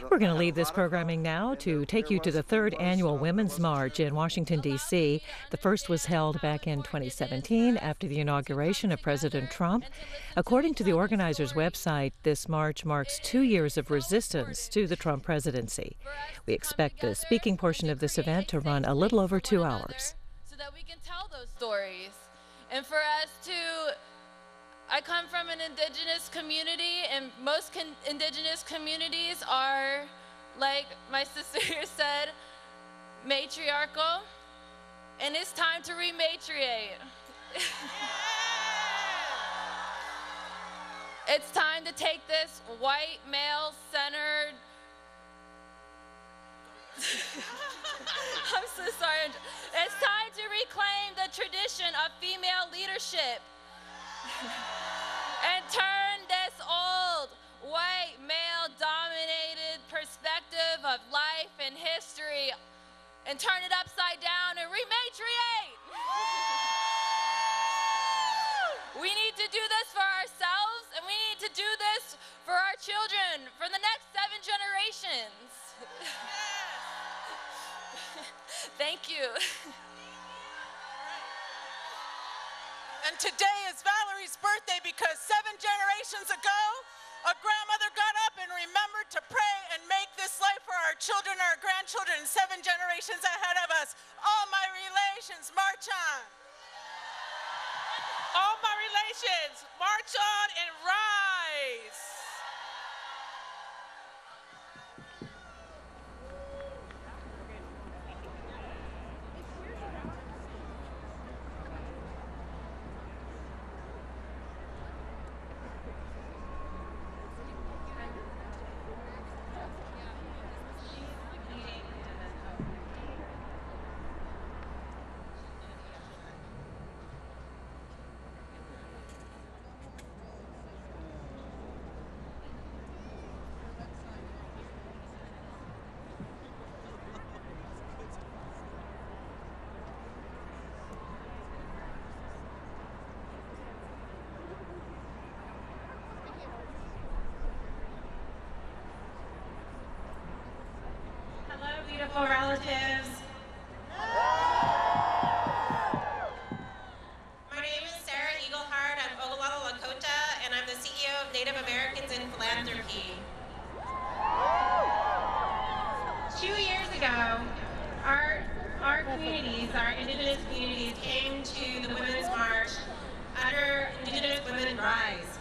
We're going to leave this programming now to take you to the third annual Women's March in Washington, D.C. The first was held back in 2017 after the inauguration of President Trump. According to the organizers' website, this march marks 2 years of resistance to the Trump presidency. We expect the speaking portion of this event to run a little over 2 hours. So that we can tell those stories. And for us to, I come from an indigenous community, and most indigenous communities are, like my sister said, matriarchal, and it's time to rematriate. It's time to take this white, male-centered, I'm so sorry. It's time to reclaim the tradition of female leadership and turn this old, white, male-dominated perspective of life and history and turn it upside down and rematriate. We need to do this for ourselves, and we need to do this for our children, for the next 7 generations. Thank you. And today is Valerie's birthday because 7 generations ago, a grandmother got up and remembered to pray and make this life for our children, our grandchildren, 7 generations ahead of us. All my relations, march on. All my relations, march on and rise. Beautiful relatives. My name is Sarah Eagleheart. I'm Oglala Lakota, and I'm the CEO of Native Americans in Philanthropy. 2 years ago, our communities, our Indigenous communities, came to the Women's March under Indigenous Women Rise.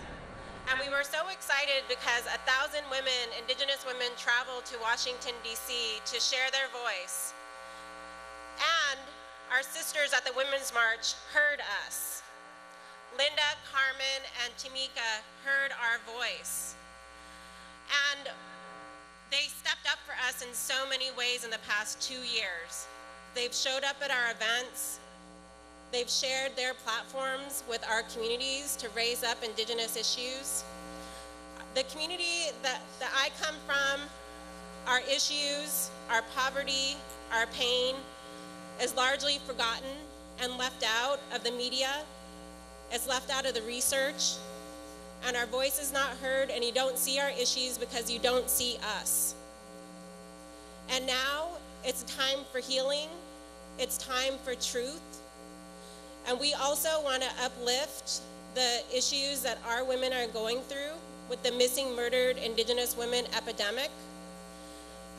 And we were so excited because 1,000 women, Indigenous women, traveled to Washington, D.C. to share their voice. And our sisters at the Women's March heard us. Linda, Carmen, and Tamika heard our voice. And they stepped up for us in so many ways in the past 2 years. They've showed up at our events. They've shared their platforms with our communities to raise up Indigenous issues. The community that I come from, our issues, our poverty, our pain is largely forgotten and left out of the media. It's left out of the research, and our voice is not heard, and you don't see our issues because you don't see us. And now it's time for healing. It's time for truth. And we also want to uplift the issues that our women are going through with the missing, murdered Indigenous women epidemic.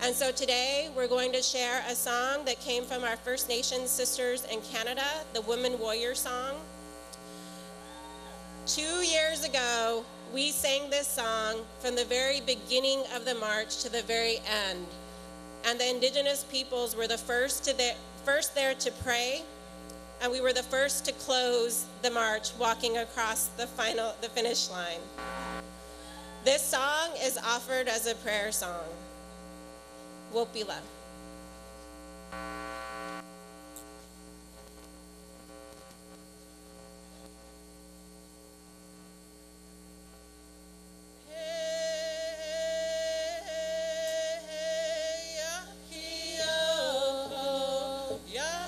And so today we're going to share a song that came from our First Nations sisters in Canada, the Women Warrior Song. 2 years ago, we sang this song from the very beginning of the march to the very end. And the Indigenous peoples were the first there to pray, and we were the first to close the march, walking across the finish line. This song is offered as a prayer song. Wopila. Yeah.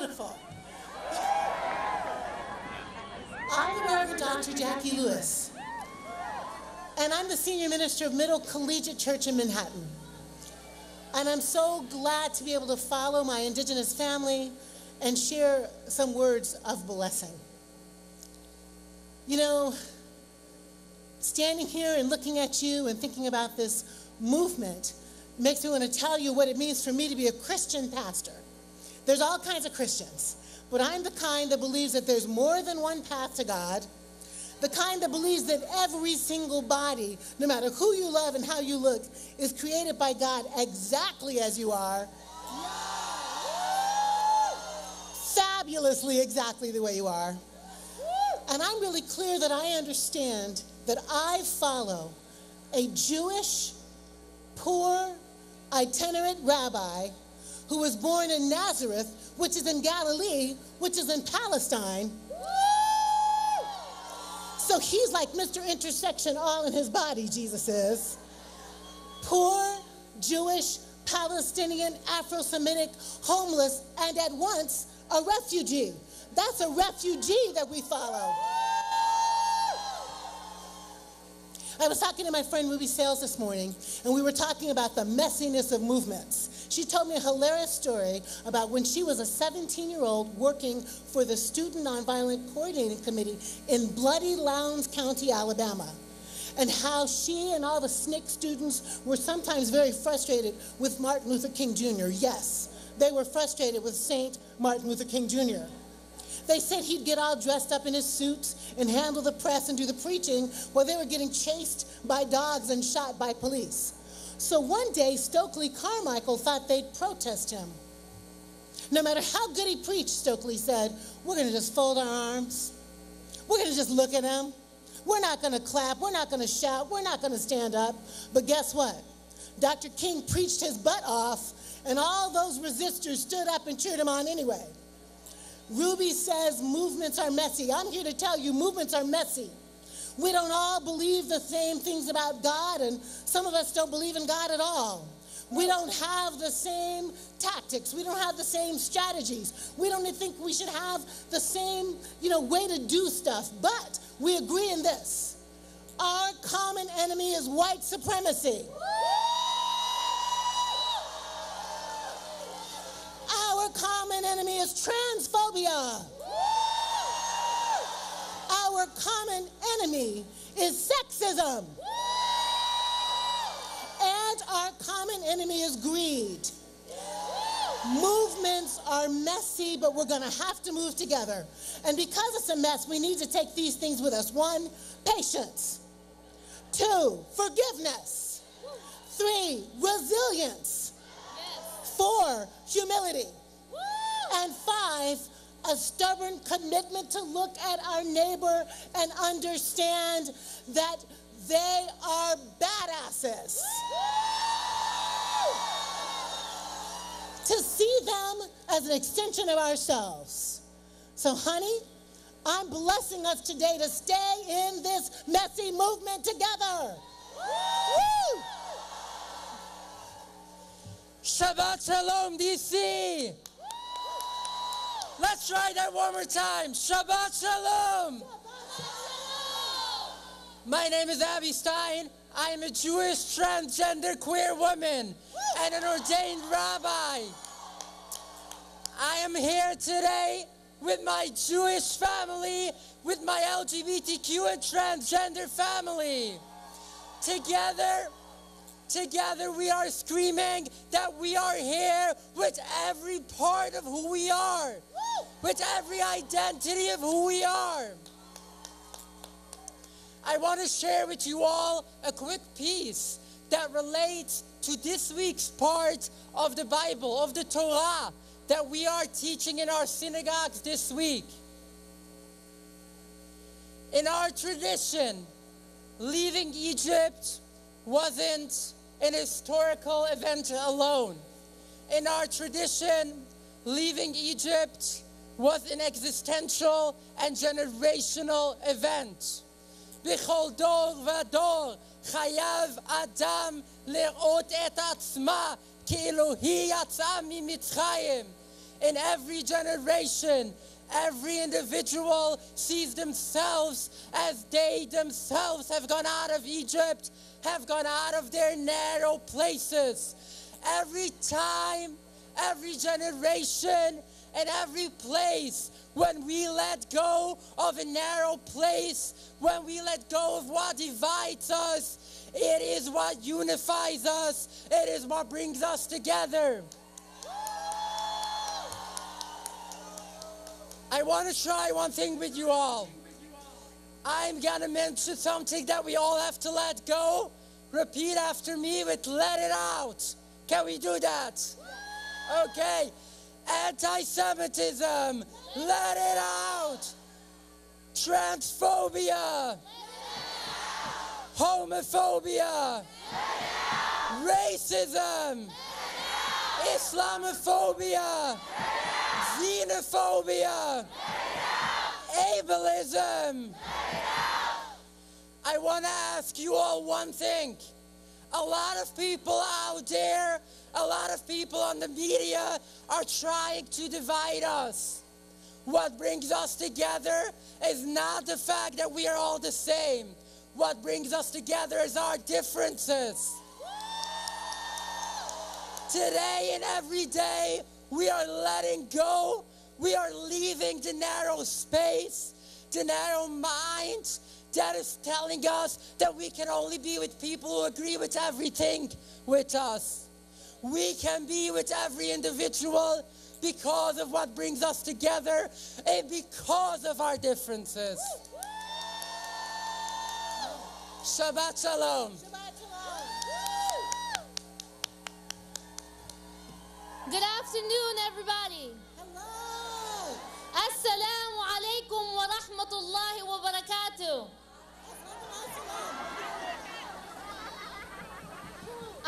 beautiful. I'm the Reverend Dr. Jackie Lewis, and I'm the Senior Minister of Middle Collegiate Church in Manhattan. And I'm so glad to be able to follow my Indigenous family and share some words of blessing. You know, standing here and looking at you and thinking about this movement makes me want to tell you what it means for me to be a Christian pastor. There's all kinds of Christians, but I'm the kind that believes that there's more than one path to God, the kind that believes that every single body, no matter who you love and how you look, is created by God exactly as you are, fabulously exactly the way you are. And I'm really clear that I understand that I follow a Jewish, poor, itinerant rabbi who was born in Nazareth, which is in Galilee, which is in Palestine. So he's like Mr. Intersection all in his body, Jesus is. Poor, Jewish, Palestinian, Afro-Semitic, homeless, and at once a refugee. That's a refugee that we follow. I was talking to my friend Ruby Sales this morning, and we were talking about the messiness of movements. She told me a hilarious story about when she was a 17-year-old working for the Student Nonviolent Coordinating Committee in Bloody Lowndes County, Alabama, and how she and all the SNCC students were sometimes very frustrated with Martin Luther King Jr. Yes, they were frustrated with Saint Martin Luther King Jr. They said he'd get all dressed up in his suits and handle the press and do the preaching while they were getting chased by dogs and shot by police. So one day, Stokely Carmichael thought they'd protest him. No matter how good he preached, Stokely said, we're going to just fold our arms. We're going to just look at him. We're not going to clap. We're not going to shout. We're not going to stand up. But guess what? Dr. King preached his butt off, and all those resistors stood up and cheered him on anyway. Ruby says movements are messy. I'm here to tell you movements are messy. We don't all believe the same things about God, and some of us don't believe in God at all. We don't have the same tactics. We don't have the same strategies. We don't think we should have the same, way to do stuff. But we agree in this. Our common enemy is white supremacy. Our common enemy is transphobia. Our common enemy is sexism. And our common enemy is greed. Movements are messy, but we're going to have to move together. And because it's a mess, we need to take these things with us. 1, patience. 2, forgiveness. 3, resilience. 4, humility. And 5, a stubborn commitment to look at our neighbor and understand that they are badasses. To see them as an extension of ourselves. So, honey, I'm blessing us today to stay in this messy movement together. Woo! Shabbat Shalom, DC. Let's try that one more time. Shabbat Shalom. My name is Abby Stein. I am a Jewish transgender queer woman and an ordained rabbi. I am here today with my Jewish family, with my LGBTQ and transgender family. Together we are screaming that we are here with every part of who we are, with every identity of who we are. I want to share with you all a quick piece that relates to this week's part of the Bible, of the Torah, that we are teaching in our synagogues this week. In our tradition, leaving Egypt wasn't an historical event alone. In our tradition, leaving Egypt was an existential and generational event. B'chol dor v'dor chayav adam le'ot et atzma ke'elohi yatzah mimitzrayim. in every generation, every individual sees themselves as they themselves have gone out of Egypt, have gone out of their narrow places. Every time, every generation, and every place, when we let go of a narrow place, when we let go of what divides us, it is what unifies us. It is what brings us together. I want to try one thing with you all. I'm going to mention something that we all have to let go. Repeat after me with "let it out." Can we do that? Okay. Anti-Semitism, let it out. Transphobia, homophobia, racism, Islamophobia, xenophobia, ableism. I want to ask you all one thing. A lot of people out there, a lot of people on the media are trying to divide us. What brings us together is not the fact that we are all the same. What brings us together is our differences. Today and every day, we are letting go. We are leaving the narrow space, the narrow mind that is telling us that we can only be with people who agree with everything with us. We can be with every individual because of what brings us together and because of our differences. Shabbat Shalom. Good afternoon, everybody. Hello. Assalamu alaikum wa rahmatullahi wa barakatuh.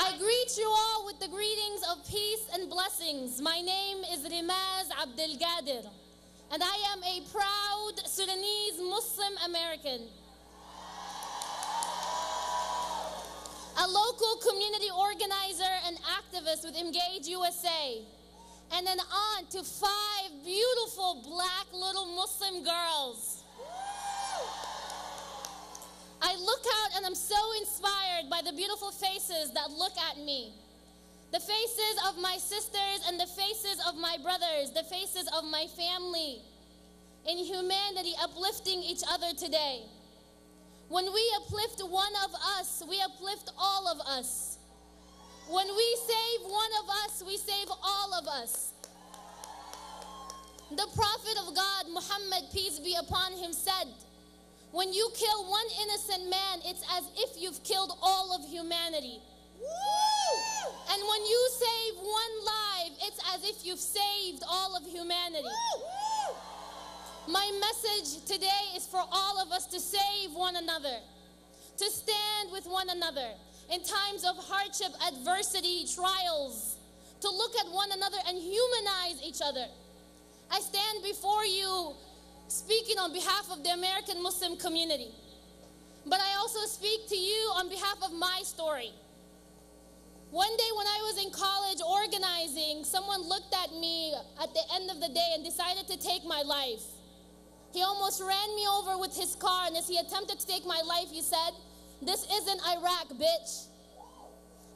I greet you all with the greetings of peace and blessings. My name is Rimaz Abdel Gadir, and I am a proud Sudanese Muslim American. A local community organizer and activist with Engage USA, and an aunt to 5 beautiful black little Muslim girls. I look out and I'm so inspired by the beautiful faces that look at me. The faces of my sisters and the faces of my brothers, the faces of my family. In humanity, uplifting each other today. When we uplift one of us, we uplift all of us. When we save one of us, we save all of us. The Prophet of God, Muhammad, peace be upon him, said, when you kill one innocent man, it's as if you've killed all of humanity. Woo! And when you save one life, it's as if you've saved all of humanity. Woo! My message today is for all of us to save one another, to stand with one another in times of hardship, adversity, trials, to look at one another and humanize each other. I stand before you speaking on behalf of the American Muslim community, but I also speak to you on behalf of my story. One day when I was in college organizing, someone looked at me at the end of the day and decided to take my life. He almost ran me over with his car, and as he attempted to take my life, he said, "This isn't Iraq, bitch."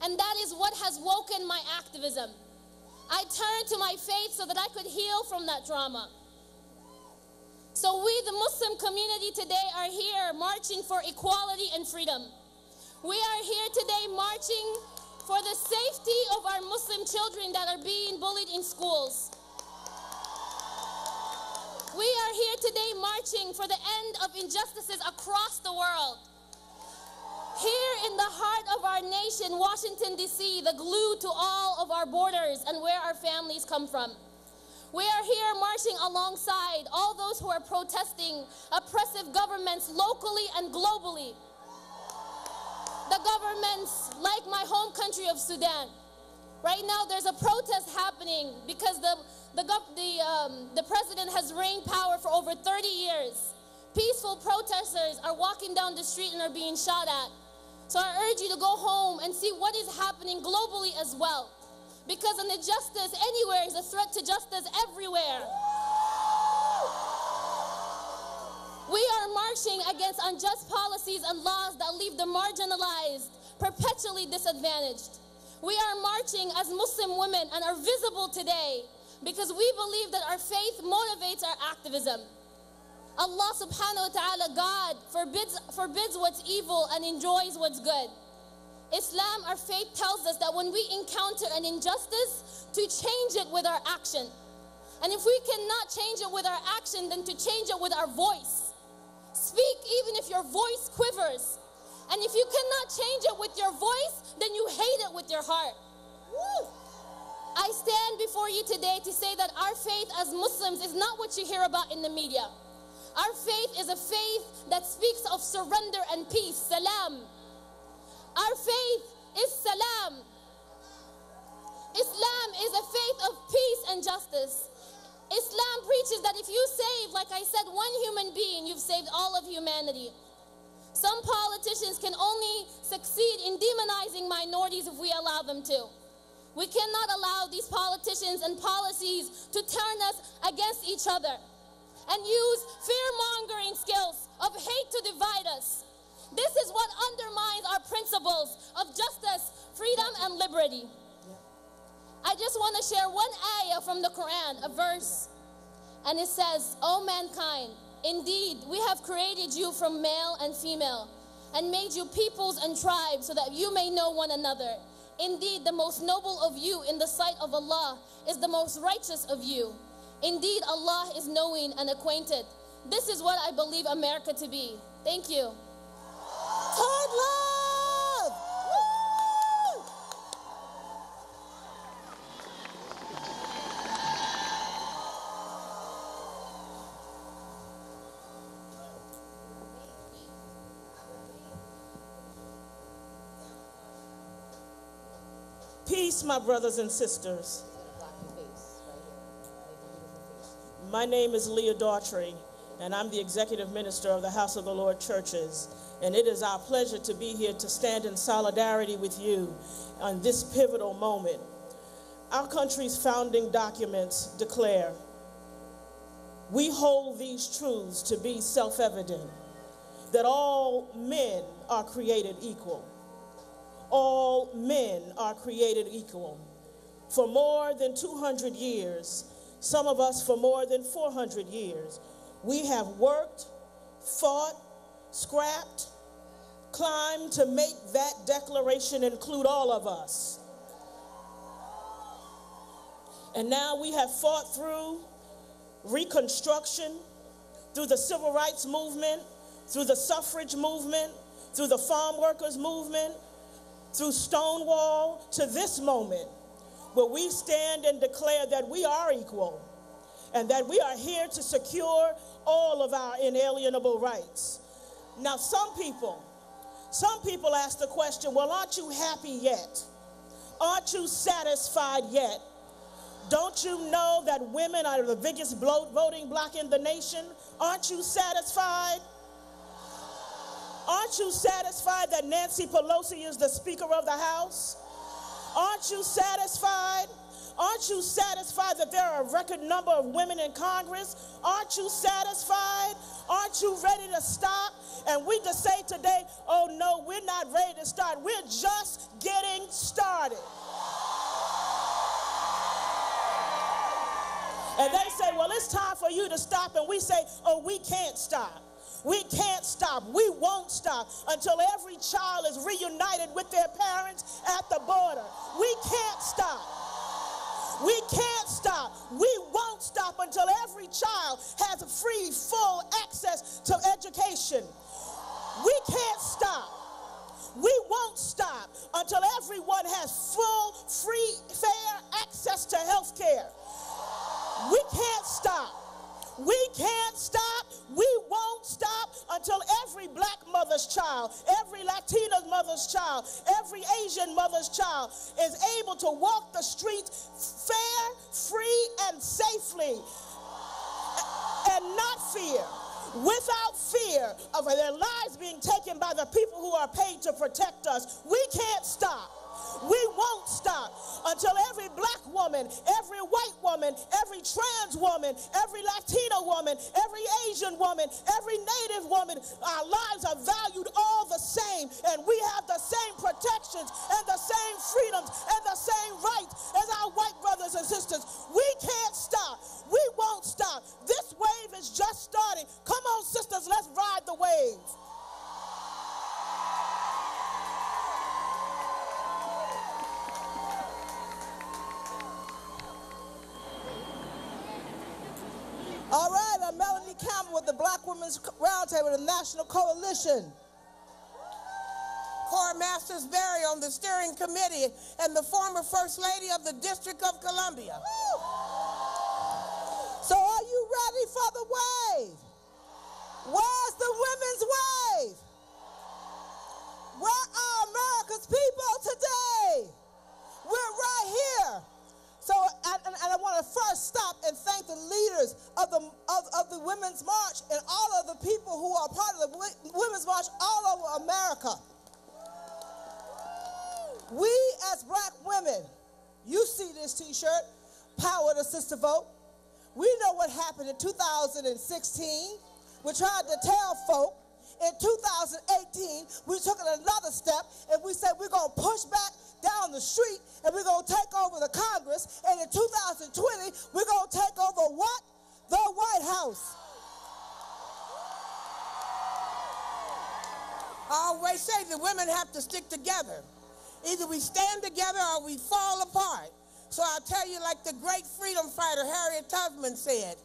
And that is what has woken my activism. I turned to my faith so that I could heal from that trauma. So we, the Muslim community today, are here marching for equality and freedom. We are here today marching for the safety of our Muslim children that are being bullied in schools. We are here today marching for the end of injustices across the world. Here in the heart of our nation, Washington, D.C., the glue to all of our borders and where our families come from. We are here marching alongside all those who are protesting oppressive governments locally and globally. The governments like my home country of Sudan. Right now there's a protest happening because the president has reigned power for over 30 years. Peaceful protesters are walking down the street and are being shot at. So I urge you to go home and see what is happening globally as well. because an injustice anywhere is a threat to justice everywhere. We are marching against unjust policies and laws that leave the marginalized perpetually disadvantaged. We are marching as Muslim women and are visible today because we believe that our faith motivates our activism. Allah subhanahu wa ta'ala, God, forbids what's evil and enjoys what's good. Islam, our faith, tells us that when we encounter an injustice, to change it with our action. And if we cannot change it with our action, then to change it with our voice. Speak even if your voice quivers. And if you cannot change it with your voice, then you hate it with your heart. Woo! I stand before you today to say that our faith as Muslims is not what you hear about in the media. Our faith is a faith that speaks of surrender and peace, salam. Our faith is salam. Islam is a faith of peace and justice. Islam preaches that if you save, like I said, one human being, you've saved all of humanity. Some politicians can only succeed in demonizing minorities if we allow them to. We cannot allow these politicians and policies to turn us against each other and use fear-mongering skills of hate to divide us. This is what undermines our principles of justice, freedom, and liberty. I just want to share one ayah from the Quran, a verse, and it says, "O mankind, indeed, we have created you from male and female and made you peoples and tribes so that you may know one another. Indeed, the most noble of you in the sight of Allah is the most righteous of you. Indeed, Allah is knowing and acquainted." This is what I believe America to be. Thank you. Hard love! Woo! Peace, my brothers and sisters. My name is Leah Daughtry, and I'm the Executive Minister of the House of the Lord Churches. And it is our pleasure to be here to stand in solidarity with you on this pivotal moment. Our country's founding documents declare, "We hold these truths to be self-evident, that all men are created equal. All men are created equal. For more than 200 years, some of us for more than 400 years, we have worked, fought, scrapped, climbed to make that declaration include all of us. And now we have fought through Reconstruction, through the Civil Rights Movement, through the suffrage movement, through the farm workers movement, through Stonewall, to this moment where we stand and declare that we are equal and that we are here to secure all of our inalienable rights. Now, some people ask the question, well, aren't you happy yet? Aren't you satisfied yet? Don't you know that women are the biggest voting bloc in the nation? Aren't you satisfied? Aren't you satisfied that Nancy Pelosi is the Speaker of the House? Aren't you satisfied? Aren't you satisfied that there are a record number of women in Congress? Aren't you satisfied? Aren't you ready to stop? And we just say today, oh no, we're not ready to start. We're just getting started. And they say, well, it's time for you to stop. And we say, oh, we can't stop. We can't stop. We won't stop until every child is reunited with their parents at the border. We can't stop. We can't stop. We won't stop until every child has free, full access to education. We can't stop. We won't stop until everyone has full, free, fair access to health care. We can't stop. We can't stop. We won't stop until every black mother's child, every Latina mother's child, every Asian mother's child is able to walk the streets fair, free, and safely, and not fear, without fear of their lives being taken by the people who are paid to protect us. We can't stop. We won't stop until every black woman, every white woman, every trans woman, every Latino woman, every Asian woman, every Native woman, our lives are valued all the same, and we have the same protections and the same freedoms and the same rights as our white brothers and sisters. We can't stop. We won't stop. This wave is just starting. Come on, sisters, let's ride the wave. All right, I'm Melanie Campbell with the Black Women's Roundtable, the National Coalition. Cora Masters Berry on the steering committee and the former First Lady of the District of Columbia. So are you ready for the wave? Where's the women's wave? Where are America's people today? We're right here. So, and I want to first stop and thank the leaders of the Women's March and all of the people who are part of the Women's March all over America. We as black women, you see this t-shirt, Power to Sister Vote. We know what happened in 2016. We tried to tell folk. In 2018, we took it another step and we said we're going to push back down the street and we're going to take over the Congress. And in 2020, we're going to take over what? The White House. I always say that women have to stick together. Either we stand together or we fall apart. So I'll tell you, like the great freedom fighter Harriet Tubman said,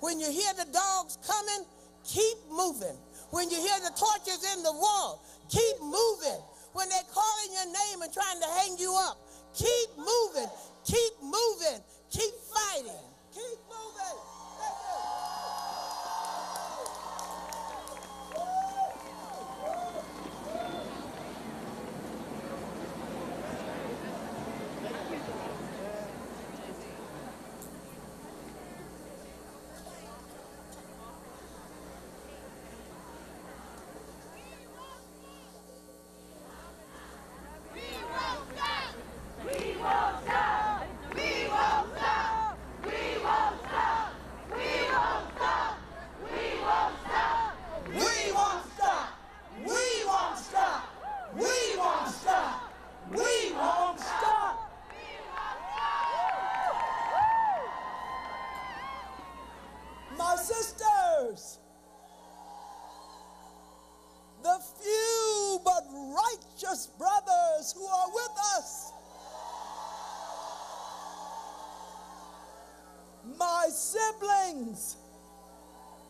when you hear the dogs coming, keep moving. When you hear the torches in the wall, keep moving. When they're calling your name and trying to hang you up, keep moving, keep moving, keep fighting, keep moving. Siblings,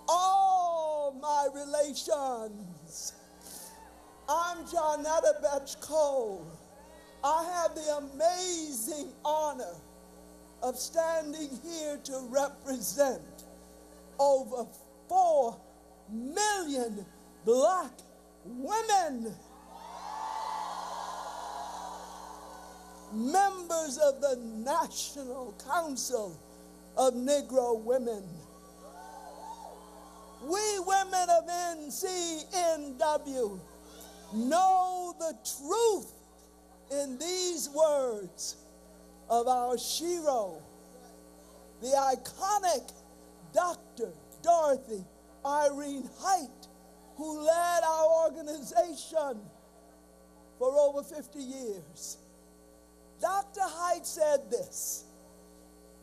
all my relations. I'm Johnetta Betch Cole. I have the amazing honor of standing here to represent over 4 million black women, members of the National Council of Negro Women. We women of NCNW know the truth in these words of our shero, the iconic Dr. Dorothy Irene Height, who led our organization for over 50 years. Dr. Height said this: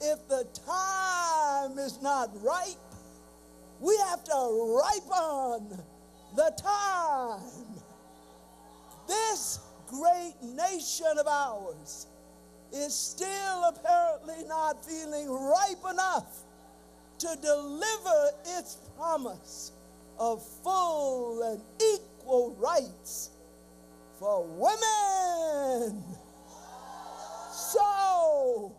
if the time is not ripe, we have to ripen the time. This great nation of ours is still apparently not feeling ripe enough to deliver its promise of full and equal rights for women. So,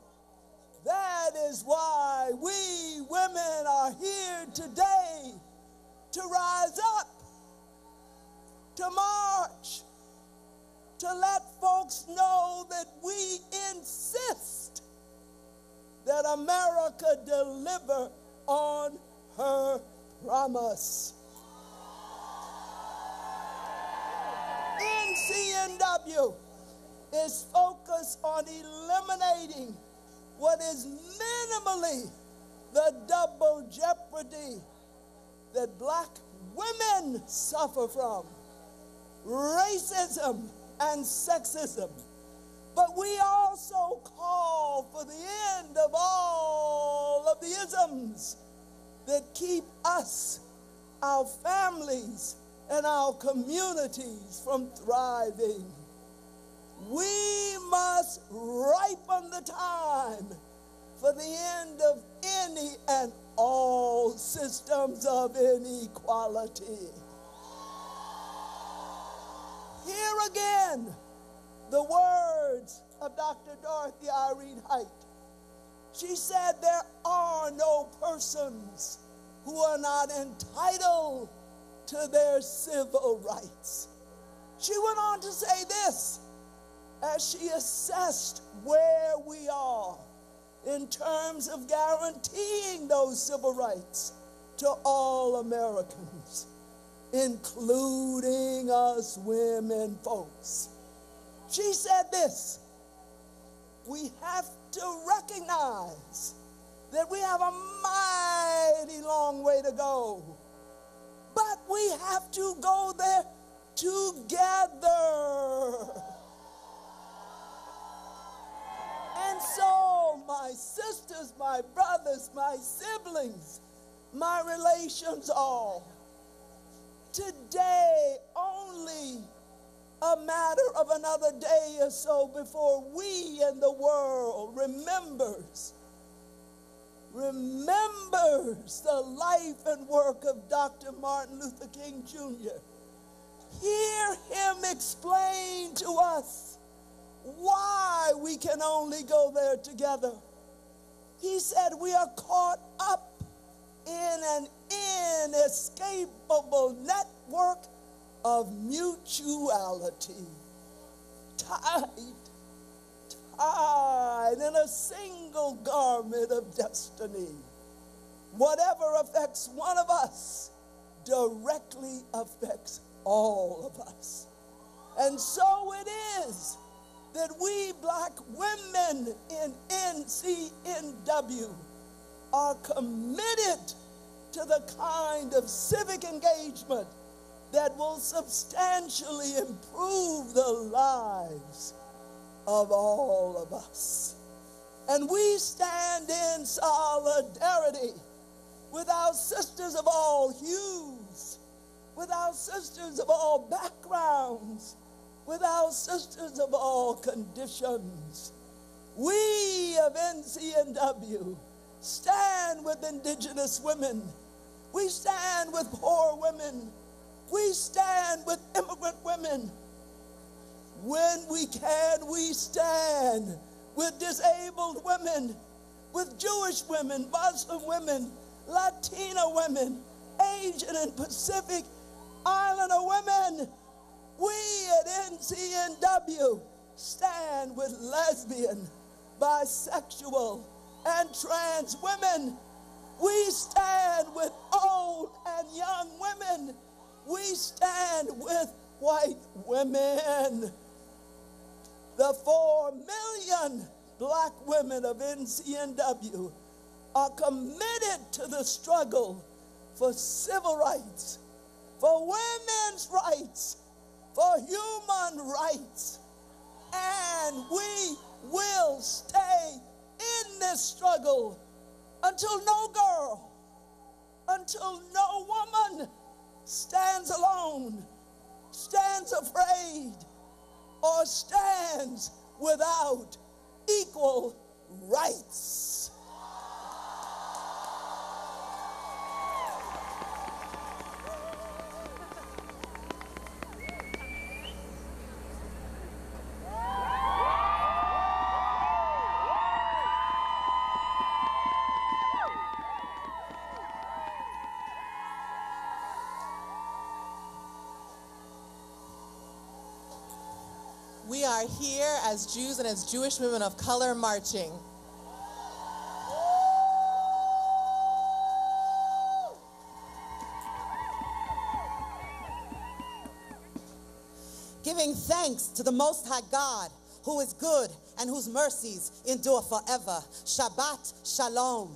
that is why we women are here today to rise up, to march, to let folks know that we insist that America deliver on her promise. NCNW is focused on eliminating what is minimally the double jeopardy that black women suffer from: racism and sexism. But we also call for the end of all of the isms that keep us, our families, and our communities from thriving. We must ripen the time for the end of any and all systems of inequality. Here again, the words of Dr. Dorothy Irene Height. She said there are no persons who are not entitled to their civil rights. She went on to say this as she assessed where we are in terms of guaranteeing those civil rights to all Americans, including us women folks. She said this: we have to recognize that we have a mighty long way to go, but we have to go there together. And so, my sisters, my brothers, my siblings, my relations all, today only a matter of another day or so before we and the world remembers the life and work of Dr. Martin Luther King Jr. Hear him explain to us why we can only go there together. He said we are caught up in an inescapable network of mutuality, tied in a single garment of destiny. Whatever affects one of us directly affects all of us. And so it is that we black women in NCNW are committed to the kind of civic engagement that will substantially improve the lives of all of us. And we stand in solidarity with our sisters of all hues, with our sisters of all backgrounds, with our sisters of all conditions. We of NCNW stand with indigenous women. We stand with poor women. We stand with immigrant women. When we can, we stand with disabled women, with Jewish women, Muslim women, Latino women, Asian and Pacific Islander women. We at NCNW stand with lesbian, bisexual, and trans women. We stand with old and young women. We stand with white women. The 4 million black women of NCNW are committed to the struggle for civil rights, for women's rights, for human rights. And we will stay in this struggle until no girl, until no woman stands alone, stands afraid, or stands without equal rights. We are here as Jews and as Jewish women of color marching. Giving thanks to the Most High God who is good and whose mercies endure forever. Shabbat Shalom.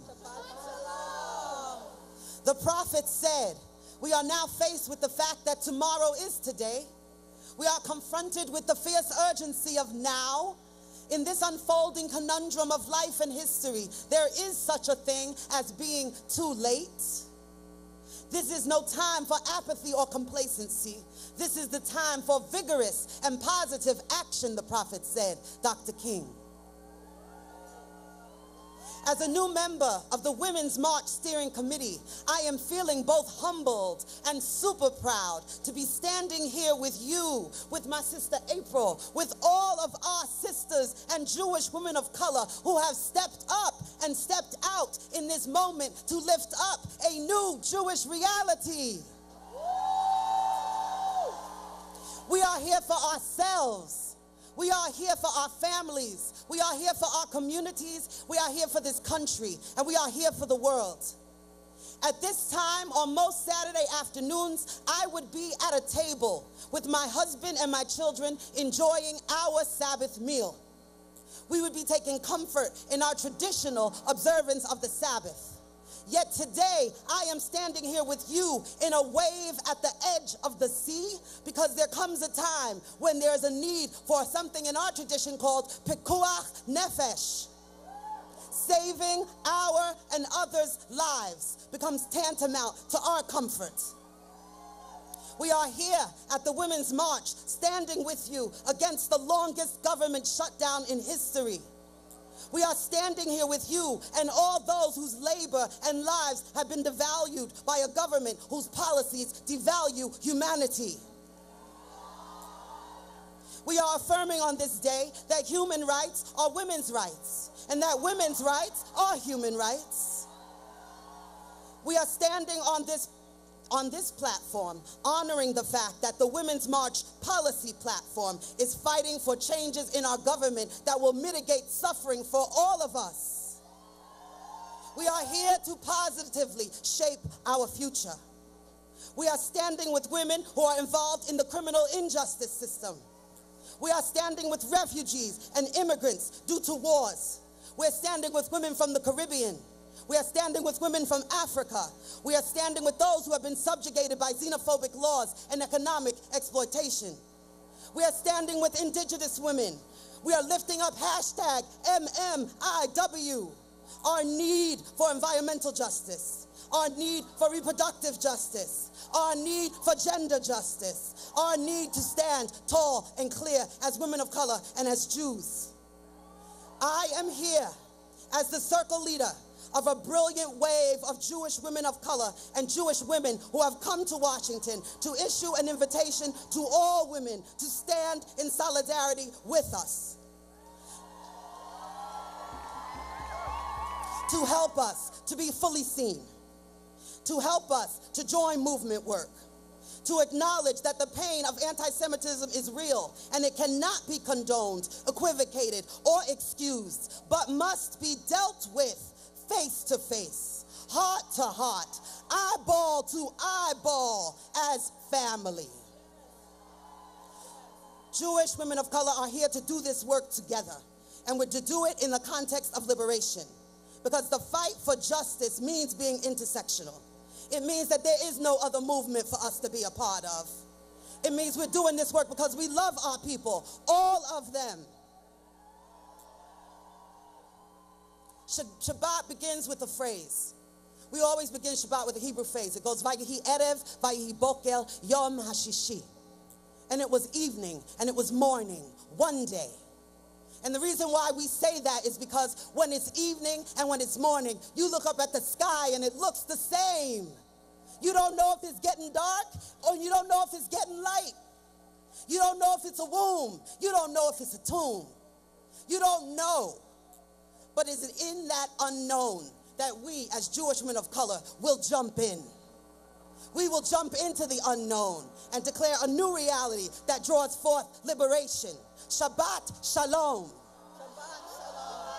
The prophet said, we are now faced with the fact that tomorrow is today. We are confronted with the fierce urgency of now. In this unfolding conundrum of life and history, there is such a thing as being too late. This is no time for apathy or complacency. This is the time for vigorous and positive action, the prophet said, Dr. King. As a new member of the Women's March Steering Committee, I am feeling both humbled and super proud to be standing here with you, with my sister April, with all of our sisters and Jewish women of color who have stepped up and stepped out in this moment to lift up a new Jewish reality. We are here for ourselves. We are here for our families. We are here for our communities. We are here for this country. And we are here for the world. At this time, on most Saturday afternoons, I would be at a table with my husband and my children enjoying our Sabbath meal. We would be taking comfort in our traditional observance of the Sabbath. Yet today, I am standing here with you in a wave at the edge of the sea, because there comes a time when there is a need for something in our tradition called pikuach nefesh. Saving our and others' lives becomes tantamount to our comfort. We are here at the Women's March, standing with you against the longest government shutdown in history. We are standing here with you and all those whose labor and lives have been devalued by a government whose policies devalue humanity. We are affirming on this day that human rights are women's rights, and that women's rights are human rights. We are standing on this platform, honoring the fact that the Women's March policy platform is fighting for changes in our government that will mitigate suffering for all of us. We are here to positively shape our future. We are standing with women who are involved in the criminal injustice system. We are standing with refugees and immigrants due to wars. We're standing with women from the Caribbean. We are standing with women from Africa. We are standing with those who have been subjugated by xenophobic laws and economic exploitation. We are standing with indigenous women. We are lifting up hashtag MMIW, our need for environmental justice, our need for reproductive justice, our need for gender justice, our need to stand tall and clear as women of color and as Jews. I am here as the circle leader of a brilliant wave of Jewish women of color and Jewish women who have come to Washington to issue an invitation to all women to stand in solidarity with us, to help us to be fully seen, to help us to join movement work, to acknowledge that the pain of anti-Semitism is real and it cannot be condoned, equivocated, or excused, but must be dealt with face to face, heart to heart, eyeball to eyeball as family. Jewish women of color are here to do this work together, and we're to do it in the context of liberation, because the fight for justice means being intersectional. It means that there is no other movement for us to be a part of. It means we're doing this work because we love our people, all of them. Shabbat begins with a phrase. We always begin Shabbat with a Hebrew phrase. It goes, Vayihi Erev, Vayihi Boker, Yom HaShishi. And it was evening, and it was morning, one day. And the reason why we say that is because when it's evening and when it's morning, you look up at the sky and it looks the same. You don't know if it's getting dark or you don't know if it's getting light. You don't know if it's a womb. You don't know if it's a tomb. You don't know. But is it in that unknown that we as Jewish women of color will jump in? We will jump into the unknown and declare a new reality that draws forth liberation. Shabbat Shalom. Shabbat Shalom.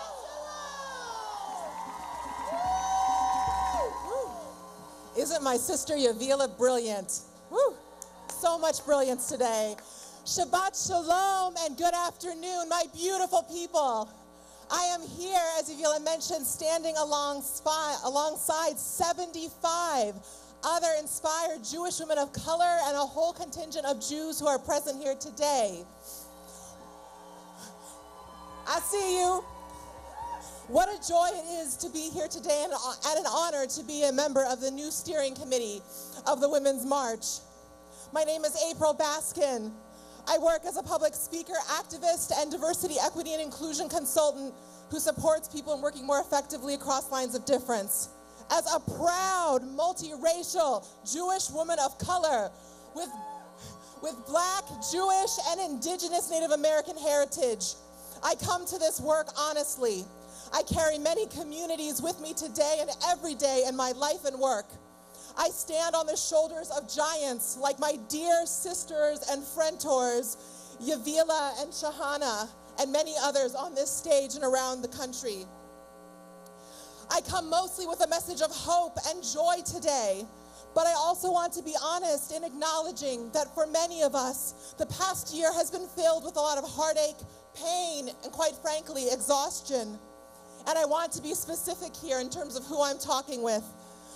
Isn't my sister Yavila brilliant? Woo. So much brilliance today. Shabbat Shalom and good afternoon, my beautiful people. I am here, as Yvila mentioned, standing alongside 75 other inspired Jewish women of color and a whole contingent of Jews who are present here today. I see you. What a joy it is to be here today and an honor to be a member of the new steering committee of the Women's March. My name is April Baskin. I work as a public speaker, activist, and diversity, equity, and inclusion consultant who supports people in working more effectively across lines of difference. As a proud, multiracial Jewish woman of color with Black, Jewish, and Indigenous Native American heritage, I come to this work honestly. I carry many communities with me today and every day in my life and work. I stand on the shoulders of giants like my dear sisters and friendtors, Yvila and Shahana, and many others on this stage and around the country. I come mostly with a message of hope and joy today, but I also want to be honest in acknowledging that for many of us, the past year has been filled with a lot of heartache, pain, and quite frankly, exhaustion. And I want to be specific here in terms of who I'm talking with.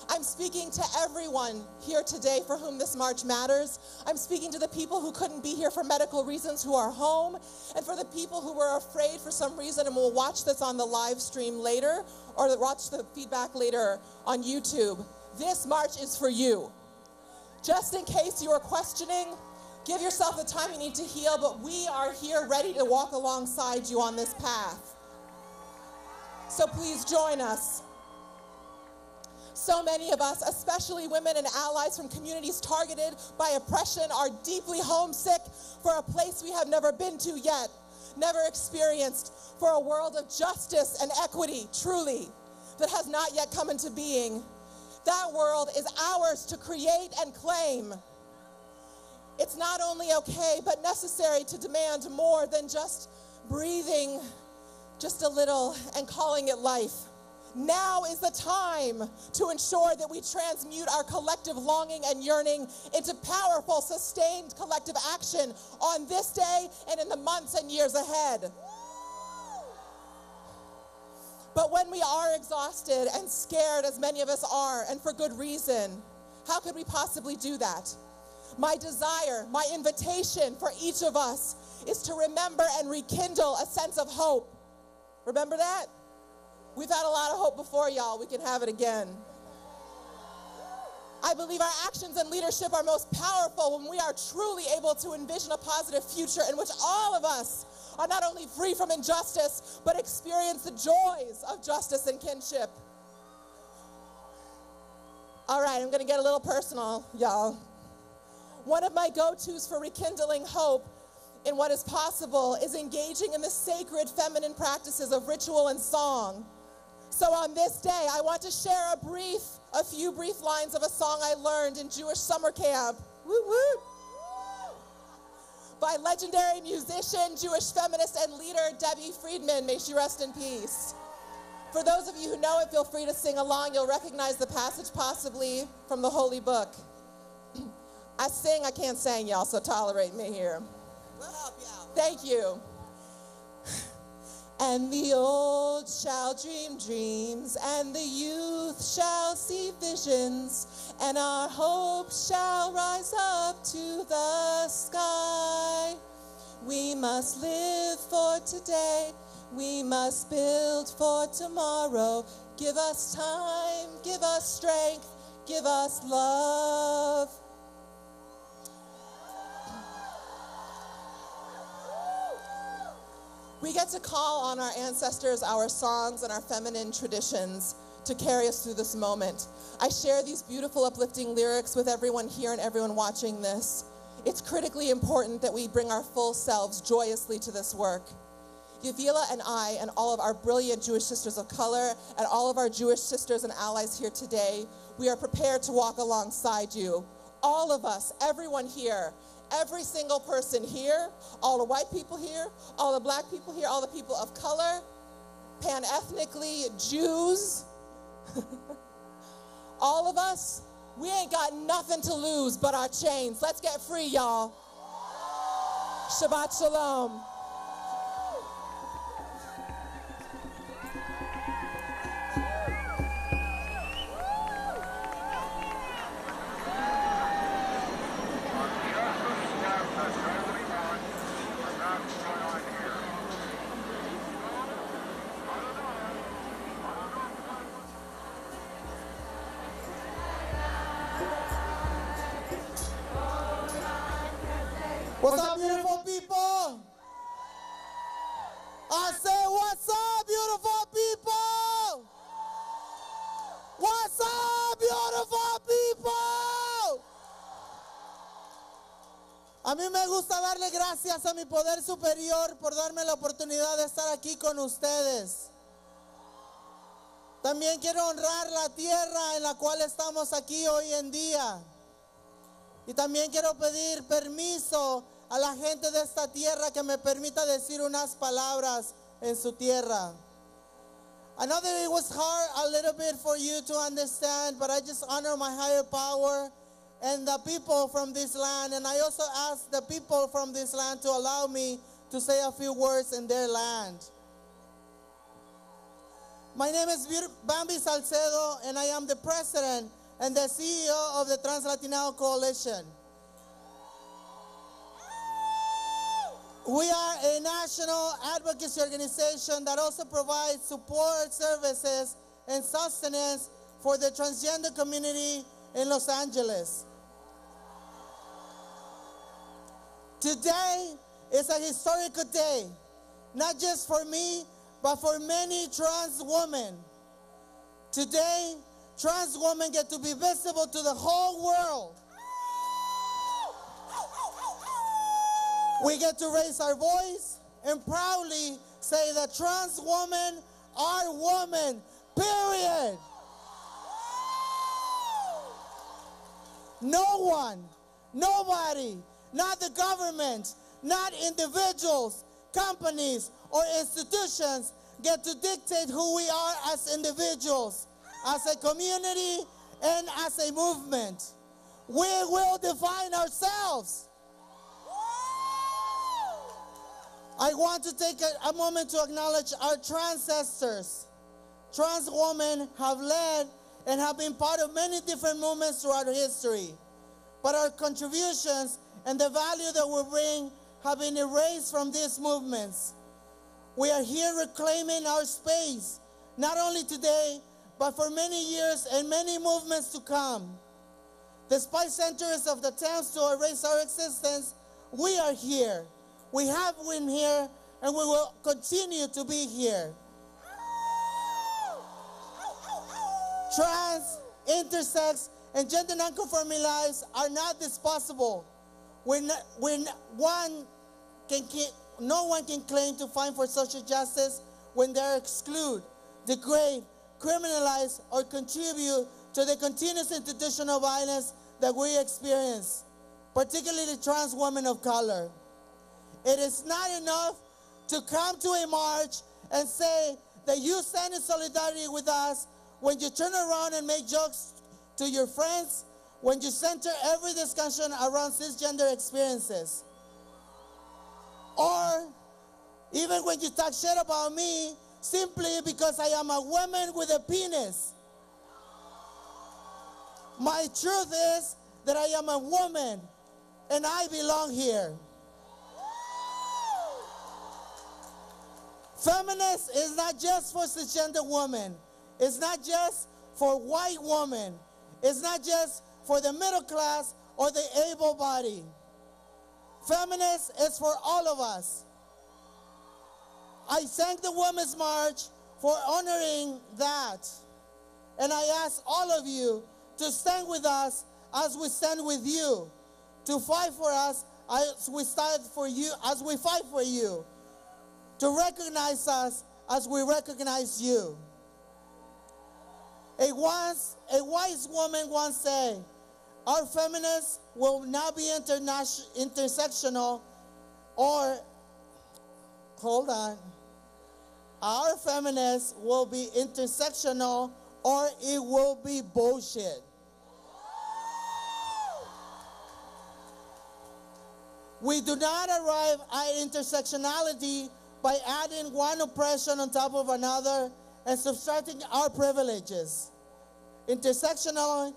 I'm speaking to everyone here today for whom this march matters. I'm speaking to the people who couldn't be here for medical reasons who are home, and for the people who were afraid for some reason and will watch this on the live stream later or watch the feedback later on YouTube. This march is for you. Just in case you are questioning, give yourself the time you need to heal, but we are here ready to walk alongside you on this path. So please join us. So many of us, especially women and allies from communities targeted by oppression, are deeply homesick for a place we have never been to yet, never experienced, for a world of justice and equity, truly, that has not yet come into being. That world is ours to create and claim. It's not only okay, but necessary to demand more than just breathing just a little and calling it life. Now is the time to ensure that we transmute our collective longing and yearning into powerful, sustained collective action on this day and in the months and years ahead. But when we are exhausted and scared, as many of us are, and for good reason, how could we possibly do that? My desire, my invitation for each of us is to remember and rekindle a sense of hope. Remember that? We've had a lot of hope before, y'all. We can have it again. I believe our actions and leadership are most powerful when we are truly able to envision a positive future in which all of us are not only free from injustice, but experience the joys of justice and kinship. All right, I'm going to get a little personal, y'all. One of my go-tos for rekindling hope in what is possible is engaging in the sacred feminine practices of ritual and song. So on this day, I want to share a few brief lines of a song I learned in Jewish summer camp. Woo woo! By legendary musician, Jewish feminist, and leader Debbie Friedman. May she rest in peace. For those of you who know it, feel free to sing along. You'll recognize the passage possibly from the Holy Book. I sing, I can't sing, y'all, so tolerate me here. We'll help you out. Thank you. And the old shall dream dreams, and the youth shall see visions, and our hope shall rise up to the sky. We must live for today, we must build for tomorrow. Give us time, give us strength, give us love. We get to call on our ancestors, our songs, and our feminine traditions to carry us through this moment. I share these beautiful, uplifting lyrics with everyone here and everyone watching this. It's critically important that we bring our full selves joyously to this work. Yvila and I and all of our brilliant Jewish sisters of color and all of our Jewish sisters and allies here today, we are prepared to walk alongside you. All of us, everyone here, every single person here, all the white people here, all the black people here, all the people of color, pan-ethnically, Jews, all of us, we ain't got nothing to lose but our chains. Let's get free, y'all. Shabbat Shalom. What's up, beautiful people? I say, what's up, beautiful people? What's up, beautiful people? A mí me gusta darle gracias a mi poder superior por darme la oportunidad de estar aquí con ustedes. También quiero honrar la tierra en la cual estamos aquí hoy en día. Y también quiero pedir permiso a la gente de esta tierra que me permita decir unas palabras en su tierra. I know that it was hard a little bit for you to understand, but I just honor my higher power and the people from this land. And I also ask the people from this land to allow me to say a few words in their land. My name is Bambi Salcedo, and I am the president and the CEO of the Trans-Latino Coalition. We are a national advocacy organization that also provides support services and sustenance for the transgender community in Los Angeles. Today is a historical day, not just for me, but for many trans women. Today, trans women get to be visible to the whole world. We get to raise our voice and proudly say that trans women are women, period. No one, nobody, not the government, not individuals, companies, or institutions get to dictate who we are as individuals, as a community, and as a movement. We will define ourselves. I want to take a moment to acknowledge our ancestors. Trans women have led and have been part of many different movements throughout history. But our contributions and the value that we bring have been erased from these movements. We are here reclaiming our space, not only today, but for many years and many movements to come. Despite centuries of attempts to erase our existence, we are here. We have been here, and we will continue to be here. Trans, intersex, and gender nonconforming lives are not disposable. No one can claim to fight for social justice when they are excluded, degrade, criminalize, or contribute to the continuous institutional violence that we experience, particularly trans women of color. It is not enough to come to a march and say that you stand in solidarity with us when you turn around and make jokes to your friends, when you center every discussion around cisgender experiences. Or even when you talk shit about me simply because I am a woman with a penis. My truth is that I am a woman and I belong here. Feminist is not just for cisgender women. It's not just for white women. It's not just for the middle class or the able-bodied. Feminist is for all of us. I thank the Women's March for honoring that. And I ask all of you to stand with us as we stand with you, to fight for us as we fight for you, to recognize us as we recognize you. A wise woman once said, our feminists will not be intersectional or, hold on, our feminists will be intersectional or it will be bullshit. We do not arrive at intersectionality by adding one oppression on top of another and subtracting our privileges. Intersectionally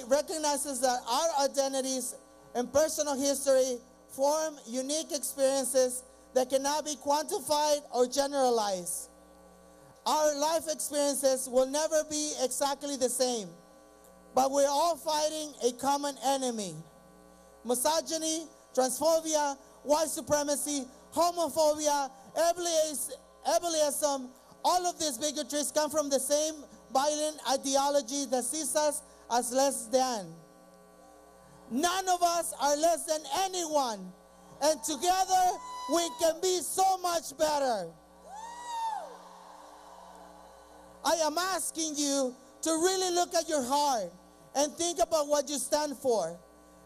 recognizes that our identities and personal history form unique experiences that cannot be quantified or generalized. Our life experiences will never be exactly the same, but we're all fighting a common enemy. Misogyny, transphobia, white supremacy, homophobia, ableism, all of these bigotries come from the same violent ideology that sees us as less than. None of us are less than anyone, and together we can be so much better. I am asking you to really look at your heart and think about what you stand for.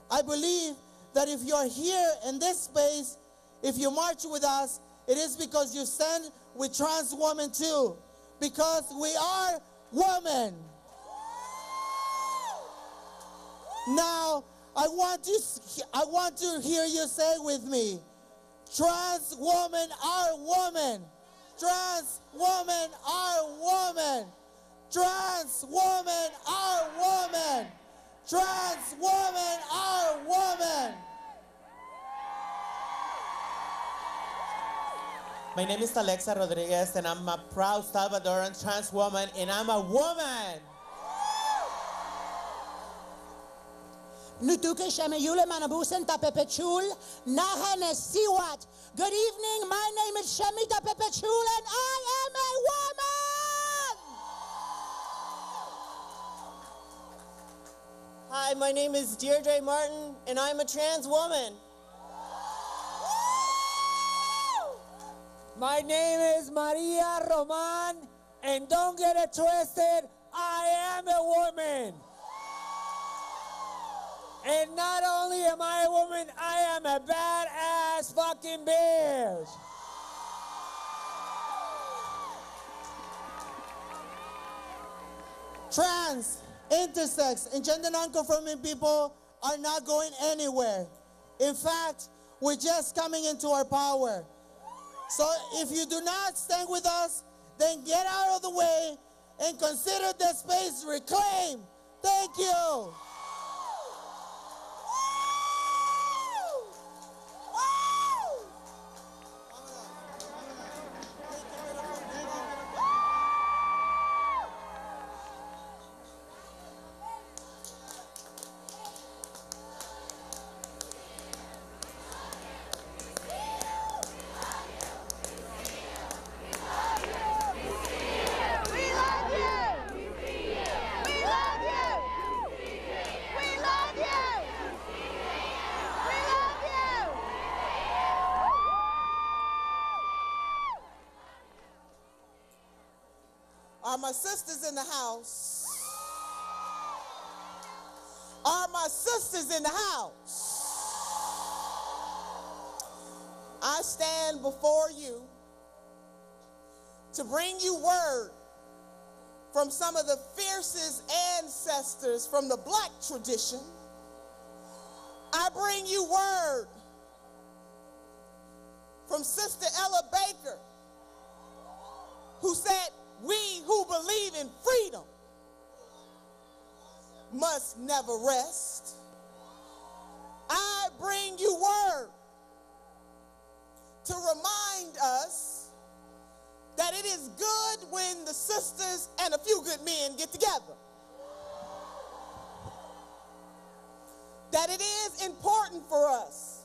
I believe that if you're here in this space, if you march with us, it is because you stand with trans women too, because we are women. Now, I want to hear you say with me, trans women are women. Trans women are women. Trans women are women. Trans women are women. My name is Alexa Rodriguez, and I'm a proud Salvadoran trans woman, and I'm a woman. Nutuke Shemeyule Manabusen Tapepechul, Nahane Siwat. Good evening, my name is Shemita Pepechul, and I am a woman! Hi, my name is Deirdre Martin, and I'm a trans woman. My name is Maria Roman, and don't get it twisted, I am a woman. And not only am I a woman, I am a badass fucking bitch. Trans, intersex, and gender non-conforming people are not going anywhere. In fact, we're just coming into our power. So if you do not stand with us, then get out of the way and consider the space reclaimed. Thank you. Are my sisters in the house? Are my sisters in the house? I stand before you to bring you word from some of the fiercest ancestors from the Black tradition. I bring you word from Sister Ella Baker, who said, "We who believe in freedom must never rest." I bring you word to remind us that it is good when the sisters and a few good men get together. That it is important for us,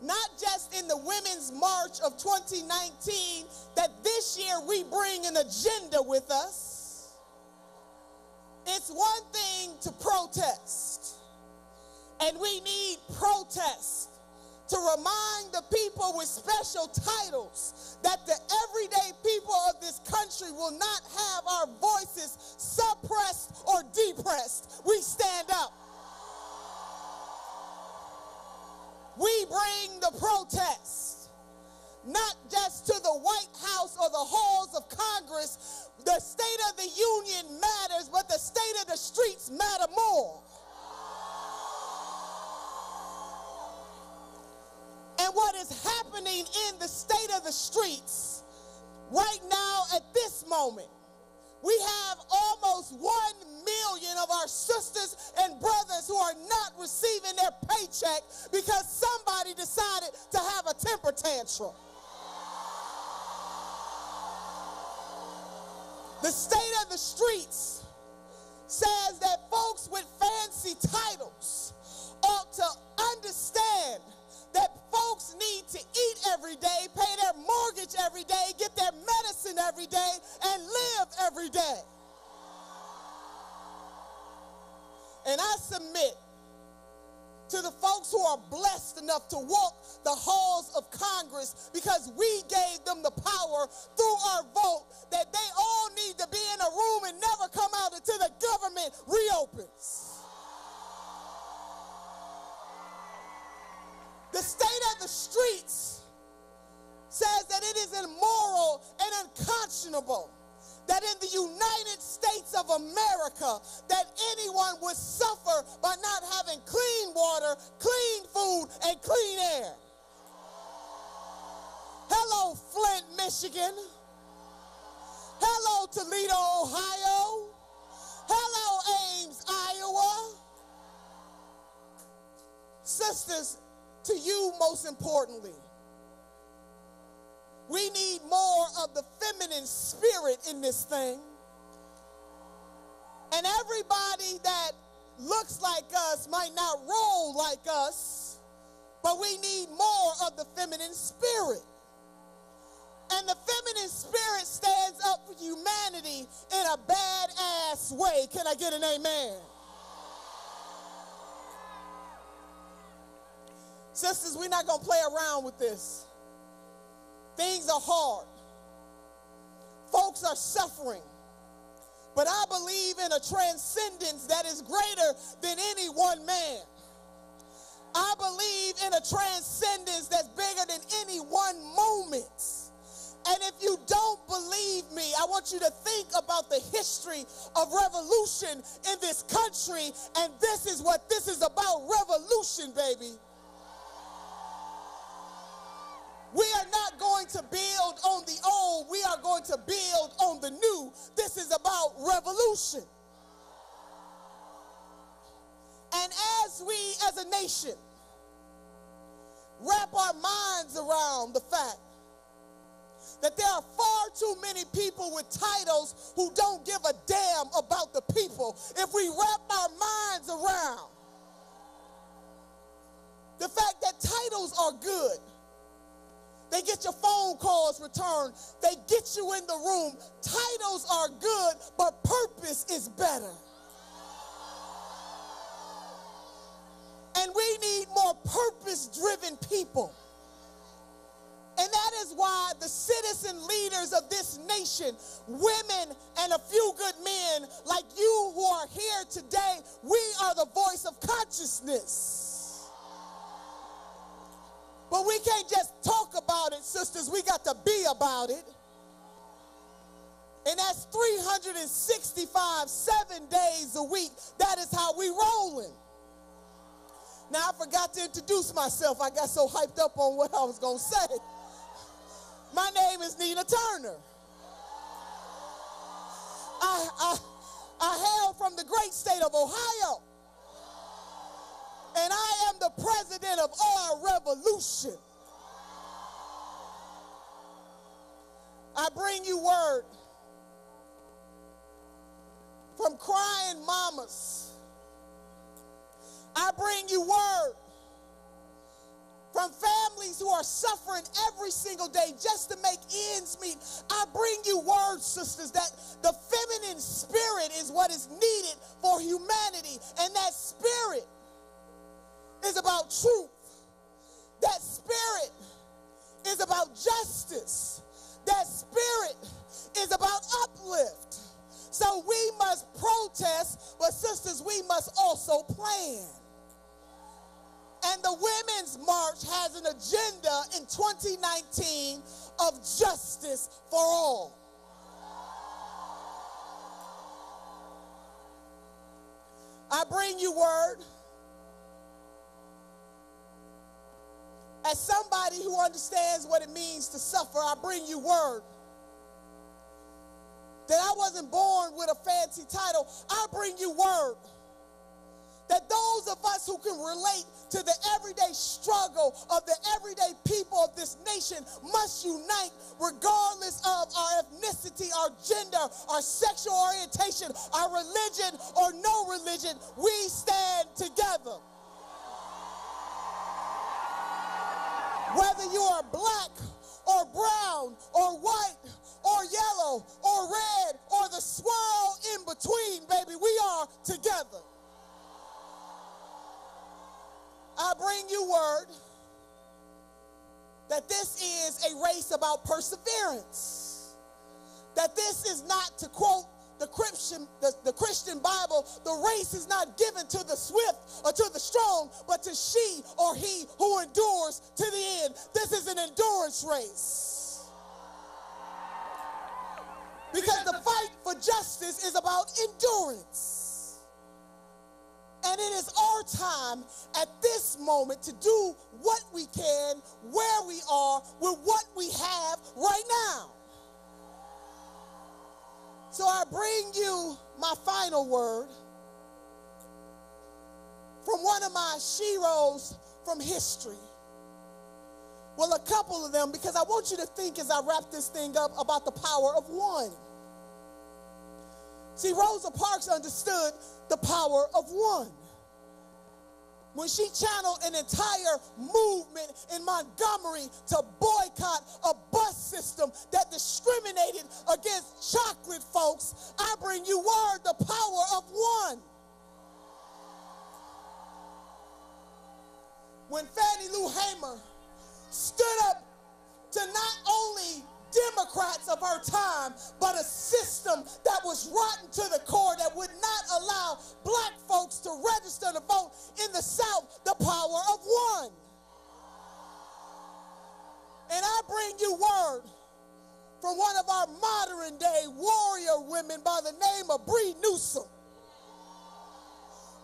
not just in the Women's March of 2019, that this year we bring an agenda with us. It's one thing to protest, and we need protest to remind the people with special titles that the everyday people of this country will not have our voices suppressed or depressed. We stand up. We bring the protest, not just to the White House or the halls of Congress. The State of the Union matters, but the state of the streets matter more. mean, in the state of the streets, right now at this moment, we have almost 1 million of our sisters and brothers who are not receiving their paycheck because somebody decided to have a temper tantrum. The state of the streets says that folks with fancy titles ought to understand that folks need to eat every day, pay their mortgage every day, get their medicine every day, and live every day. And I submit to the folks who are blessed enough to walk the halls of Congress because we gave them the power through our vote that they all need to be in a room and never come out until the government reopens. The state of the streets says that it is immoral and unconscionable that in the United States of America that anyone would suffer by not having clean water, clean food, and clean air. Hello, Flint, Michigan. Hello, Toledo, Ohio. Hello, Ames, Iowa. Sisters, to you most importantly, we need more of the feminine spirit in this thing. And everybody that looks like us might not roll like us, but we need more of the feminine spirit. And the feminine spirit stands up for humanity in a badass way. Can I get an amen? Sisters, we're not going to play around with this. Things are hard. Folks are suffering. But I believe in a transcendence that is greater than any one man. I believe in a transcendence that's bigger than any one moment. And if you don't believe me, I want you to think about the history of revolution in this country. And this is what this is about, revolution, baby. We are not going to build on the old. We are going to build on the new. This is about revolution. And as we as a nation wrap our minds around the fact that there are far too many people with titles who don't give a damn about the people, if we wrap our minds around the fact that titles are good, they get your phone calls returned. They get you in the room. Titles are good, but purpose is better. And we need more purpose-driven people. And that is why the citizen leaders of this nation, women and a few good men like you who are here today, we are the voice of consciousness. But we can't just talk about it, sisters. We got to be about it. And that's 365, 7 days a week. That is how we rolling. Now, I forgot to introduce myself. I got so hyped up on what I was going to say. My name is Nina Turner. I hail from the great state of Ohio. And I am the president of our revolution. I bring you word from crying mamas. I bring you word from families who are suffering every single day just to make ends meet. I bring you word, sisters, that the feminine spirit is what is needed for humanity. And that spirit is about truth. That spirit is about justice. That spirit is about uplift. So we must protest, but sisters, we must also plan. And the Women's March has an agenda in 2019 of justice for all. I bring you word As somebody who understands what it means to suffer, I bring you word that I wasn't born with a fancy title. I bring you word that those of us who can relate to the everyday struggle of the everyday people of this nation must unite regardless of our ethnicity, our gender, our sexual orientation, our religion or no religion. We stand together. Whether you are black or brown or white or yellow or red or the swirl in between, baby, we are together. I bring you word that this is a race about perseverance. That this is not, to quote the Christian Bible, the race is not given to the swift or to the strong, but to she or he who endures to the end. This is an endurance race. Because the fight for justice is about endurance. And it is our time at this moment to do what we can, where we are, with what we have right now. So I bring you my final word from one of my sheroes from history. Well, a couple of them, because I want you to think as I wrap this thing up about the power of one. See, Rosa Parks understood the power of one. When she channeled an entire movement in Montgomery to boycott a bus system that discriminated against chocolate folks, I bring you word, the power of one. When Fannie Lou Hamer stood up to not only Democrats of her time, but a system that was rotten to the core that would not allow black folks to register to vote in the South, the power of one. And I bring you word from one of our modern day warrior women by the name of Bree Newsom,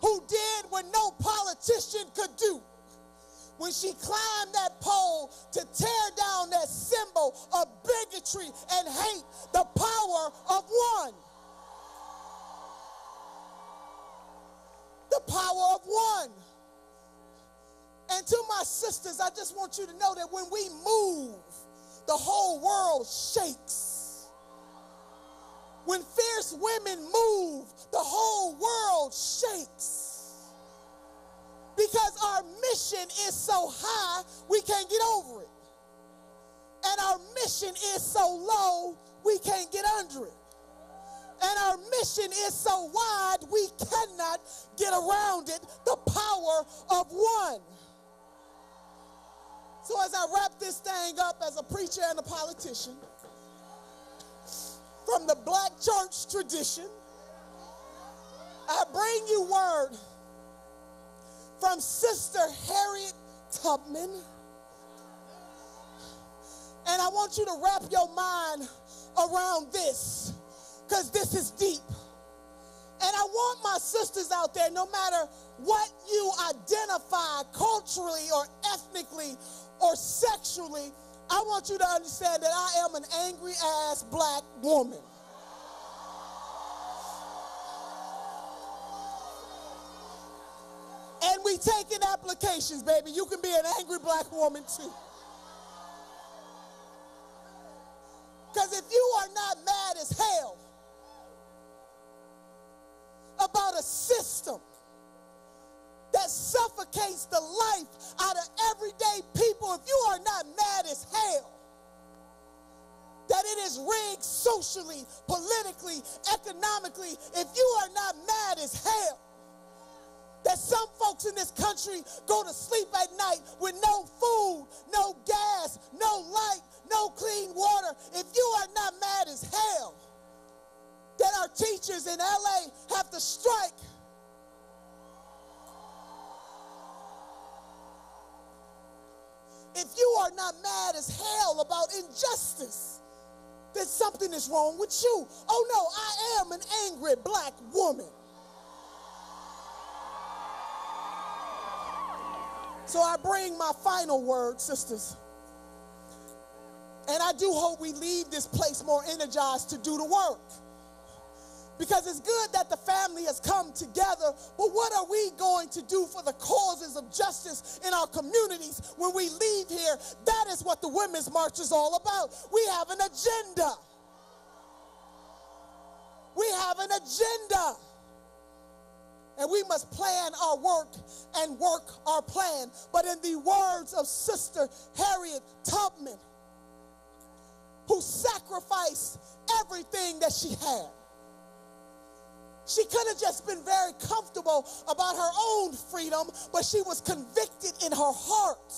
who did what no politician could do. When she climbed that pole to tear down that symbol of bigotry and hate, the power of one. The power of one. And to my sisters, I just want you to know that when we move, the whole world shakes. When fierce women move, the whole world shakes. Because our mission is so high, we can't get over it. And our mission is so low, we can't get under it. And our mission is so wide, we cannot get around it, the power of one. So as I wrap this thing up as a preacher and a politician, from the black church tradition, I bring you word from Sister Harriet Tubman. And I want you to wrap your mind around this, because this is deep. And I want my sisters out there, no matter what you identify culturally or ethnically or sexually, I want you to understand that I am an angry ass black woman. And we taking applications, baby. You can be an angry black woman too. Because if you are not mad as hell about a system that suffocates the life out of everyday people, if you are not mad as hell that it is rigged socially, politically, economically, if you are not mad as hell that some folks in this country go to sleep at night with no food, no gas, no light, no clean water, if you are not mad as hell that our teachers in LA have to strike, if you are not mad as hell about injustice, then something is wrong with you. Oh no, I am an angry black woman. So I bring my final word, sisters. And I do hope we leave this place more energized to do the work. Because it's good that the family has come together, but what are we going to do for the causes of justice in our communities when we leave here? That is what the Women's March is all about. We have an agenda. We have an agenda. And we must plan our work and work our plan. But in the words of Sister Harriet Tubman, who sacrificed everything that she had, she could have just been very comfortable about her own freedom, but she was convicted in her heart.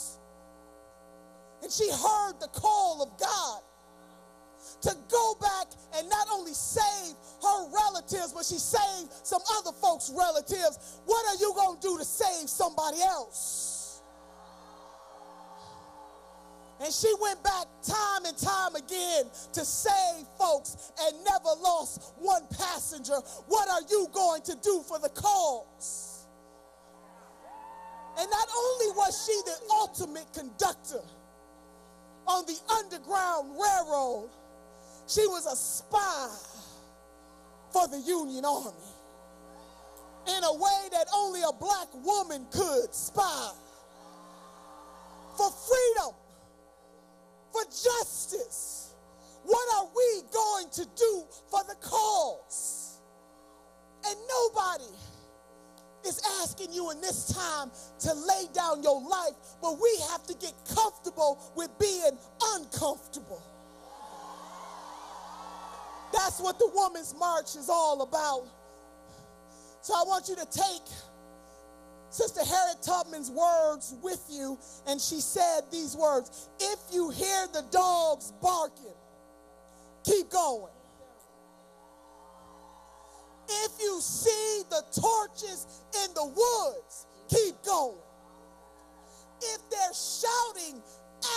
And she heard the call of God to go back and not only save her relatives, but she saved some other folks' relatives. What are you going to do to save somebody else? And she went back time and time again to save folks and never lost one passenger. What are you going to do for the cause? And not only was she the ultimate conductor on the Underground Railroad, she was a spy for the Union Army in a way that only a black woman could spy for freedom, for justice. What are we going to do for the cause? And nobody is asking you in this time to lay down your life, but we have to get comfortable with being uncomfortable. That's what the Women's March is all about. So I want you to take Sister Harriet Tubman's words with you, and she said these words: if you hear the dogs barking, keep going. If you see the torches in the woods, keep going. If they're shouting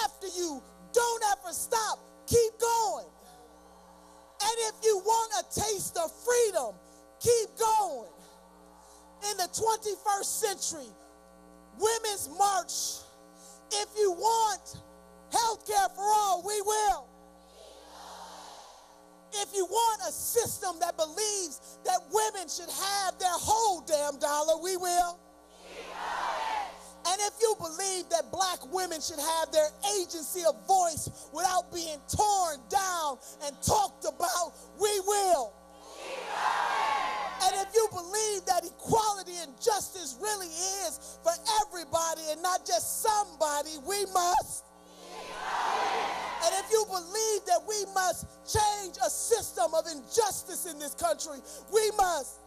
after you, don't ever stop, keep going. And if you want a taste of freedom, keep going. In the 21st century, Women's March, if you want health care for all, we will. If you want a system that believes that women should have their whole damn dollar, we will. And if you believe that black women should have their agency of voice without being torn down and talked about, we will. And if you believe that equality and justice really is for everybody and not just somebody, we must. And if you believe that we must change a system of injustice in this country, we must.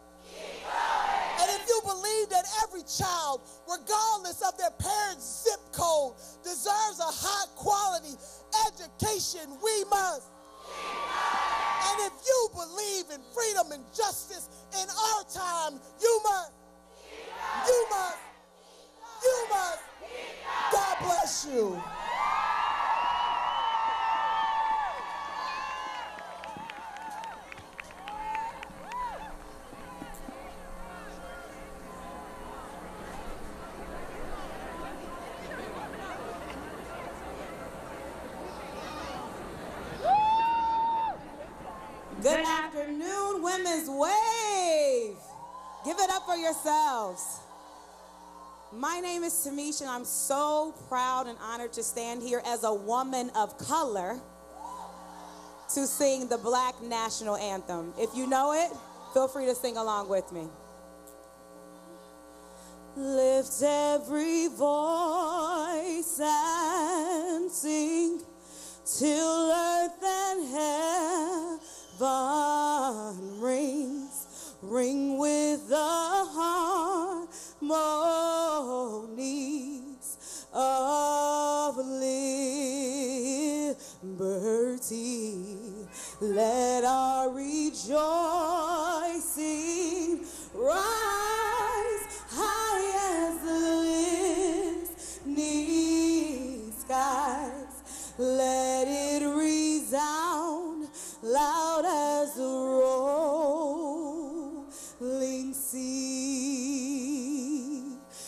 And if you believe that every child, regardless of their parents' zip code, deserves a high quality education, we must. And if you believe in freedom and justice in our time, you must. You must. You must. God bless you. Good afternoon, Women's Wave. Give it up for yourselves. My name is Tamisha, and I'm so proud and honored to stand here as a woman of color to sing the Black National Anthem. If you know it, feel free to sing along with me. Lift every voice and sing till earth and heaven rings, ring with the harmonies of liberty. Let our rejoicing rise high as the listening skies. Let it resound loud as the rolling sea.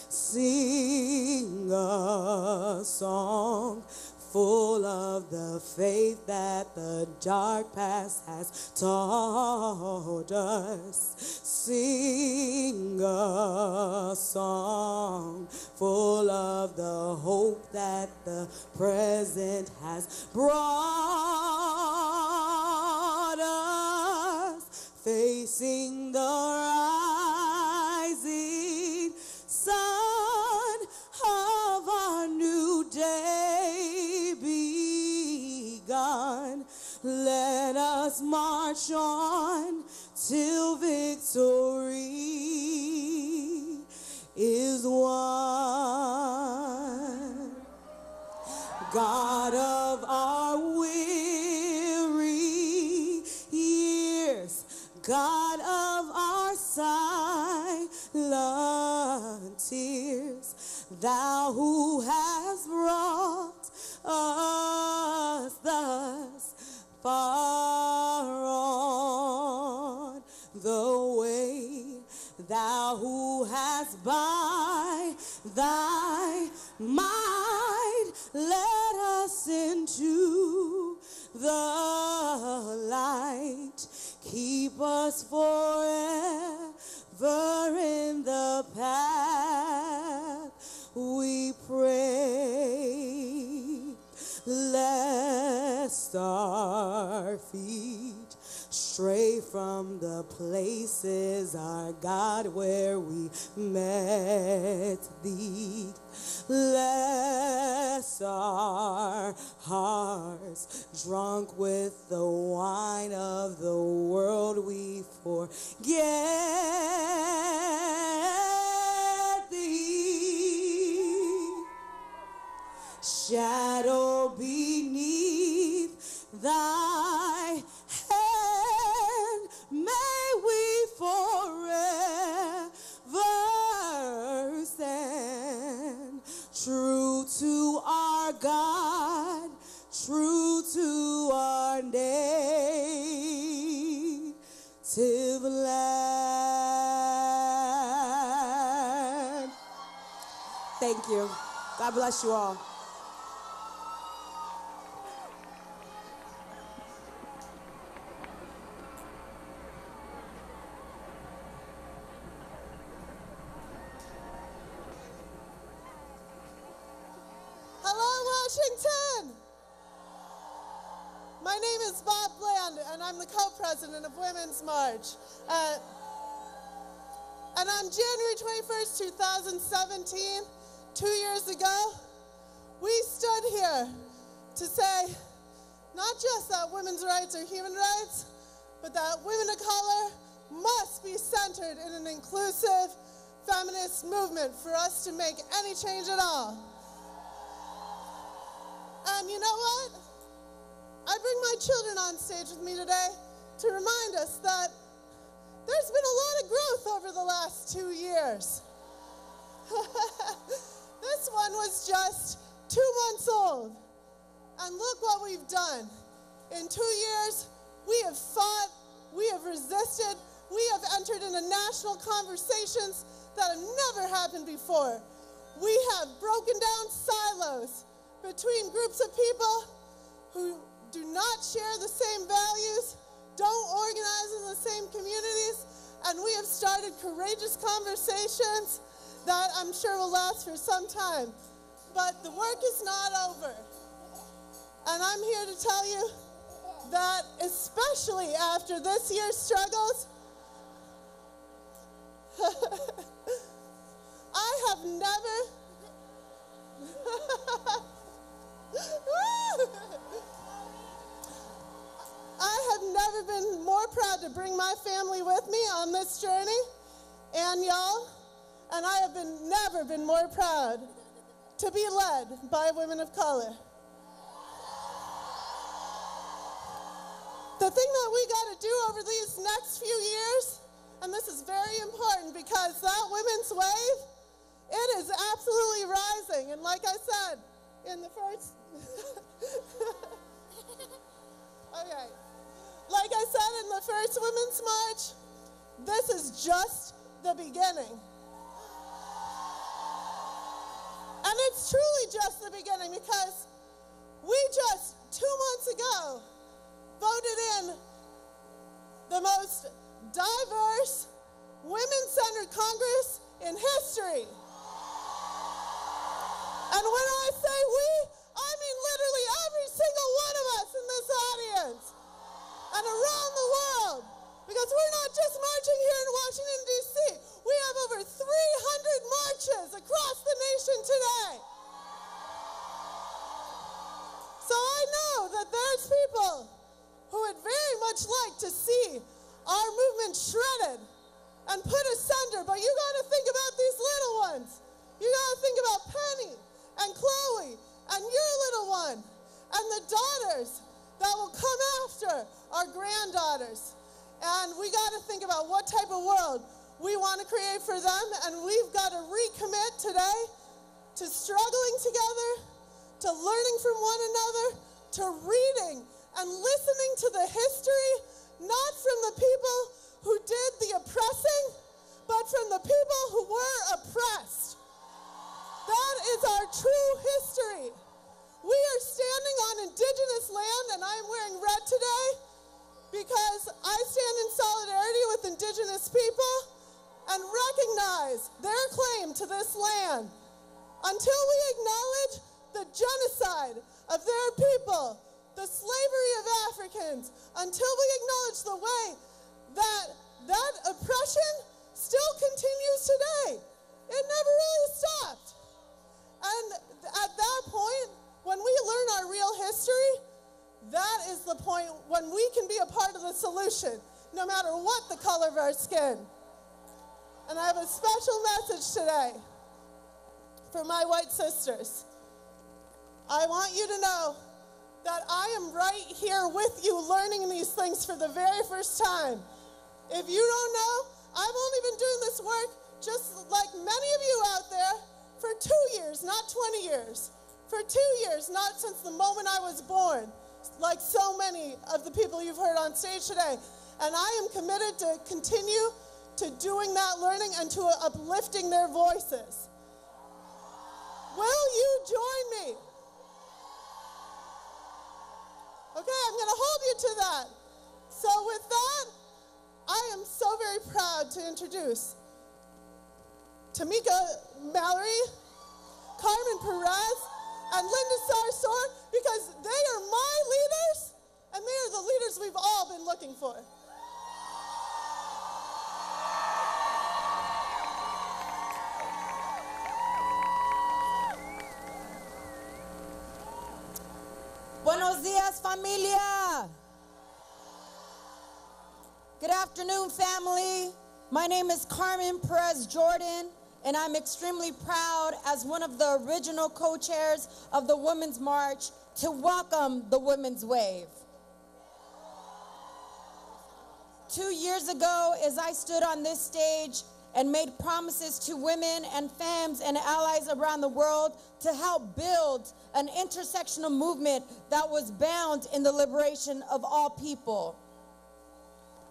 Sing of the faith that the dark past has taught us. Sing a song full of the hope that the present has brought us, facing the rising sun of our new day begun. Let us march on till victory is won. God of our weary years, God of our silent tears, thou who hast brought us thus far on the way, thou who hast by thy might led us into the light. Keep us forever in the path, we pray, lest our feet stray from the places, our God, where we met thee. Lest our hearts, drunk with the wine of the world, we forget thee. Shadow beneath thy hand, may we forever stand, true to our God, true to our native land. Thank you. God bless you all. Washington! My name is Bob Bland, and I'm the co-president of Women's March. And on January 21st, 2017, 2 years ago, we stood here to say not just that women's rights are human rights, but that women of color must be centered in an inclusive feminist movement for us to make any change at all. And you know what? I bring my children on stage with me today to remind us that there's been a lot of growth over the last 2 years. This one was just 2 months old. And look what we've done. In 2 years, we have fought, we have resisted, we have entered into national conversations that have never happened before. We have broken down silos between groups of people who do not share the same values, don't organize in the same communities, and we have started courageous conversations that I'm sure will last for some time. But the work is not over. And I'm here to tell you that especially after this year's struggles, I have never been more proud to bring my family with me on this journey, and y'all, and I have never been more proud to be led by women of color. The thing that we got to do over these next few years, and this is very important because that women's wave, it is absolutely rising. And like I said in the first, okay. Like I said in the first Women's March, this is just the beginning. And it's truly just the beginning because We just 2 months ago voted in the most diverse, women-centered Congress in history. And when I say we, I mean literally every single one of us in this audience and around the world, because we're not just marching here in Washington, D.C. We have over 300 marches across the nation today. So I know that there's people who would very much like to see our movement shredded and put asunder, but you got to think about these little ones. You got to think about Penny and Chloe and your little one and the daughters that will come after our granddaughters. And we got to think about what type of world we want to create for them, and we've got to recommit today to struggling together, to learning from one another, to reading and listening to the history, not from the people who did the oppressing, but from the people who were oppressed. That is our true history. We are standing on indigenous land, and I am wearing red today because I stand in solidarity with indigenous people and recognize their claim to this land. Until we acknowledge the genocide of their people, the slavery of Africans, until we acknowledge the way that that oppression still continues today, it never really stopped. And at that point, when we learn our real history, that is the point when we can be a part of the solution, no matter what the color of our skin. And I have a special message today for my white sisters. I want you to know that I am right here with you learning these things for the very first time. If you don't know, I've only been doing this work, just like many of you out there, for 2 years, not 20 years. For 2 years, not since the moment I was born, like so many of the people you've heard on stage today. And I am committed to continue to doing that learning and to uplifting their voices. Will you join me? Okay, I'm going to hold you to that. So with that, I am so very proud to introduce Tamika Mallory, Carmen Perez, and Linda Sarsour, because they are my leaders, and they are the leaders we've all been looking for. Buenos dias, familia. Good afternoon, family. My name is Carmen Perez Jordan, and I'm extremely proud as one of the original co-chairs of the Women's March to welcome the Women's Wave. 2 years ago, as I stood on this stage and made promises to women and femmes and allies around the world to help build an intersectional movement that was bound in the liberation of all people.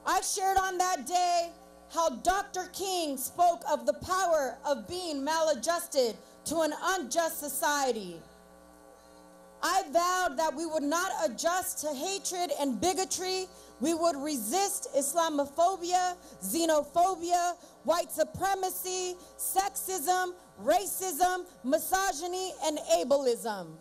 I shared on that day how Dr. King spoke of the power of being maladjusted to an unjust society. I vowed that we would not adjust to hatred and bigotry. We would resist Islamophobia, xenophobia, white supremacy, sexism, racism, misogyny, and ableism.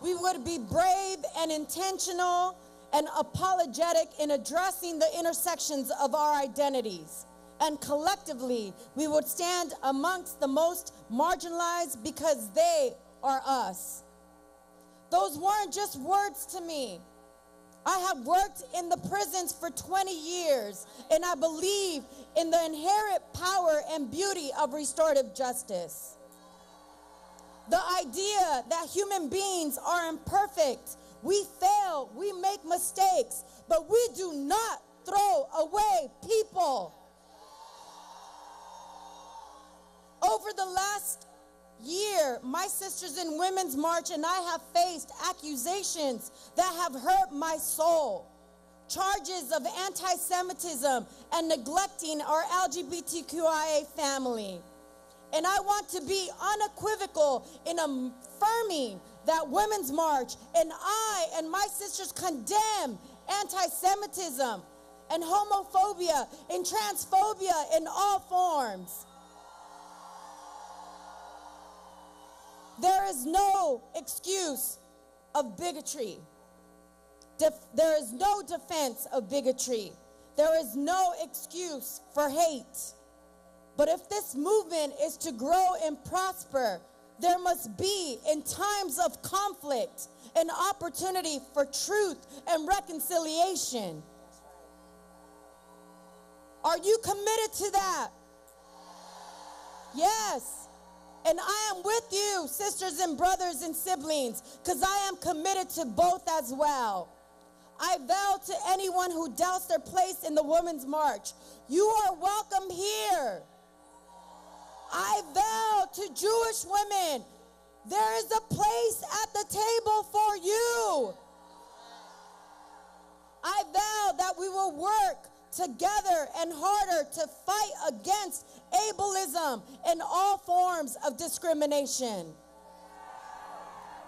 We would be brave and intentional and apologetic in addressing the intersections of our identities. And collectively, we would stand amongst the most marginalized because they are us. Those weren't just words to me. I have worked in the prisons for 20 years, and I believe in the inherent power and beauty of restorative justice. The idea that human beings are imperfect, we fail, we make mistakes, but we do not throw away people. Over the last year, my sisters in Women's March and I have faced accusations that have hurt my soul. Charges of anti-Semitism and neglecting our LGBTQIA family. And I want to be unequivocal in affirming that Women's March and I and my sisters condemn anti-Semitism and homophobia and transphobia in all forms. There is no excuse of bigotry. There is no defense of bigotry. There is no excuse for hate. But if this movement is to grow and prosper, there must be, in times of conflict, an opportunity for truth and reconciliation. Are you committed to that? Yes. And I am with you, sisters and brothers and siblings, because I am committed to both as well. I vow to anyone who doubts their place in the Women's March, you are welcome here. I vow to Jewish women, there is a place at the table for you. I vow that we will work together and harder to fight against ableism and all forms of discrimination.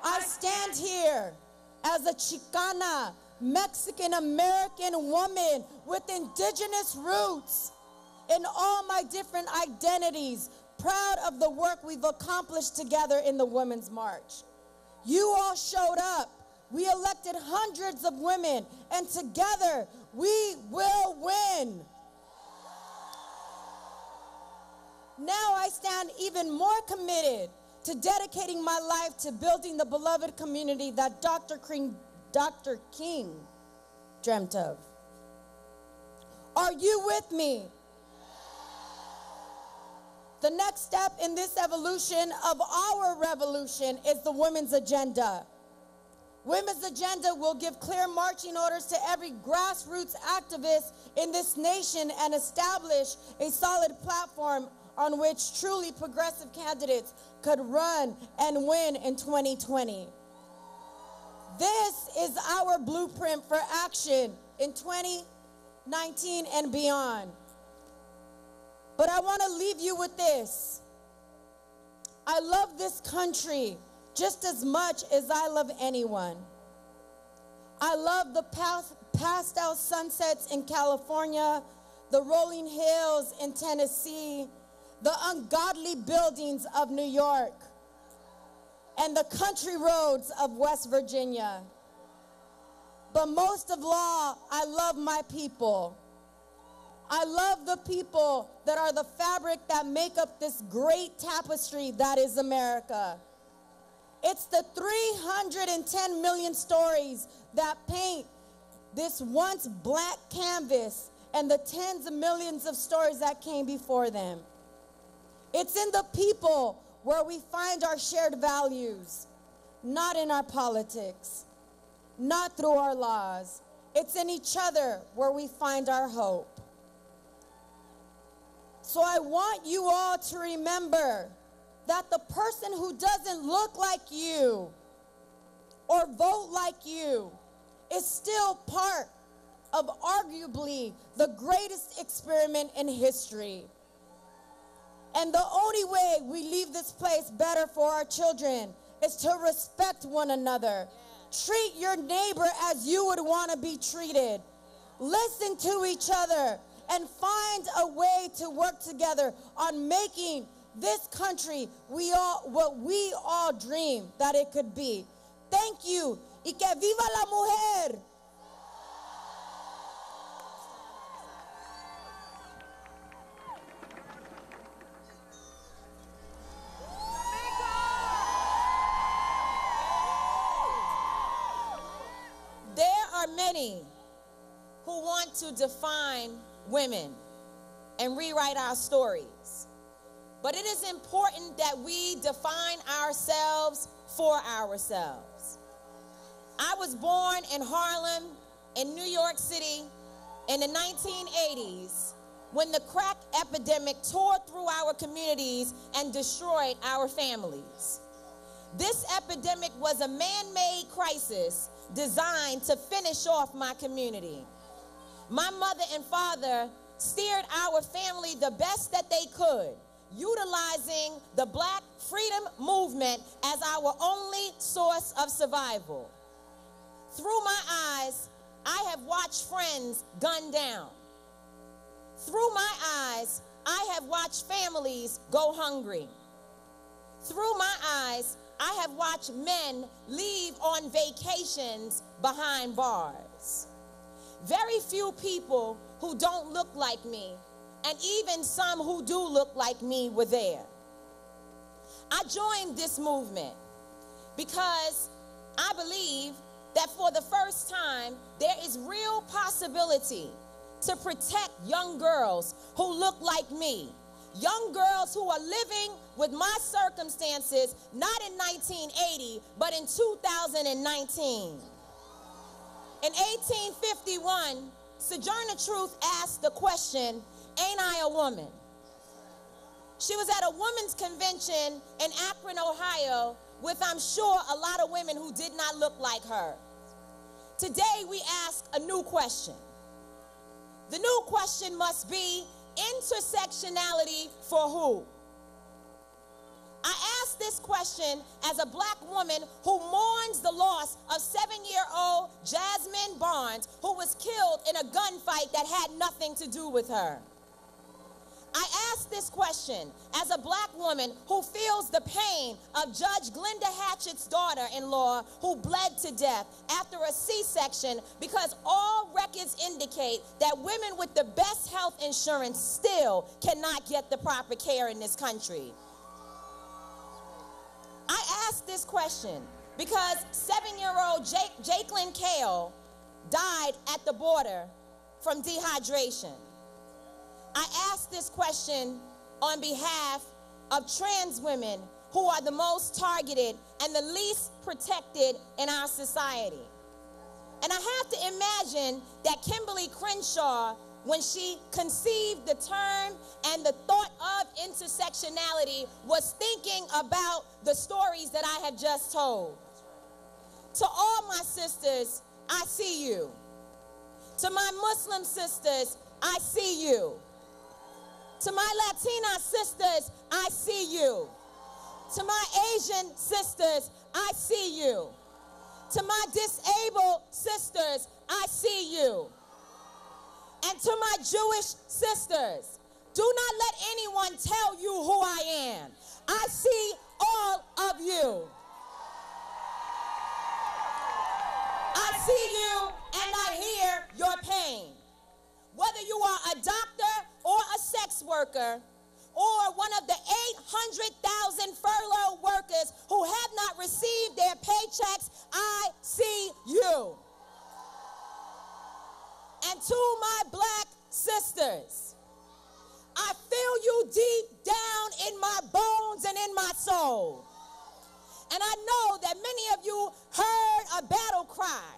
I stand here as a Chicana, Mexican-American woman with indigenous roots in all my different identities, proud of the work we've accomplished together in the Women's March. You all showed up. We elected hundreds of women, and together we will win. Now I stand even more committed to dedicating my life to building the beloved community that Dr. King dreamt of. Are you with me? The next step in this evolution of our revolution is the Women's Agenda. Women's Agenda will give clear marching orders to every grassroots activist in this nation and establish a solid platform on which truly progressive candidates could run and win in 2020. This is our blueprint for action in 2019 and beyond. But I want to leave you with this. I love this country just as much as I love anyone. I love the pastel sunsets in California, the rolling hills in Tennessee, the ungodly buildings of New York, and the country roads of West Virginia. But most of all, I love my people. I love the people that are the fabric that make up this great tapestry that is America. It's the 310 million stories that paint this once black canvas and the tens of millions of stories that came before them. It's in the people where we find our shared values, not in our politics, not through our laws. It's in each other where we find our hope. So I want you all to remember that the person who doesn't look like you or vote like you is still part of arguably the greatest experiment in history. And the only way we leave this place better for our children is to respect one another. Treat your neighbor as you would want to be treated. Listen to each other and find a way to work together on making this country what we all dream that it could be. Thank you. Y que viva la mujer. There are many who want to define women and rewrite our stories. But it is important that we define ourselves for ourselves. I was born in Harlem, in New York City, in the 1980s, when the crack epidemic tore through our communities and destroyed our families. This epidemic was a man-made crisis designed to finish off my community. My mother and father steered our family the best that they could, utilizing the Black freedom movement as our only source of survival. Through my eyes, I have watched friends gunned down. Through my eyes, I have watched families go hungry. Through my eyes, I have watched men leave on vacations behind bars. Very few people who don't look like me, and even some who do look like me, were there. I joined this movement because I believe that for the first time, there is real possibility to protect young girls who look like me. Young girls who are living with my circumstances, not in 1980, but in 2019. In 1851, Sojourner Truth asked the question, "Ain't I a woman?" She was at a women's convention in Akron, Ohio, with, I'm sure, a lot of women who did not look like her. Today, we ask a new question. The new question must be, intersectionality for who? I ask this question as a Black woman who mourns the loss of 7-year-old Jasmine Barnes, who was killed in a gunfight that had nothing to do with her. I ask this question as a Black woman who feels the pain of Judge Glenda Hatchett's daughter-in-law who bled to death after a C-section, because all records indicate that women with the best health insurance still cannot get the proper care in this country. I ask this question because 7-year-old Jakelin Kale died at the border from dehydration. I ask this question on behalf of trans women who are the most targeted and the least protected in our society. And I have to imagine that Kimberly Crenshaw, when she conceived the term and the thought of intersectionality, was thinking about the stories that I have just told. To all my sisters, I see you. To my Muslim sisters, I see you. To my Latina sisters, I see you. To my Asian sisters, I see you. To my disabled sisters, I see you. And to my Jewish sisters, do not let anyone tell you who I am. I see all of you. I see you and I hear your pain. Whether you are a doctor or a sex worker, or one of the 800,000 furloughed workers who have not received their paychecks, I see you. And to my Black sisters, I feel you deep down in my bones and in my soul. And I know that many of you heard a battle cry.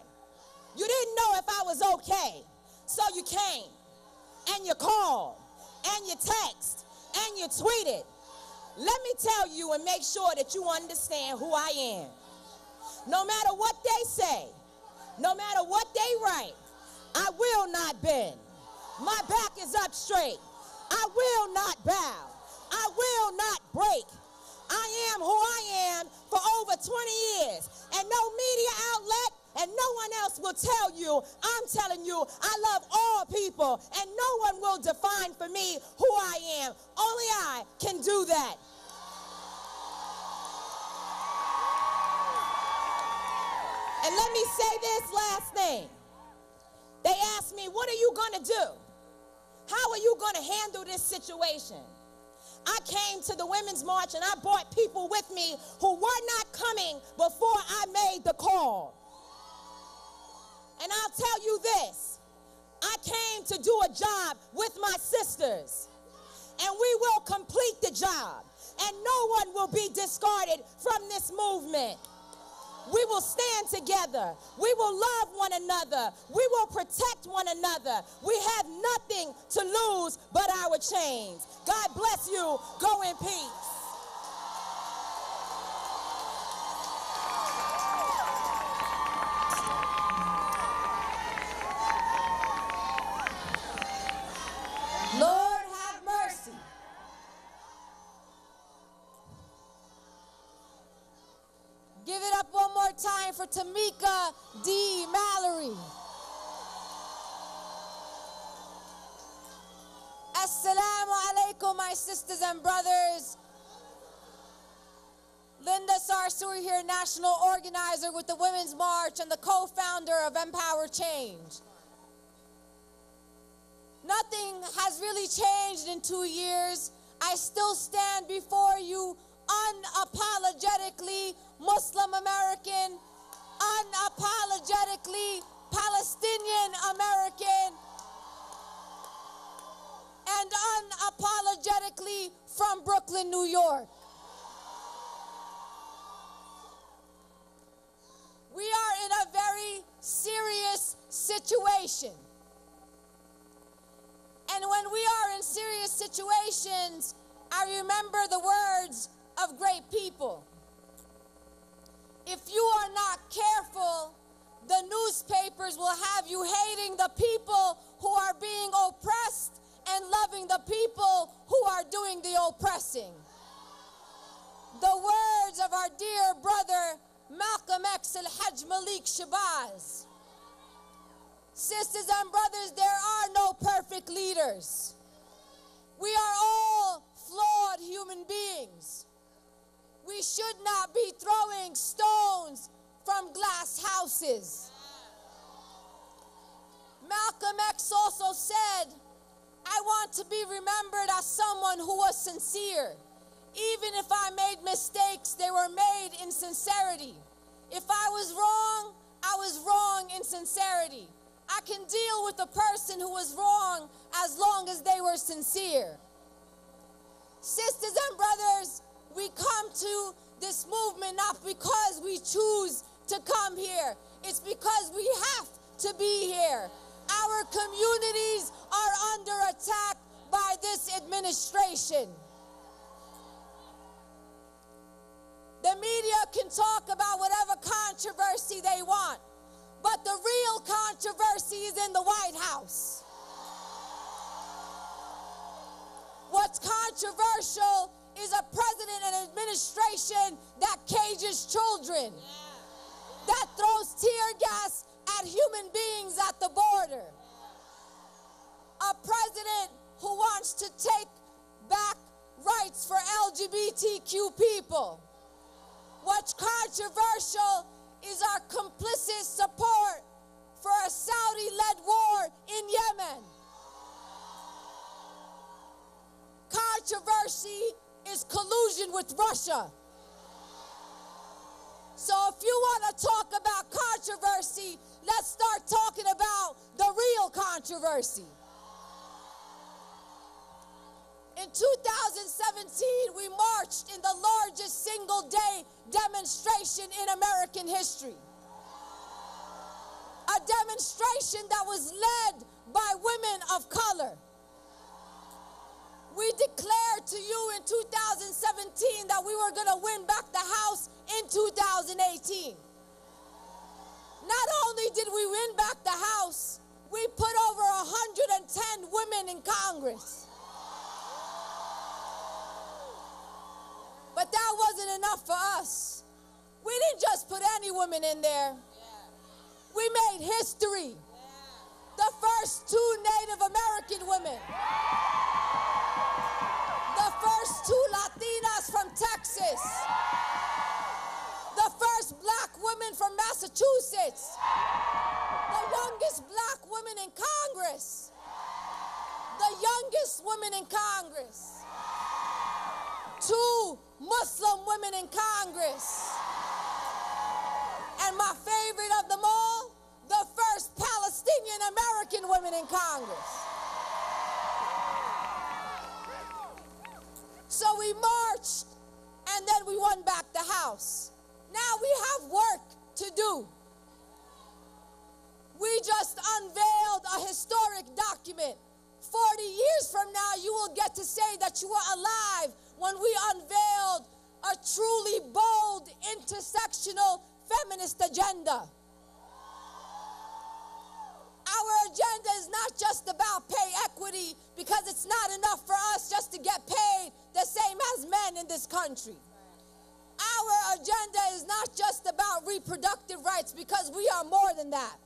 You didn't know if I was okay. So you came, and you called, and you text, and you tweeted. Let me tell you and make sure that you understand who I am. No matter what they say, no matter what they write, I will not bend. My back is up straight. I will not bow. I will not break. I am who I am for over 20 years, and no media outlet and no one else will tell you. I'm telling you, I love all people, and no one will define for me who I am. Only I can do that. And let me say this last thing. They asked me, what are you going to do? How are you going to handle this situation? I came to the Women's March and I brought people with me who were not coming before I made the call. And I'll tell you this, I came to do a job with my sisters, and we will complete the job, and no one will be discarded from this movement. We will stand together. We will love one another. We will protect one another. We have nothing to lose but our chains. God bless you. Go in peace. Lord have mercy. Give it up one more time for Tamika D. Mallory. Assalamu alaikum, my sisters and brothers. Linda Sarsour here, national organizer with the Women's March and the co-founder of Empower Change. Nothing has really changed in 2 years. I still stand before you unapologetically Muslim American, unapologetically Palestinian American, and unapologetically from Brooklyn, New York. We are in a very serious situation. And when we are in serious situations, I remember the words of great people. If you are not careful, the newspapers will have you hating the people who are being oppressed and loving the people who are doing the oppressing. The words of our dear brother Malcolm X al-Hajj Malik Shabazz. Sisters and brothers, there are no perfect leaders. We are all flawed human beings. We should not be throwing stones from glass houses. Malcolm X also said, I want to be remembered as someone who was sincere. Even if I made mistakes, they were made in sincerity. If I was wrong in sincerity. I can deal with a person who was wrong as long as they were sincere. Sisters and brothers, we come to this movement not because we choose to come here. It's because we have to be here. Our communities are under attack by this administration. The media can talk about whatever controversy they want, but the real controversy is in the White House. What's controversial is a president and administration that cages children, that throws tear gas at human beings at the border. A president who wants to take back rights for LGBTQ people. What's controversial is our complicit support for a Saudi-led war in Yemen. Controversy is collusion with Russia. So if you want to talk about controversy, let's start talking about the real controversy. In 2017, we marched in the largest single-day demonstration in American history. A demonstration that was led by women of color. We declared to you in 2017 that we were going to win back the House in 2018. Not only did we win back the House, we put over 110 women in Congress. But that wasn't enough for us. We didn't just put any women in there. We made history. The first 2 Native American women. The first 2 Latinas from Texas. The first black woman from Massachusetts. The youngest black woman in Congress. The youngest woman in Congress. 2 Muslim women in Congress. And my favorite of them all, the first Palestinian American women in Congress. So we marched, and then we won back the House. Now we have work to do. We just unveiled a historic document. 40 years from now, you will get to say that you were alive when we unveiled a truly bold, intersectional, feminist agenda. Our agenda is not just about pay equity, because it's not enough for us just to get paid the same as men in this country. Our agenda is not just about reproductive rights, because we are more than that.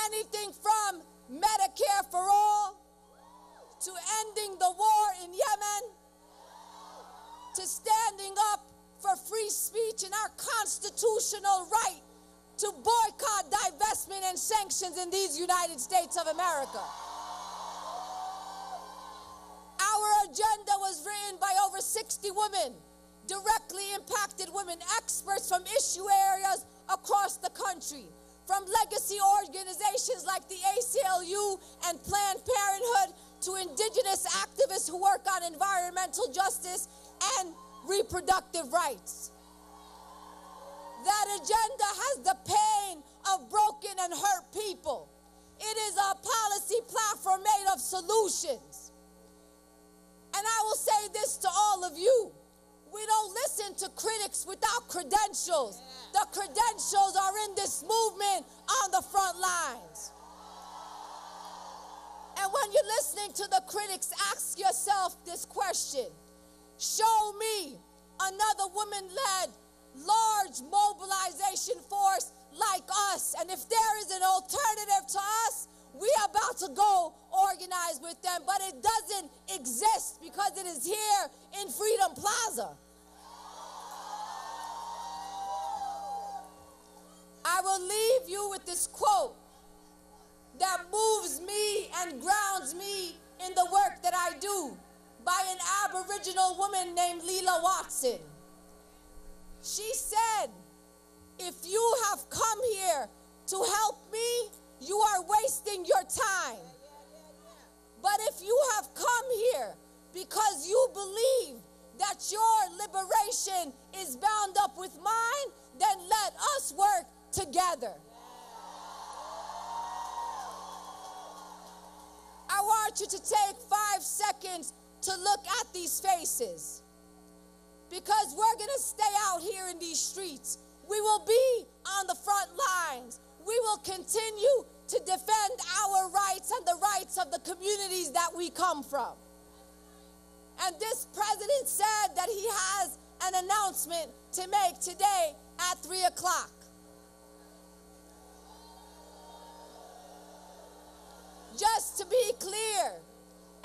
Anything from Medicare for all, to ending the war in Yemen, to standing up for free speech and our constitutional right to boycott, divestment, and sanctions in these United States of America. Our agenda was written by over 60 women, directly impacted women, experts from issue areas across the country, from legacy organizations like the ACLU and Planned Parenthood to indigenous activists who work on environmental justice and reproductive rights. That agenda has the pain of broken and hurt people. It is a policy platform made of solutions. And I will say this to all of you. We don't listen to critics without credentials. The credentials are in this movement on the front lines. And when you're listening to the critics, ask yourself this question. Show me another woman-led, large mobilization force like us. And if there is an alternative to us, we are about to go organize with them. But it doesn't exist because it is here in Freedom Plaza. I will leave you with this quote that moves me and grounds me in the work that I do, by an Aboriginal woman named Leela Watson. She said, if you have come here to help me, you are wasting your time. But if you have come here because you believe that your liberation is bound up with mine, then let us work together. I want you to take 5 seconds to look at these faces, because we're going to stay out here in these streets. We will be on the front lines. We will continue to defend our rights and the rights of the communities that we come from. And this president said that he has an announcement to make today at 3 o'clock. Just to be clear,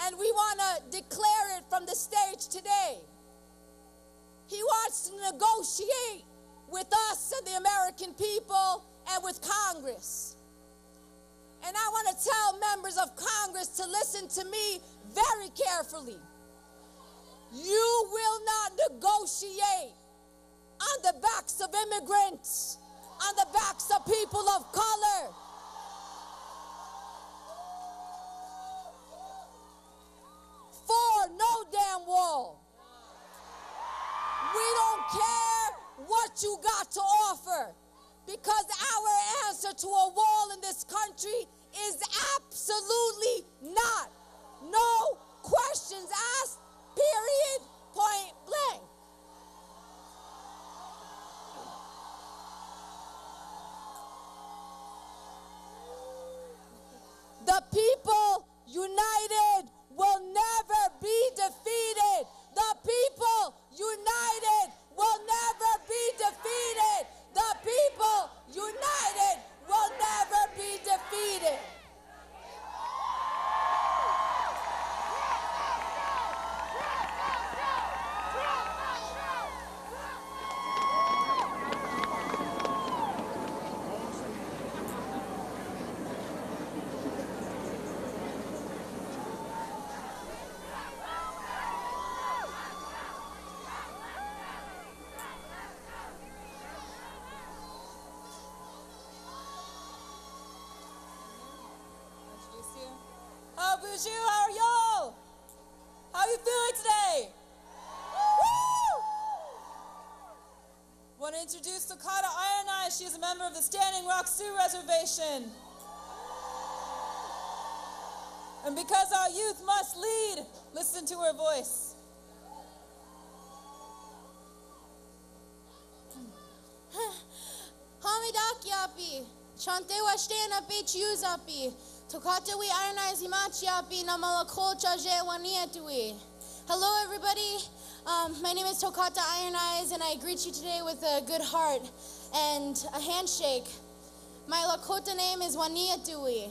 and we want to declare it from the stage today, he wants to negotiate with us and the American people and with Congress. And I want to tell members of Congress to listen to me very carefully. You will not negotiate on the backs of immigrants, on the backs of people of color. For no damn wall. We don't care what you got to offer, because our answer to a wall in this country is absolutely not. No questions asked, period, point blank. The people united will never be defeated. The people united will never be defeated. The people united will never be defeated. How are y'all? How are you feeling today? Woo! Want to introduce Takata Ironeye. She is a member of the Standing Rock Sioux Reservation. And because our youth must lead, listen to her voice. Hamidakiapi, Chante Washtena Pichuzapi. Tukatawi Arnai Zimachiapi Namalakocha Jewaniatui. Hello everybody. My name is Tokata Iron Eyes, and I greet you today with a good heart and a handshake. My Lakota name is Wania Dewey.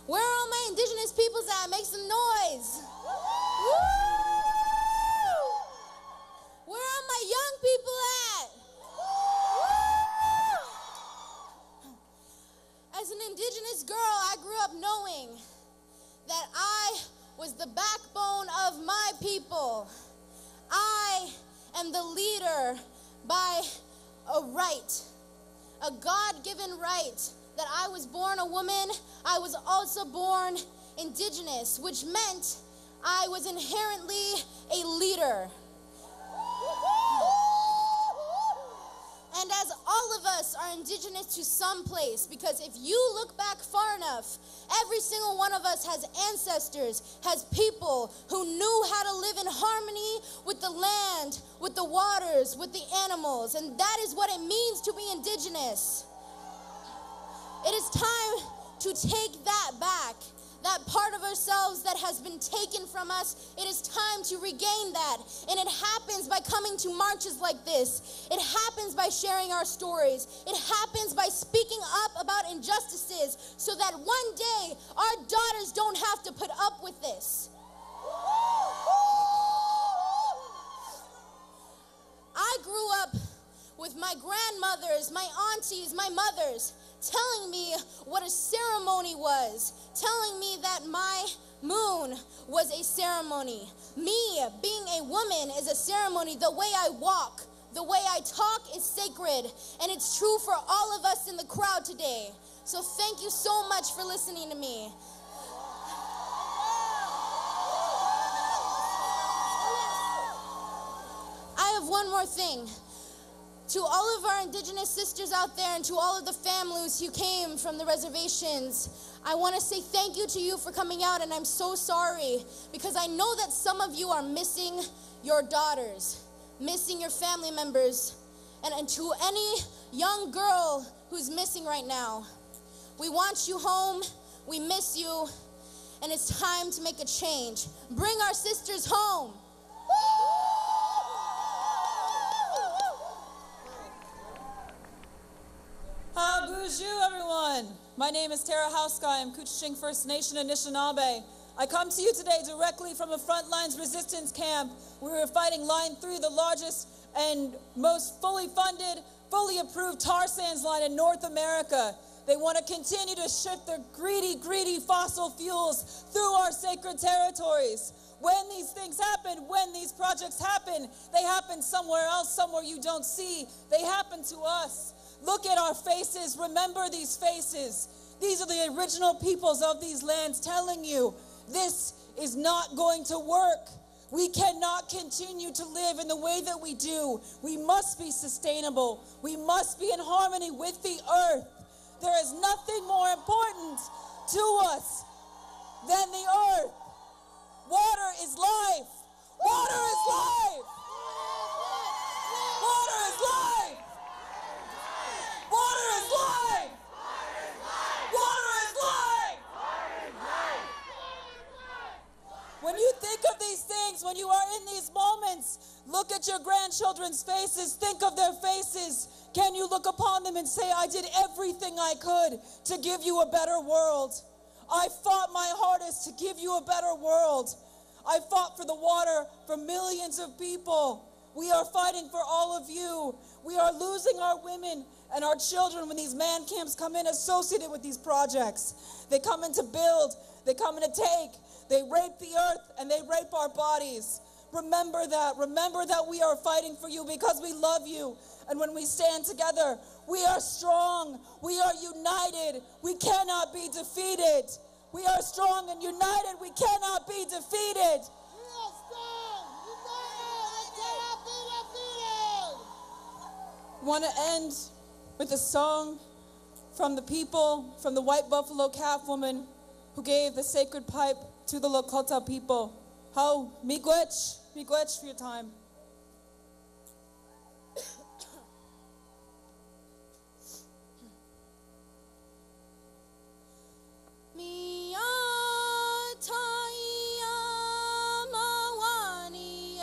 Where are all my indigenous peoples at? Make some noise. Woo! Where are my young people at? Woo! As an indigenous girl, I grew up knowing that I was the backbone of my people. I am the leader by a right, a God-given right, that I was born a woman. I was also born indigenous, which meant I was inherently a leader. And as all of us are indigenous to some place, because if you look back far enough, every single one of us has ancestors, has people who knew how to live in harmony with the land, with the waters, with the animals, and that is what it means to be indigenous. It is time to take that back. That part of ourselves that has been taken from us, it is time to regain that. And it happens by coming to marches like this. It happens by sharing our stories. It happens by speaking up about injustices so that one day our daughters don't have to put up with this. I grew up with my grandmothers, my aunties, my mothers, telling me what a ceremony was, telling me that my moon was a ceremony. Me being a woman is a ceremony. The way I walk, the way I talk is sacred, and it's true for all of us in the crowd today. So thank you so much for listening to me. I have one more thing. To all of our indigenous sisters out there and to all of the families who came from the reservations, I want to say thank you to you for coming out, and I'm so sorry because I know that some of you are missing your daughters, missing your family members, and to any young girl who's missing right now, we want you home, we miss you, and it's time to make a change. Bring our sisters home. Bonjour, everyone. My name is Tara Hauska. I'm Couchiching First Nation Anishinaabe. I come to you today directly from a frontlines resistance camp where we're fighting Line 3, the largest and most fully funded, fully approved tar sands line in North America. They want to continue to ship their greedy fossil fuels through our sacred territories. When these things happen, when these projects happen, they happen somewhere else, somewhere you don't see. They happen to us. Look at our faces. Remember these faces. These are the original peoples of these lands telling you this is not going to work. We cannot continue to live in the way that we do. We must be sustainable. We must be in harmony with the earth. There is nothing more important to us than the earth. Water is life. Water is life. Water is life. Water is life! Water is life! When you think of these things, when you are in these moments, look at your grandchildren's faces, think of their faces. Can you look upon them and say, I did everything I could to give you a better world. I fought my hardest to give you a better world. I fought for the water for millions of people. We are fighting for all of you. We are losing our women and our children when these man camps come in associated with these projects. They come in to build, they come in to take, they rape the earth and they rape our bodies. Remember that we are fighting for you because we love you. And when we stand together, we are strong, we are united, we cannot be defeated. We are strong and united, we cannot be defeated. I want to end with a song from the people, from the white buffalo calf woman who gave the sacred pipe to the Lakota people. How miigwech for your time. Mia taia mawani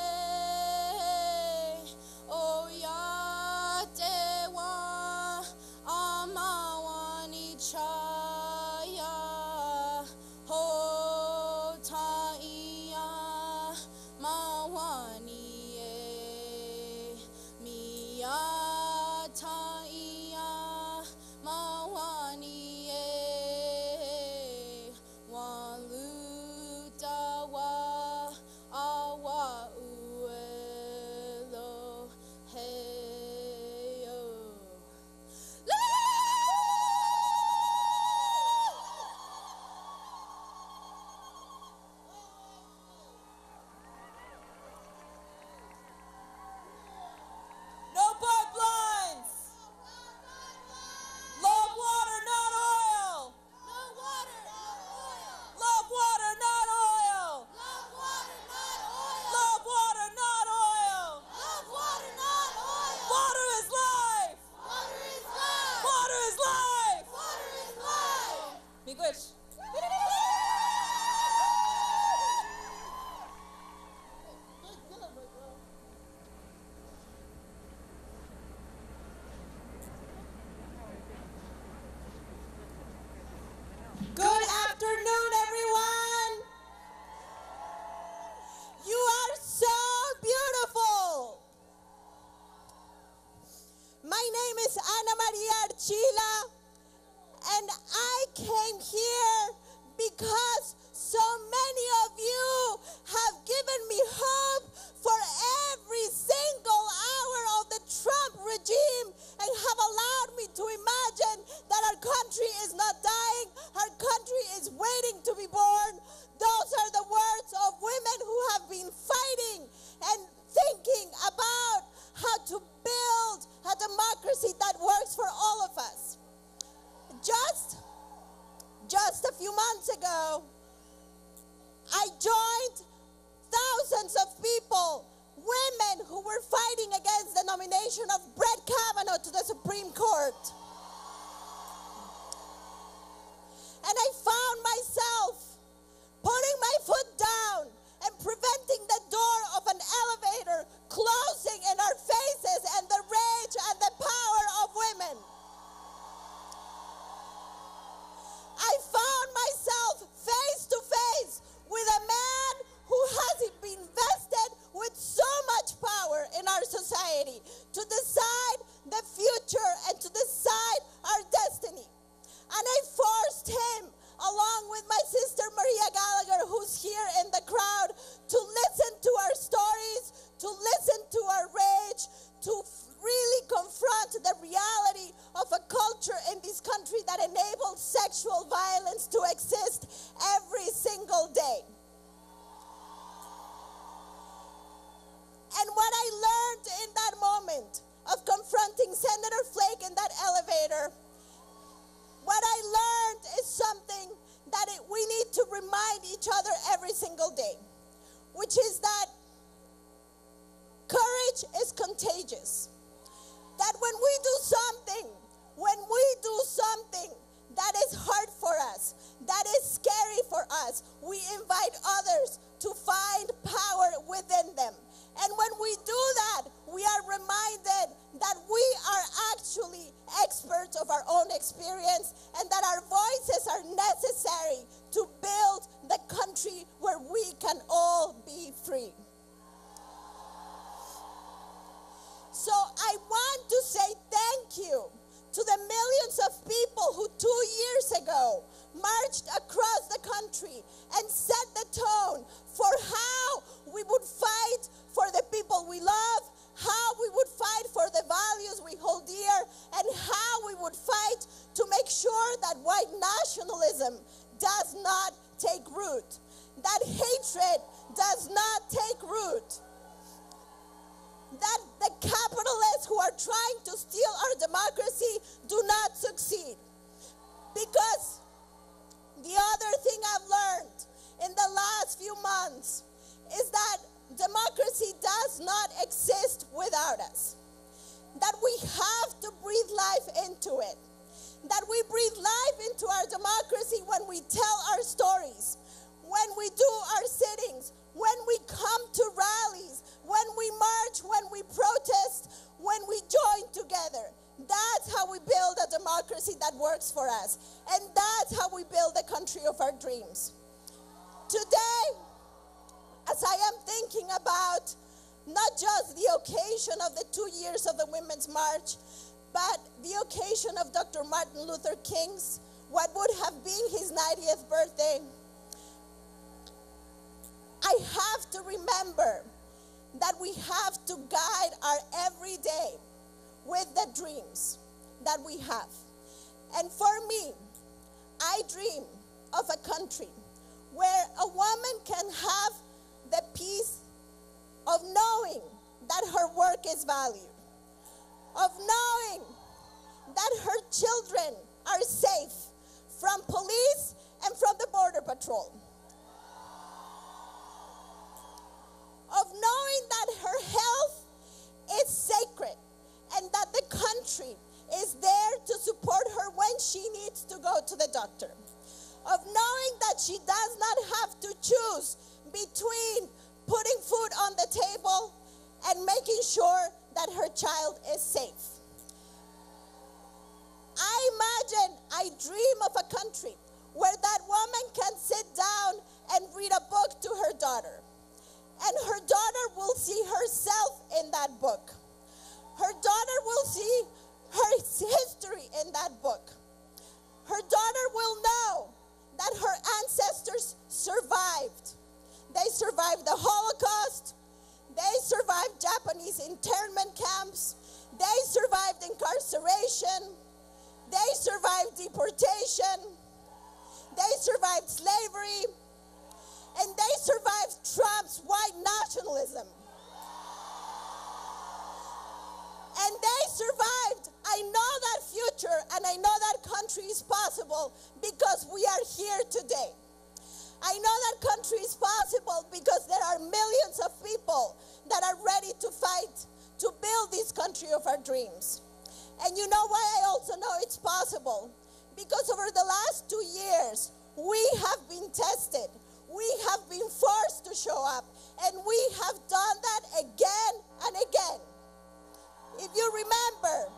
Good afternoon, everyone. You are so beautiful. My name is Ana Maria Archila, and I came here because so many of you have given me hope for every single hour of the Trump regime and have allowed me to imagine that our country is not dying, our country is waiting to be born. Those are the words of women who have been fighting and thinking about how to build a democracy that works for all of us. Just a few months ago, I joined thousands of people, women who were fighting against the nomination of Brett Kavanaugh to the Supreme Court. And I found myself putting my foot down and preventing the door of an elevator closing in our faces and the rage and the power of women. I found myself face to face with a man who has been vested with so much power in our society to decide the future and to decide our destiny. And I forced him, along with my sister Maria Gallagher, who's here in the crowd, to listen to our stories, to listen to our rage, to really confront the reality of a culture in this country that enables sexual violence to exist every single day. And what I learned in that moment of confronting Senator Flake in that elevator, what I learned is something that we need to remind each other every single day, which is that courage is contagious. That when we do something that is hard for us, that is scary for us, we invite others to find power within them. And when we do that, we are reminded that we are actually experts of our own experience and that our voices are necessary to build the country where we can all be free. So I want to say thank you to the millions of people who 2 years ago marched across the country and set the tone for how we would fight for the people we love, how we would fight for the values we hold dear, and how we would fight to make sure that white nationalism does not take root, that hatred does not take root, that the capitalists who are trying to steal our democracy do not succeed. Because the other thing I've learned in the last few months is that democracy does not exist without us. That we have to breathe life into it. That we breathe life into our democracy when we tell our stories, when we do our sittings, when we come to rallies, when we march, when we protest, when we join together. That's how we build a democracy that works for us. And that's how we build the country of our dreams. Today, as I am thinking about not just the occasion of the 2 years of the Women's March, but the occasion of Dr. Martin Luther King's, what would have been his 90th birthday. I have to remember that we have to guide our everyday with the dreams that we have. And for me, I dream of a country where a woman can have the peace of knowing that her work is valued, of knowing that her children are safe from police and from the Border Patrol, of knowing that her health is sacred and that the country is there to support her when she needs to go to the doctor, of knowing that she does not have to choose between putting food on the table and making sure that her child is safe. I dream of a country where that woman can sit down and read a book to her daughter, and her daughter will see herself in that book. Her daughter will see her history in that book. Her daughter will know that her ancestors survived. They survived the Holocaust. They survived Japanese internment camps. They survived incarceration. They survived deportation. They survived slavery. And they survived Trump's white nationalism. And they survived. I know that future, and I know that country is possible because we are here today. I know that country is possible because there are millions of people that are ready to fight to build this country of our dreams. And you know why I also know it's possible? Because over the last 2 years, we have been tested. We have been forced to show up, and we have done that again and again. If you remember,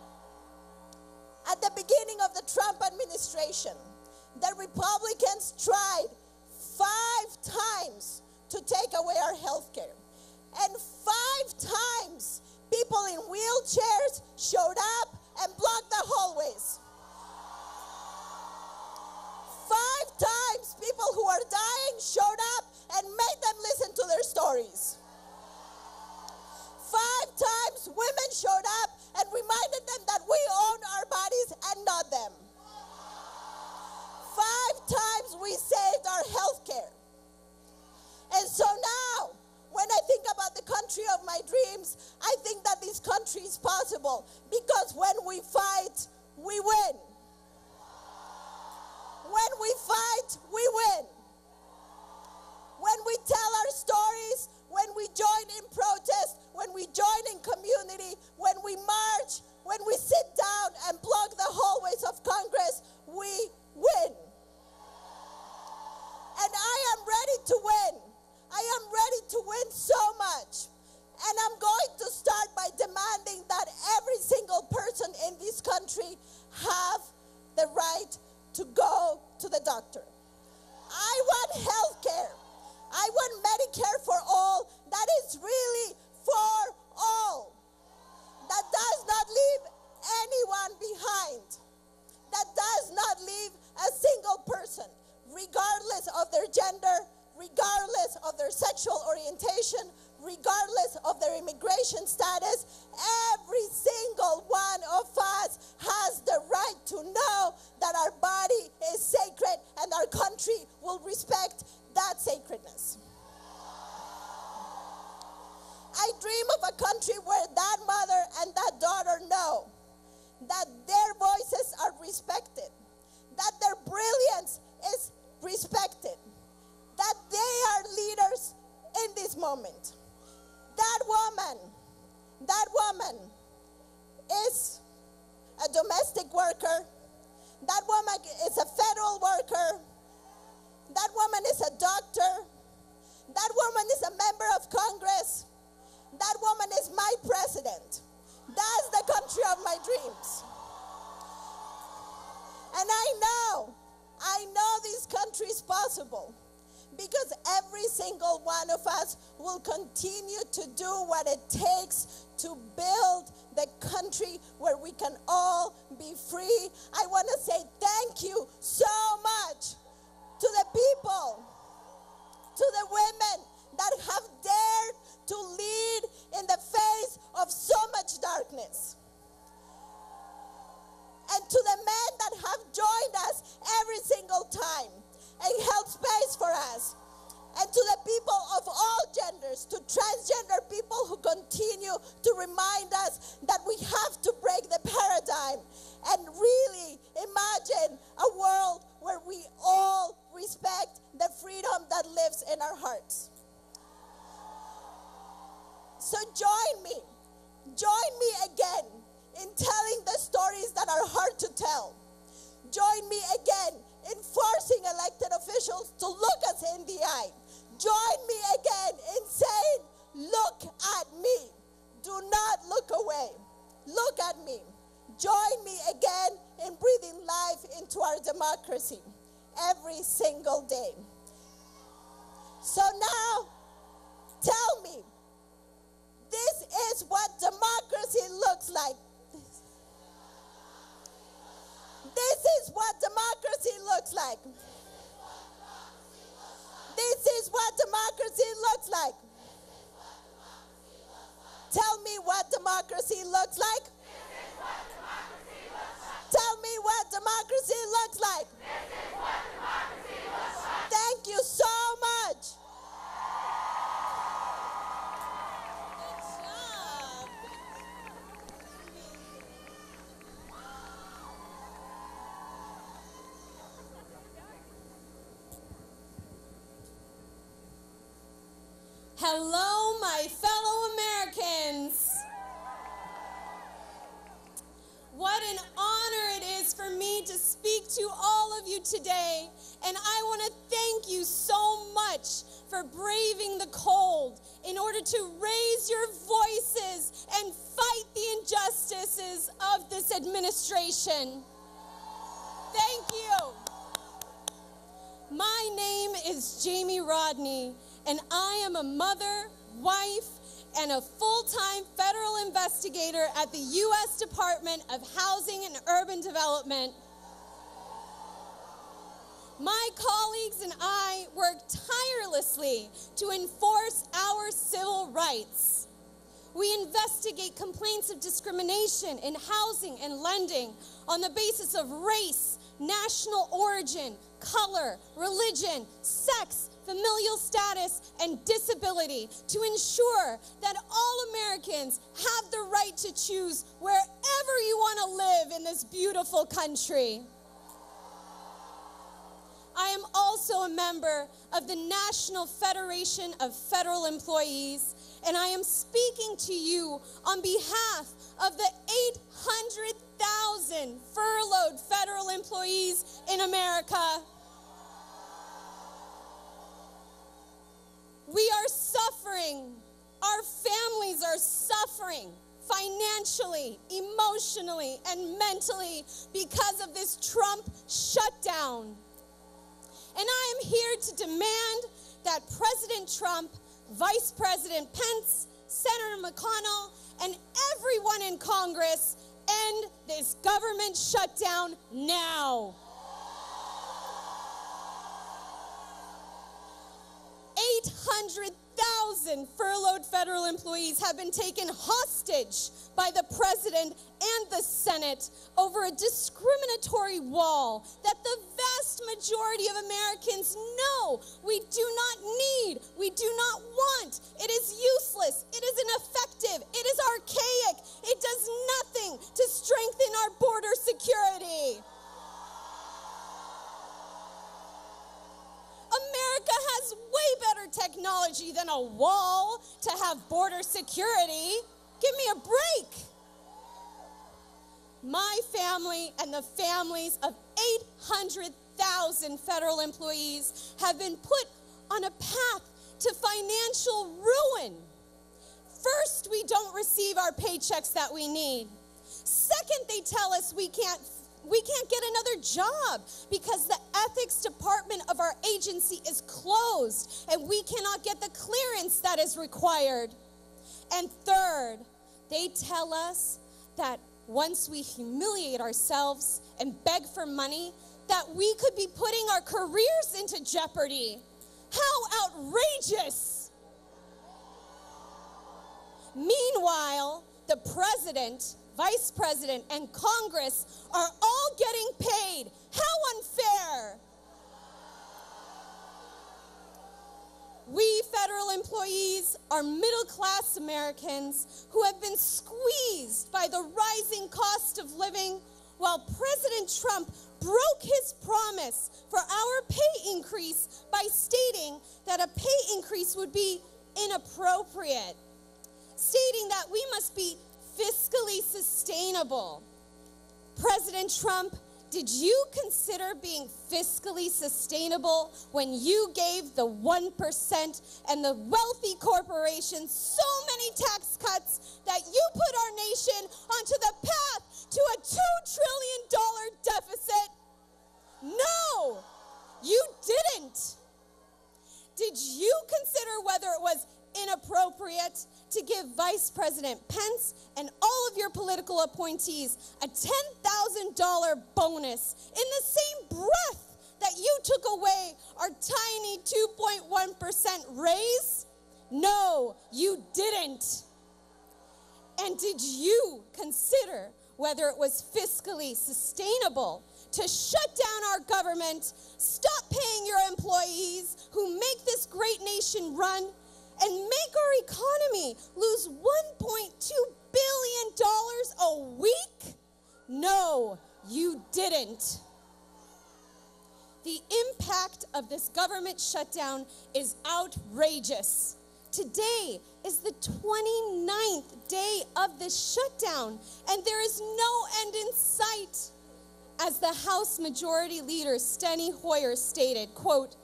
at the beginning of the Trump administration, the Republicans tried 5 times to take away our health care. And 5 times, people in wheelchairs showed up and blocked the hallways. 5 times, people who are dying showed up and made them listen to their stories. 5 times, women showed up and reminded them that we own our bodies and not them. 5 times, we saved our health care. And so now, when I think about the country of my dreams, I think that this country is possible because when we fight, we win. When we fight, we win. When we tell our stories, when we join in protest, when we join in community, when we march, when we sit down and block the hallways of Congress, we win. And I am ready to win. I am ready to win so much. And I'm going to start by demanding that every single person in this country have the right to go to the doctor. I want health care. I want Medicare for all. That is really for all. That does not leave anyone behind. That does not leave a single person, regardless of their gender, regardless of their sexual orientation, regardless of their immigration status. Every single one of us has the right to know that our body is sacred and our country will respect that sacredness. I dream of a country where that mother and that daughter know that their voices are respected, that their brilliance is respected, that they are leaders in this moment. That woman is a domestic worker. That woman is a federal worker. That woman is a doctor. That woman is a member of Congress. That woman is my president. That's the country of my dreams. And I know this country is possible because every single one of us will continue to do what it takes to build the country where we can all be free. I want to say thank you so much to the people, to the women that have dared to lead in the face of so much darkness, and to the men that have joined us every single time and held space for us, and to the people of all genders, to transgender people who continue to remind us that we have to break the paradigm and really imagine a world where we all respect the freedom that lives in our hearts. So join me again in telling the stories that are hard to tell. Join me again in forcing elected officials to look us in the eye. Join me again in saying, look at me. Do not look away. Look at me. Join me again in breathing life into our democracy every single day. So now, tell me, this is what democracy looks like. This is what democracy looks like. This is what democracy looks like. Tell me what democracy looks like. Tell me what democracy looks like. Thank you so much. Hello, my fellow Americans. What an honor it is for me to speak to all of you today, and I want to thank you so much for braving the cold in order to raise your voices and fight the injustices of this administration. Thank you. My name is Jamie Rodney, and I am a mother, wife, and a full-time federal investigator at the U.S. Department of Housing and Urban Development. My colleagues and I work tirelessly to enforce our civil rights. We investigate complaints of discrimination in housing and lending on the basis of race, national origin, color, religion, sex, familial status, and disability to ensure that all Americans have the right to choose wherever you want to live in this beautiful country. I am also a member of the National Federation of Federal Employees, and I am speaking to you on behalf of the 800,000 furloughed federal employees in America. We are suffering. Our families are suffering financially, emotionally, and mentally because of this Trump shutdown. And I am here to demand that President Trump, Vice President Pence, Senator McConnell, and everyone in Congress end this government shutdown now. 800,000 furloughed federal employees have been taken hostage by the president and the Senate over a discriminatory wall that the vast majority of Americans know we do not need, we do not want. It is useless, it is ineffective, it is archaic, it does nothing to strengthen our border security. America has way better technology than a wall to have border security. Give me a break. My family and the families of 800,000 federal employees have been put on a path to financial ruin. First, we don't receive our paychecks that we need. Second, they tell us we can't we can't get another job because the ethics department of our agency is closed and we cannot get the clearance that is required. And third, they tell us that once we humiliate ourselves and beg for money, that we could be putting our careers into jeopardy. How outrageous! Meanwhile, the president, vice president, and Congress are all getting paid. How unfair! We federal employees are middle-class Americans who have been squeezed by the rising cost of living, while President Trump broke his promise for our pay increase by stating that a pay increase would be inappropriate, stating that we must be fiscally sustainable. President Trump, did you consider being fiscally sustainable when you gave the 1% and the wealthy corporations so many tax cuts that you put our nation onto the path to a $2 trillion deficit? No, you didn't. Did you consider whether it was inappropriate to give Vice President Pence and all of your political appointees a $10,000 bonus in the same breath that you took away our tiny 2.1% raise? No, you didn't. And did you consider whether it was fiscally sustainable to shut down our government, stop paying your employees who make this great nation run, and make our economy lose $1.2 billion a week? No, you didn't. The impact of this government shutdown is outrageous. Today is the 29th day of this shutdown, and there is no end in sight. As the House Majority Leader, Steny Hoyer, stated, quote,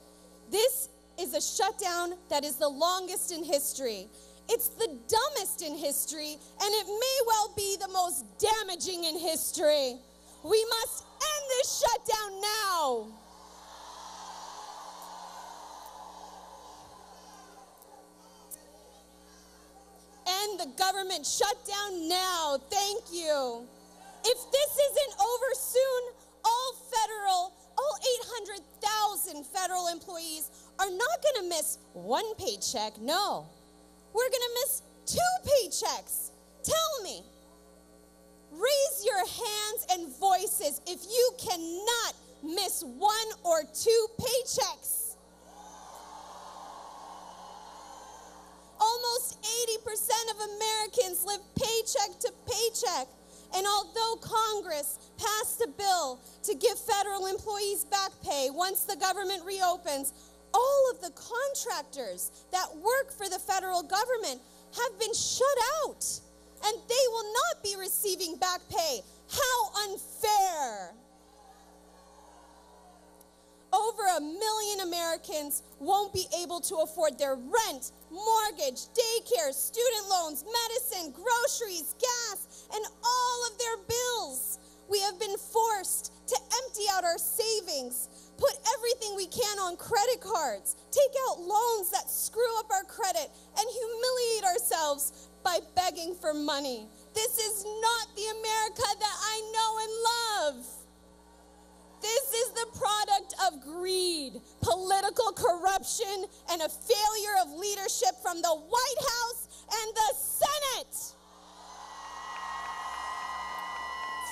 "This is a shutdown that is the longest in history. It's the dumbest in history, and it may well be the most damaging in history. We must end this shutdown now." End the government shutdown now. Thank you. If this isn't over soon, all 800,000 federal employees are not going to miss one paycheck. No, we're going to miss 2 paychecks. Tell me. Raise your hands and voices if you cannot miss 1 or 2 paychecks. Almost 80% of Americans live paycheck to paycheck. And although Congress passed a bill to give federal employees back pay once the government reopens, all of the contractors that work for the federal government have been shut out, and they will not be receiving back pay. How unfair! Over 1 million Americans won't be able to afford their rent, mortgage, daycare, student loans, medicine, groceries, gas, and all of their bills. We have been forced to empty out our savings, put everything we can on credit cards, take out loans that screw up our credit, and humiliate ourselves by begging for money. This is not the America that I know and love. This is the product of greed, political corruption, and a failure of leadership from the White House and the Senate.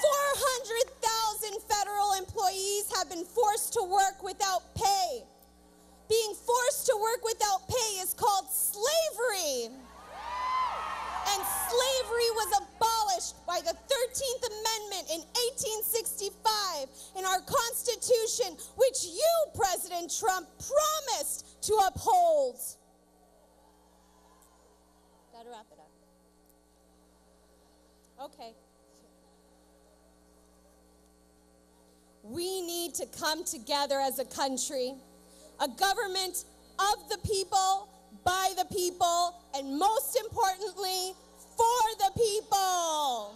400,000 federal employees have been forced to work without pay. Being forced to work without pay is called slavery. And slavery was abolished by the 13th Amendment in 1865 in our Constitution, which you, President Trump, promised to uphold. Gotta wrap it up. Okay. We need to come together as a country, a government of the people, by the people, and most importantly, for the people.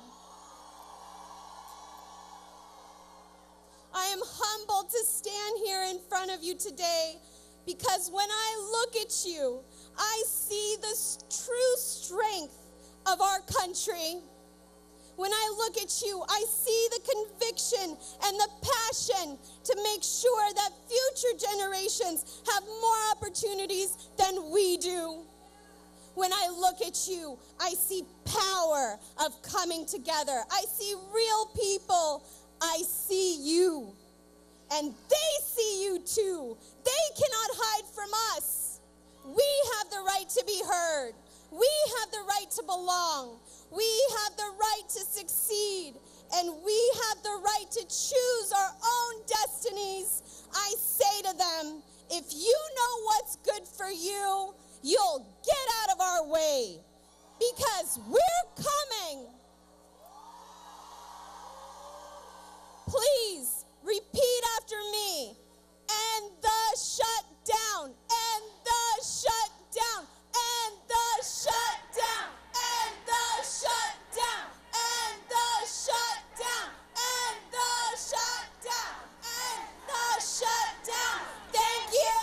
of you today because when I look at you, I see the true strength of our country. When I look at you, I see the conviction and the passion to make sure that future generations have more opportunities than we do. When I look at you, I see power of coming together. I see real people. I see you. And they see you too. They cannot hide from us. We have the right to be heard. We have the right to belong. We have the right to succeed. And we have the right to choose our own destinies. I say to them, if you know what's good for you, you'll get out of our way because we're coming. Please repeat after me. And the shutdown, and the shutdown, and the shutdown, and the shutdown, and the shutdown, and the shutdown, and the shutdown. Thank you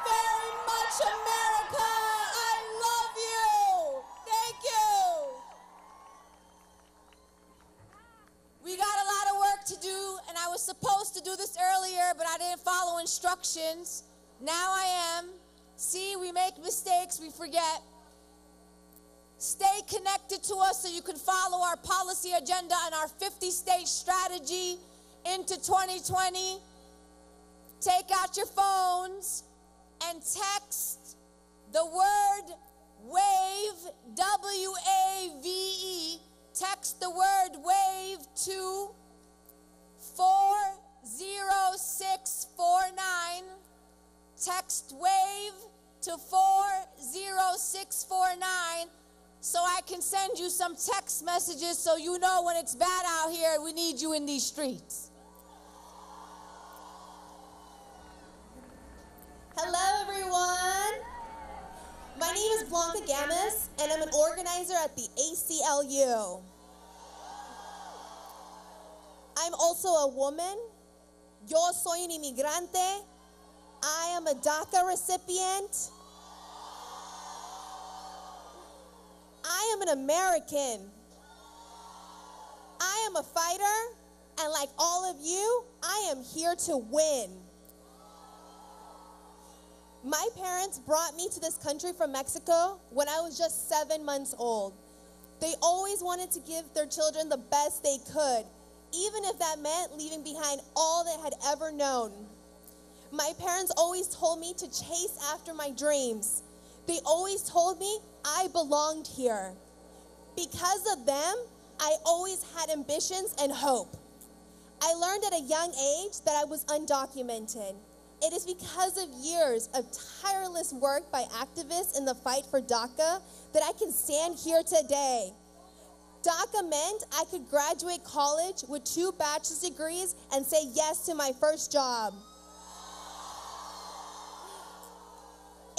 very much, America. I love you. Thank you. We got a lot of work to do, and I was supposed to do this earlier, but I didn't follow instructions. Now I am. See, we make mistakes, we forget. Stay connected to us so you can follow our policy agenda and our 50-state strategy into 2020. Take out your phones and text the word WAVE, W-A-V-E. Text the word WAVE to 40649. Text WAVE to 40649 so I can send you some text messages so you know when it's bad out here, we need you in these streets. Hello, everyone. My name is Blanca Gamis, and I'm an organizer at the ACLU. I'm also a woman. Yo soy un inmigrante. I am a DACA recipient. I am an American. I am a fighter, and like all of you, I am here to win. My parents brought me to this country from Mexico when I was just 7 months old. They always wanted to give their children the best they could, even if that meant leaving behind all they had ever known. My parents always told me to chase after my dreams. They always told me I belonged here. Because of them, I always had ambitions and hope. I learned at a young age that I was undocumented. It is because of years of tireless work by activists in the fight for DACA that I can stand here today. DACA meant I could graduate college with 2 bachelor's degrees and say yes to my first job.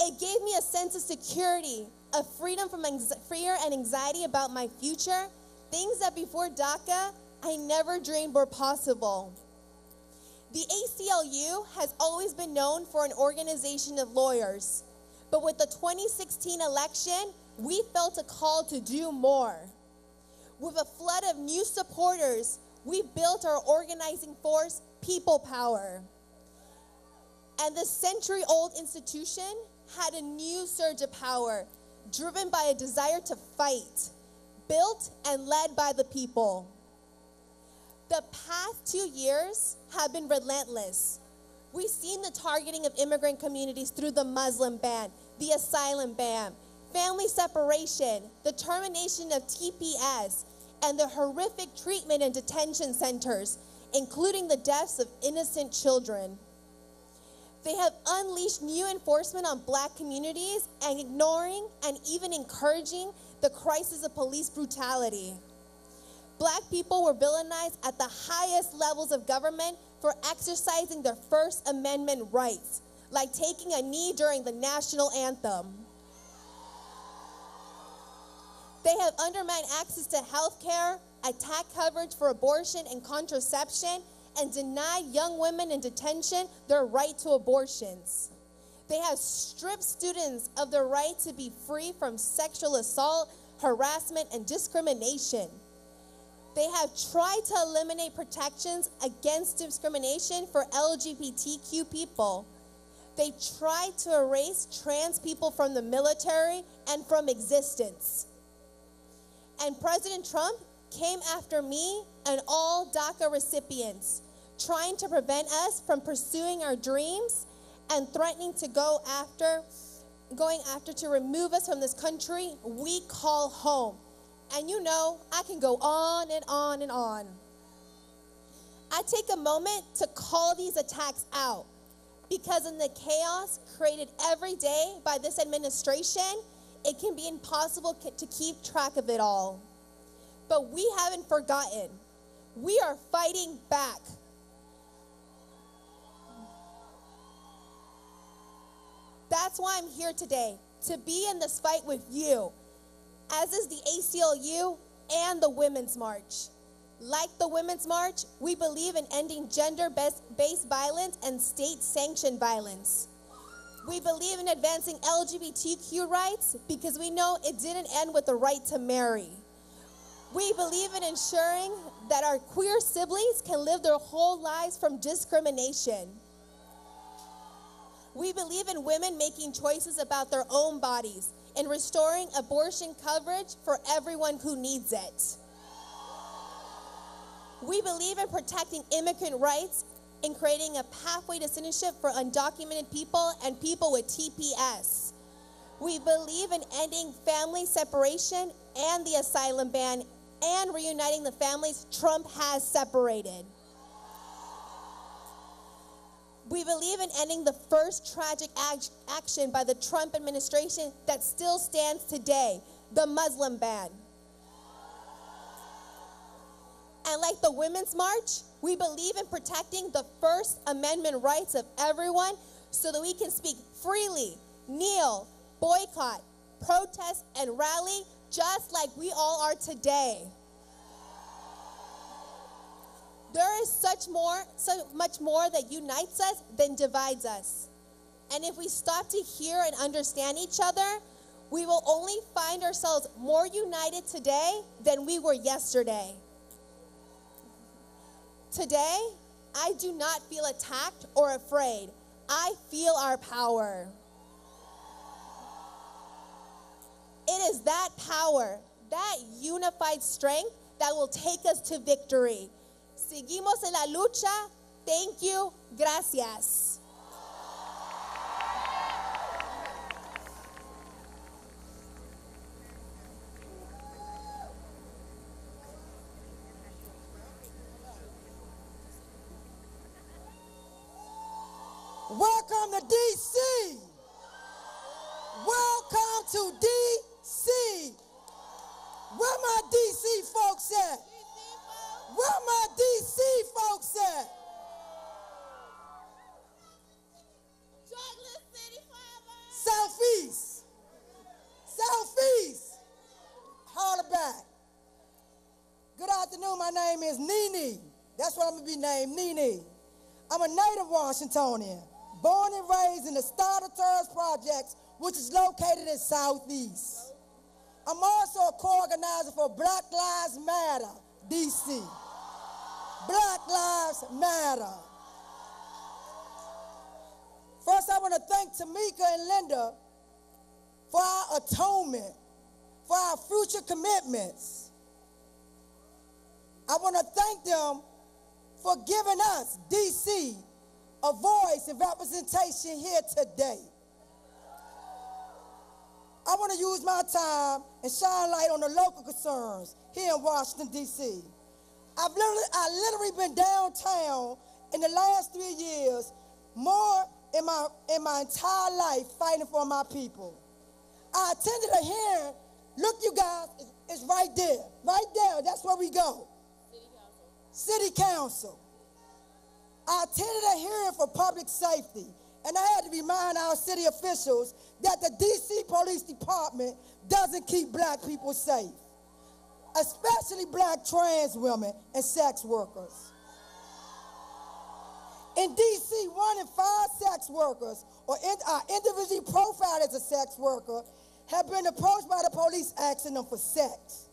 It gave me a sense of security, of freedom from fear and anxiety about my future, things that before DACA I never dreamed were possible. The ACLU has always been known for an organization of lawyers, but with the 2016 election, we felt a call to do more. With a flood of new supporters, we built our organizing force, People Power. And this century-old institution had a new surge of power, driven by a desire to fight, built and led by the people. The past 2 years have been relentless. We've seen the targeting of immigrant communities through the Muslim ban, the asylum ban, family separation, the termination of TPS, and the horrific treatment in detention centers, including the deaths of innocent children. They have unleashed new enforcement on Black communities and ignoring and even encouraging the crisis of police brutality. Black people were villainized at the highest levels of government for exercising their First Amendment rights, like taking a knee during the national anthem. They have undermined access to health care, attacked coverage for abortion and contraception, and denied young women in detention their right to abortions. They have stripped students of their right to be free from sexual assault, harassment, and discrimination. They have tried to eliminate protections against discrimination for LGBTQ people. They tried to erase trans people from the military and from existence. And President Trump came after me and all DACA recipients, trying to prevent us from pursuing our dreams and threatening to going after to remove us from this country we call home. And you know, I can go on and on and on. I take a moment to call these attacks out because in the chaos created every day by this administration, it can be impossible to keep track of it all. But we haven't forgotten. We are fighting back. That's why I'm here today, to be in this fight with you, as is the ACLU and the Women's March. Like the Women's March, we believe in ending gender-based violence and state-sanctioned violence. We believe in advancing LGBTQ rights because we know it didn't end with the right to marry. We believe in ensuring that our queer siblings can live their whole lives from discrimination. We believe in women making choices about their own bodies and restoring abortion coverage for everyone who needs it. We believe in protecting immigrant rights and creating a pathway to citizenship for undocumented people and people with TPS. We believe in ending family separation and the asylum ban and reuniting the families Trump has separated. We believe in ending the first tragic action by the Trump administration that still stands today, the Muslim ban. And like the Women's March, we believe in protecting the First Amendment rights of everyone so that we can speak freely, kneel, boycott, protest, and rally just like we all are today. There is so much more that unites us than divides us. And if we stop to hear and understand each other, we will only find ourselves more united today than we were yesterday. Today, I do not feel attacked or afraid. I feel our power. It is that power, that unified strength that will take us to victory. Seguimos en la lucha. Thank you. Gracias. Welcome to DC. Welcome to DC. Where my DC folks at? Where my DC folks at? Southeast. Southeast. Holler back. Good afternoon. My name is Nene. That's what I'm going to be named, Nene. I'm a native Washingtonian, born and raised in the Starter Terrace Projects, which is located in Southeast. I'm also a co-organizer for Black Lives Matter, DC. Black Lives Matter. First, I want to thank Tamika and Linda for our atonement, for our future commitments. I want to thank them for giving us, DC, a voice and representation here today. I want to use my time and shine light on the local concerns here in Washington, D.C. I literally been downtown in the last 3 years, more in my entire life fighting for my people. I attended a hearing. Look, you guys, it's right there. Right there, that's where we go. City Council. I attended a hearing for public safety, and I had to remind our city officials that the D.C. Police Department doesn't keep black people safe, especially black trans women and sex workers. In D.C., 1 in 5 sex workers are individually profiled as a sex worker have been approached by the police asking them for sex.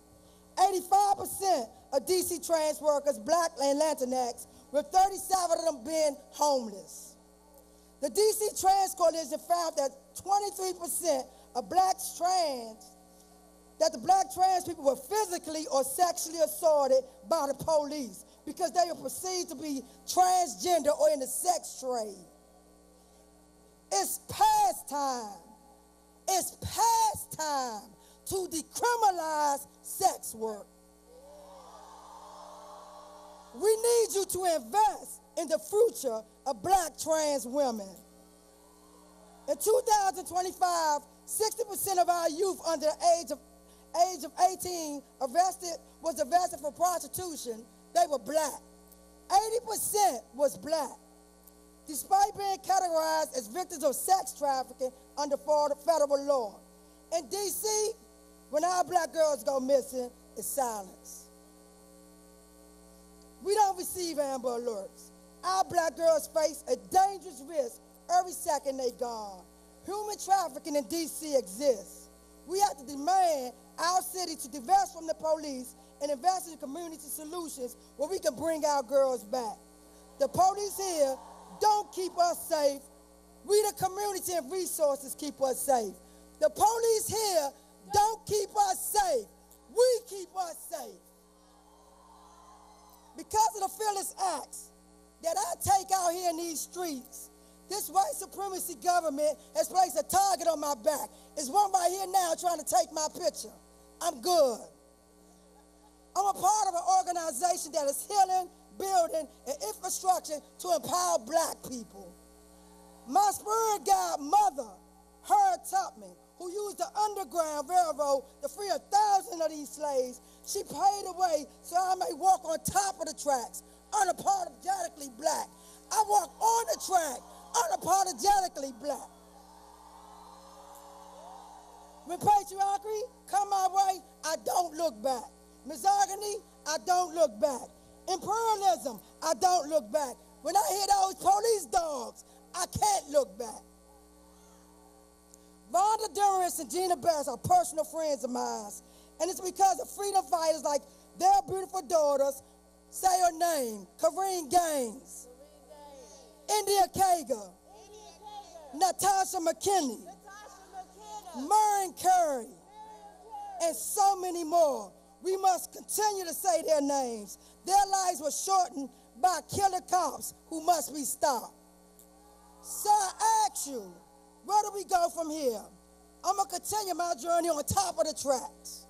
85% of D.C. trans workers, Black and Latinx, with 37 of them being homeless. The D.C. Trans Coalition found that 23% of the black trans people were physically or sexually assaulted by the police because they were perceived to be transgender or in the sex trade. It's past time. It's past time to decriminalize sex work. We need you to invest in the future of black trans women. In 2025, 60% of our youth under the age of 18 was arrested for prostitution. They were black. 80% was black. Despite being categorized as victims of sex trafficking under federal law. In D.C., when our black girls go missing, it's silence. We don't receive Amber Alerts. Our black girls face a dangerous risk every second they gone. Human trafficking in D.C. exists. We have to demand our city to divest from the police and invest in community solutions where we can bring our girls back. The police here don't keep us safe. We, the community and resources, keep us safe. The police here don't keep us safe. We keep us safe. Because of the fearless acts that I take out here in these streets, this white supremacy government has placed a target on my back. There's one right here now trying to take my picture. I'm good. I'm a part of an organization that is healing, building, and infrastructure to empower black people. My spirit guide mother, Harriet Tubman, who used the Underground Railroad to free 1,000 of these slaves, she paid away so I may walk on top of the tracks, unapologetically black. I walk on the track, unapologetically black. When patriarchy come my way, I don't look back. Misogyny, I don't look back. Imperialism, I don't look back. When I hear those police dogs, I can't look back. Vonda Durance and Gina Bass are personal friends of mine, and it's because of freedom fighters like their beautiful daughters, say her name, Karine Gaines, India Kager, Natasha McKinney, Murray Curry, and so many more. We must continue to say their names. Their lives were shortened by killer cops who must be stopped. So I ask you, where do we go from here? I'm going to continue my journey on top of the tracks.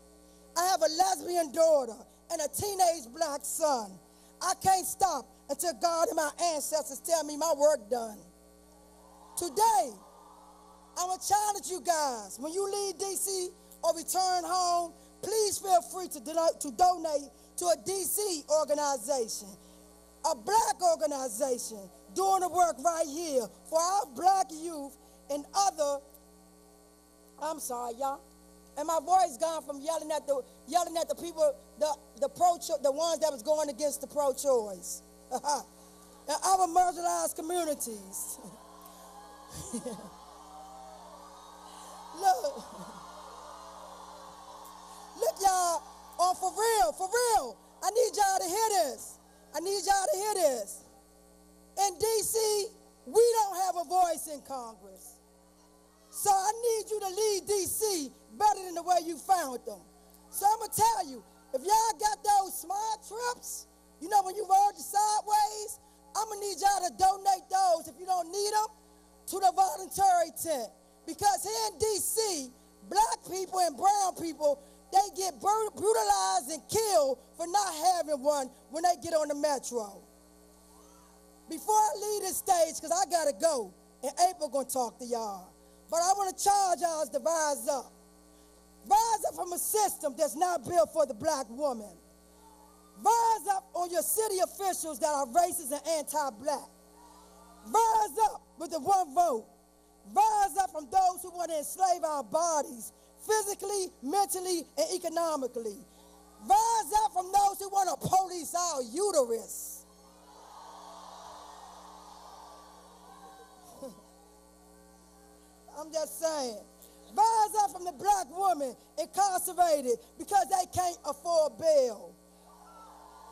I have a lesbian daughter and a teenage black son. I can't stop until God and my ancestors tell me my work done. Today, I'm going to challenge you guys. When you leave D.C. or return home, please feel free to donate to a D.C. organization, a black organization doing the work right here for our black youth and other, I'm sorry, y'all. And my voice gone from yelling at the people, the ones that was going against the pro-choice. And other marginalized communities. Look, y'all, for real, I need y'all to hear this. In D.C., we don't have a voice in Congress. So I need you to lead D.C. better than the way you found them. So I'm going to tell you, if y'all got those smart trips, you know when you roll you sideways, I'm going to need y'all to donate those, if you don't need them, to the voluntary tent. Because here in D.C., black people and brown people, they get brutalized and killed for not having one when they get on the metro. Before I leave this stage, because I got to go, and April going to talk to y'all, but I want to charge y'all to rise up. Rise up from a system that's not built for the black woman. Rise up on your city officials that are racist and anti-black. Rise up with the one vote. Rise up from those who want to enslave our bodies, physically, mentally, and economically. Rise up from those who want to police our uterus. I'm just saying. Rise up from the black woman incarcerated because they can't afford bail.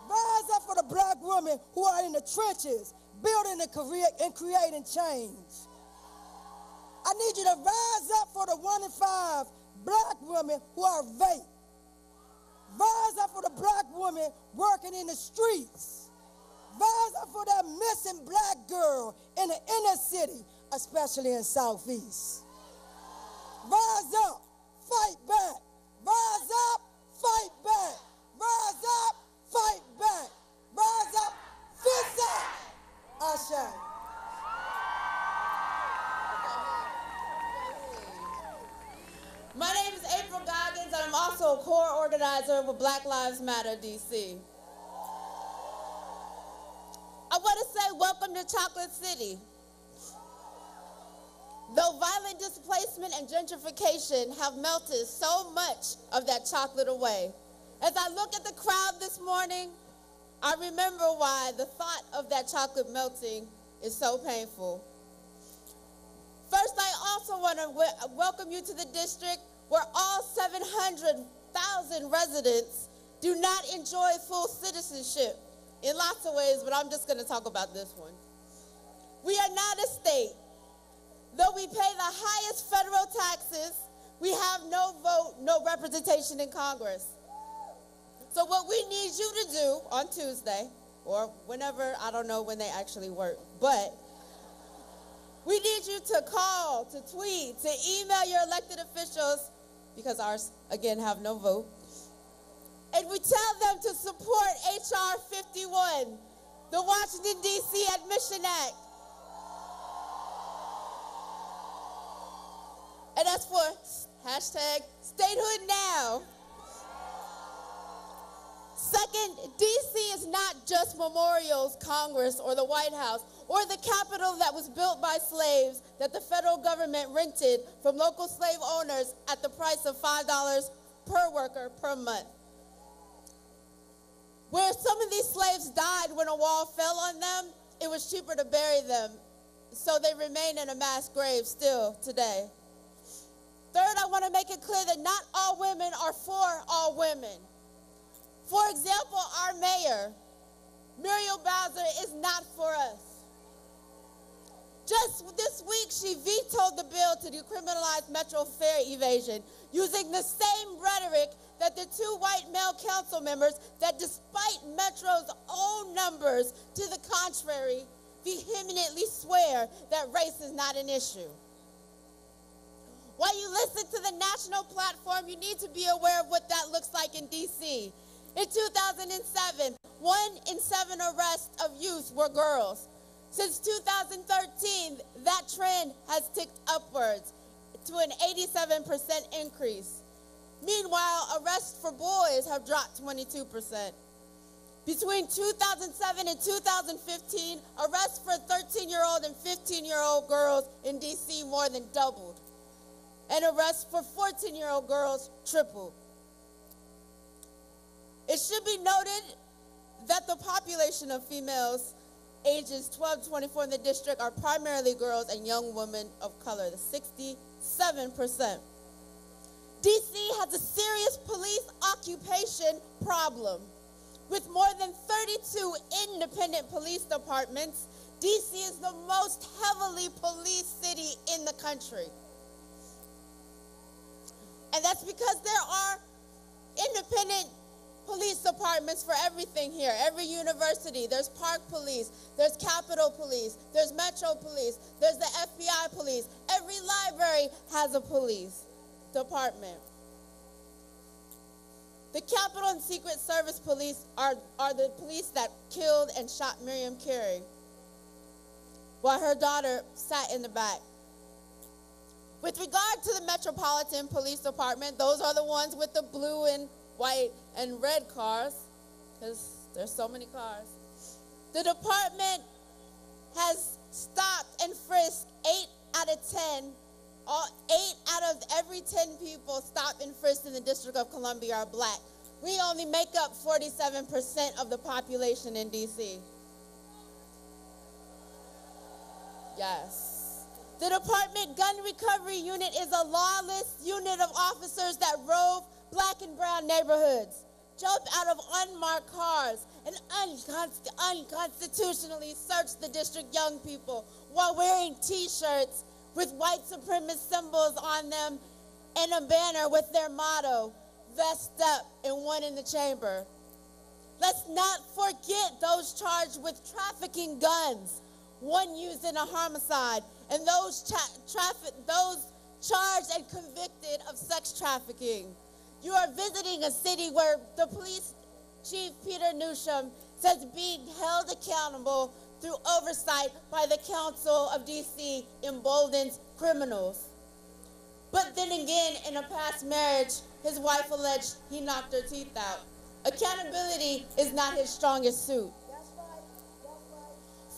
Rise up for the black women who are in the trenches, building and creating change. I need you to rise up for the 1 in 5 black women who are vape. Rise up for the black women working in the streets. Rise up for that missing black girl in the inner city, especially in Southeast. Rise up, fight back. Rise up, fight back. Rise up, fight back. Rise up, fist up. Ashe. My name is April Goggins, and I'm also a core organizer with Black Lives Matter DC. I want to say welcome to Chocolate City. Though violent displacement and gentrification have melted so much of that chocolate away, as I look at the crowd this morning, I remember why the thought of that chocolate melting is so painful. First, I also want to welcome you to the district where all 700,000 residents do not enjoy full citizenship in lots of ways, but I'm just going to talk about this one. We are not a state. Though we pay the highest federal taxes, we have no vote, no representation in Congress. So what we need you to do on Tuesday, or whenever, I don't know when they actually work, but we need you to call, to tweet, to email your elected officials, because ours, again, have no vote. And we tell them to support H.R. 51, the Washington, D.C. Admission Act. And that's for hashtag statehood now. Second, DC is not just memorials, Congress, or the White House, or the Capitol that was built by slaves that the federal government rented from local slave owners at the price of $5 per worker per month. Where some of these slaves died when a wall fell on them, it was cheaper to bury them, so they remain in a mass grave still today. Third, I want to make it clear that not all women are for all women. For example, our mayor, Muriel Bowser, is not for us. Just this week, she vetoed the bill to decriminalize Metro fare evasion, using the same rhetoric that the two white male council members that, despite Metro's own numbers to the contrary, vehemently swear that race is not an issue. While you listen to the national platform, you need to be aware of what that looks like in D.C. In 2007, 1 in 7 arrests of youth were girls. Since 2013, that trend has ticked upwards to an 87% increase. Meanwhile, arrests for boys have dropped 22%. Between 2007 and 2015, arrests for 13-year-old and 15-year-old girls in D.C. more than doubled. And arrests for 14-year-old girls tripled. It should be noted that the population of females ages 12 to 24 in the district are primarily girls and young women of color, the 67%. DC has a serious police occupation problem. With more than 32 independent police departments, DC is the most heavily policed city in the country. And that's because there are independent police departments for everything here. Every university, there's Park Police, there's Capitol Police, there's Metro Police, there's the FBI Police. Every library has a police department. The Capitol and Secret Service Police are the police that killed and shot Miriam Carey while her daughter sat in the back. With regard to the Metropolitan Police Department, those are the ones with the blue and white and red cars, because there's so many cars. The department has stopped and frisked 8 out of 10. 8 out of every 10 people stopped and frisked in the District of Columbia are black. We only make up 47% of the population in DC. Yes. The Department Gun Recovery Unit is a lawless unit of officers that rove black and brown neighborhoods, jump out of unmarked cars, and unconstitutionally search the district young people while wearing T-shirts with white supremacist symbols on them and a banner with their motto, "Vest up and one in the chamber." Let's not forget those charged with trafficking guns, one used in a homicide, and those charged and convicted of sex trafficking. You are visiting a city where the police chief, Peter Newsham, says being held accountable through oversight by the Council of D.C. emboldens criminals. But then again, in a past marriage, his wife alleged he knocked her teeth out. Accountability is not his strongest suit.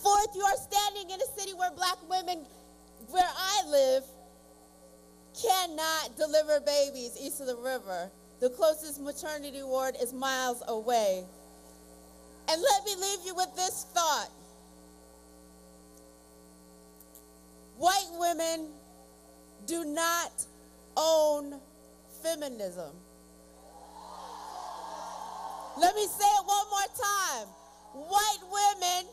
Fourth, you are standing in a city where black women, where I live, cannot deliver babies east of the river. The closest maternity ward is miles away. And let me leave you with this thought. White women do not own feminism. Let me say it one more time. White women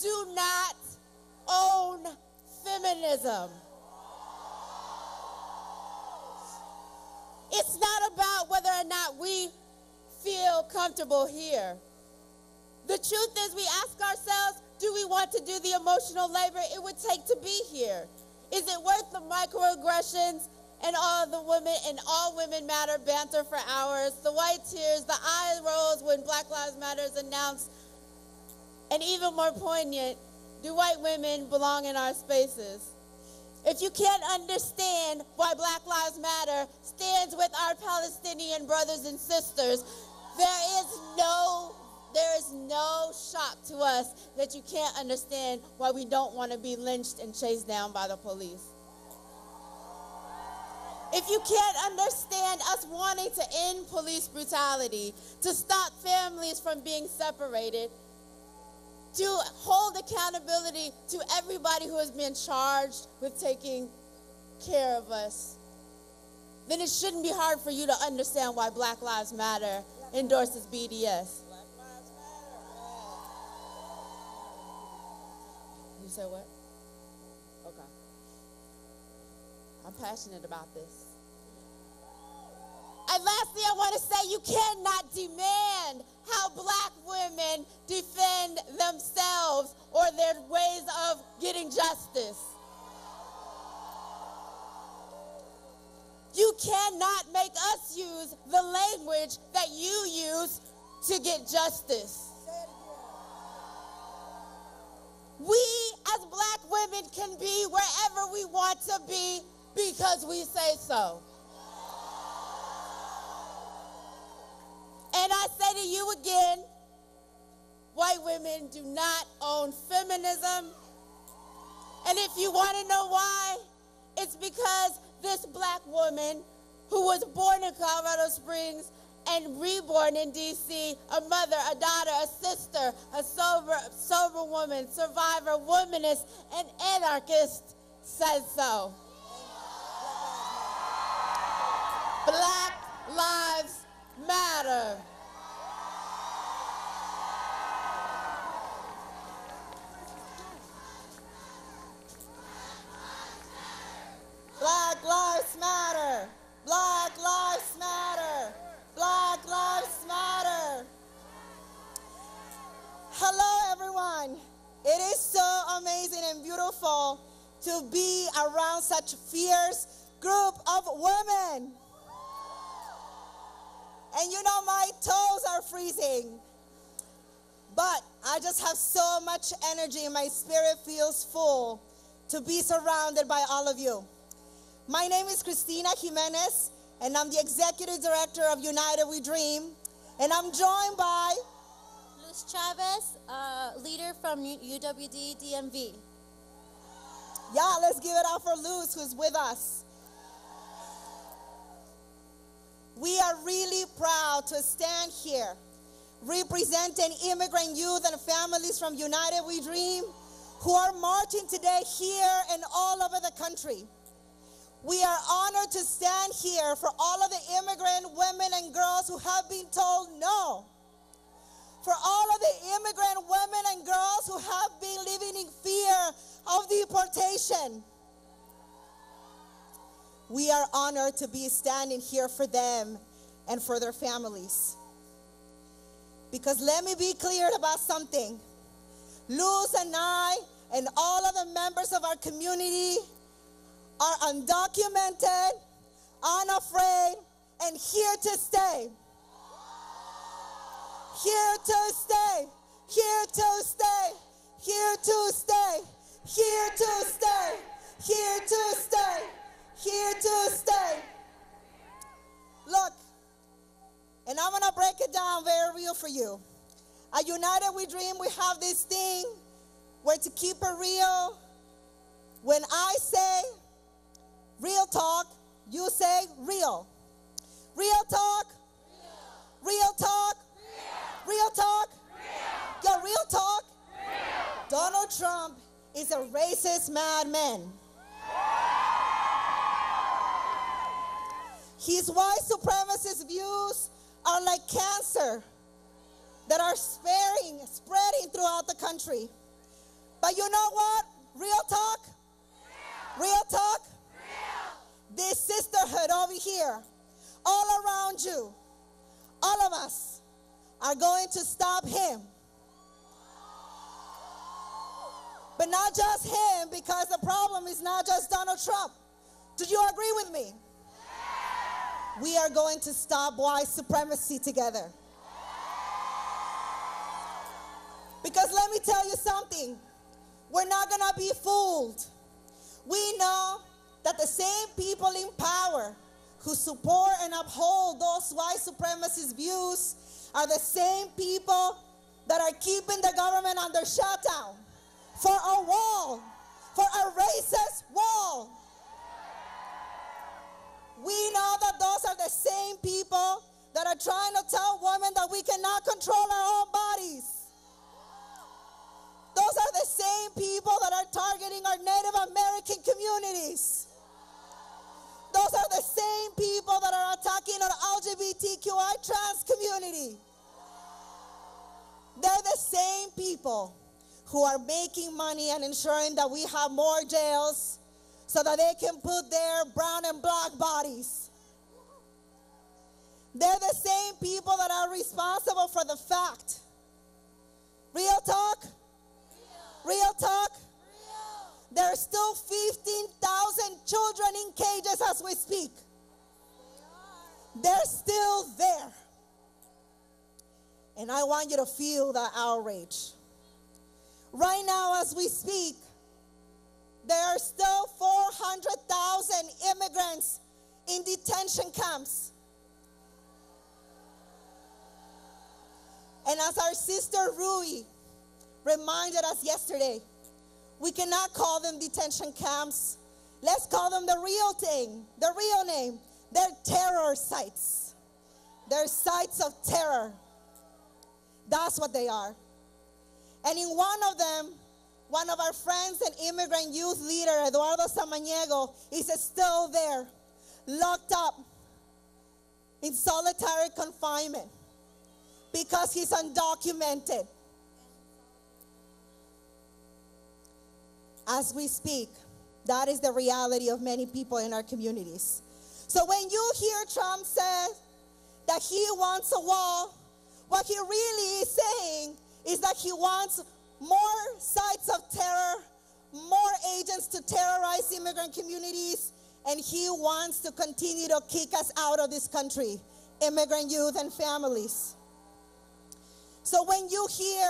do not own feminism. It's not about whether or not we feel comfortable here. The truth is, we ask ourselves, do we want to do the emotional labor it would take to be here? Is it worth the microaggressions and all women matter banter for hours, the white tears, the eye rolls when Black Lives Matter is announced, and even more poignant, do white women belong in our spaces? If you can't understand why Black Lives Matter stands with our Palestinian brothers and sisters, there is no shock to us that you can't understand why we don't want to be lynched and chased down by the police. If you can't understand us wanting to end police brutality, to stop families from being separated, to hold accountability to everybody who has been charged with taking care of us, then it shouldn't be hard for you to understand why Black Lives Matter endorses BDS. You said what? Okay. I'm passionate about this. And lastly, I want to say you cannot demand how black women defend themselves or their ways of getting justice. You cannot make us use the language that you use to get justice. We as black women can be wherever we want to be because we say so. And I say to you again, white women do not own feminism. And if you want to know why, it's because this black woman who was born in Colorado Springs and reborn in D.C., a mother, a daughter, a sister, a sober woman, survivor, womanist, and anarchist, says so. Black Lives Matter. Black Lives Matter. Black Lives Matter. Black Lives Matter. Hello, everyone. It is so amazing and beautiful to be around such a fierce group of women. And you know, my toes are freezing. But I just have so much energy and my spirit feels full to be surrounded by all of you. My name is Cristina Jimenez, and I'm the Executive Director of United We Dream. And I'm joined by Luz Chavez, leader from UWD DMV. Yeah, let's give it up for Luz, who's with us. We are really proud to stand here representing immigrant youth and families from United We Dream, who are marching today here and all over the country. We are honored to stand here for all of the immigrant women and girls who have been told no. For all of the immigrant women and girls who have been living in fear of deportation. We are honored to be standing here for them and for their families. Because let me be clear about something. Luz and I and all of the members of our community are undocumented, unafraid, and here to stay. Here to stay. Here to stay. Here to stay. Here to stay. Here to stay. Here to stay. Look, and I'm gonna break it down very real for you. At United We Dream, we have this thing where, to keep it real, when I say real talk, you say real. Real talk. Real talk. Real talk. Yo, real talk. Donald Trump is a racist madman. His white supremacist views are like cancer that are spreading throughout the country. But you know what? Real talk? Real talk? This sisterhood over here, all around you, all of us are going to stop him. But not just him, because the problem is not just Donald Trump. Do you agree with me? We are going to stop white supremacy together. Because let me tell you something. We're not going to be fooled. We know that the same people in power who support and uphold those white supremacist views are the same people that are keeping the government under shutdown for a wall, for a racist wall. We know that those are the same people that are trying to tell women that we cannot control our own bodies. Those are the same people that are targeting our Native American communities. Those are the same people that are attacking our LGBTQI trans community. They're the same people who are making money and ensuring that we have more jails so that they can put their brown and black bodies. They're the same people that are responsible for the fact. Real talk? Real talk? There are still 15,000 children in cages as we speak. They're still there. And I want you to feel that outrage. Right now, as we speak, there are still 400,000 immigrants in detention camps. And as our sister Rui reminded us yesterday, we cannot call them detention camps. Let's call them the real thing, the real name. They're terror sites. They're sites of terror. That's what they are. And in one of them, one of our friends and immigrant youth leader, Eduardo Samaniego, is still there, locked up in solitary confinement because he's undocumented. As we speak, that is the reality of many people in our communities. So when you hear Trump say that he wants a wall, what he really is saying is that he wants more sites of terror, more agents to terrorize immigrant communities, and he wants to continue to kick us out of this country, immigrant youth and families. So when you hear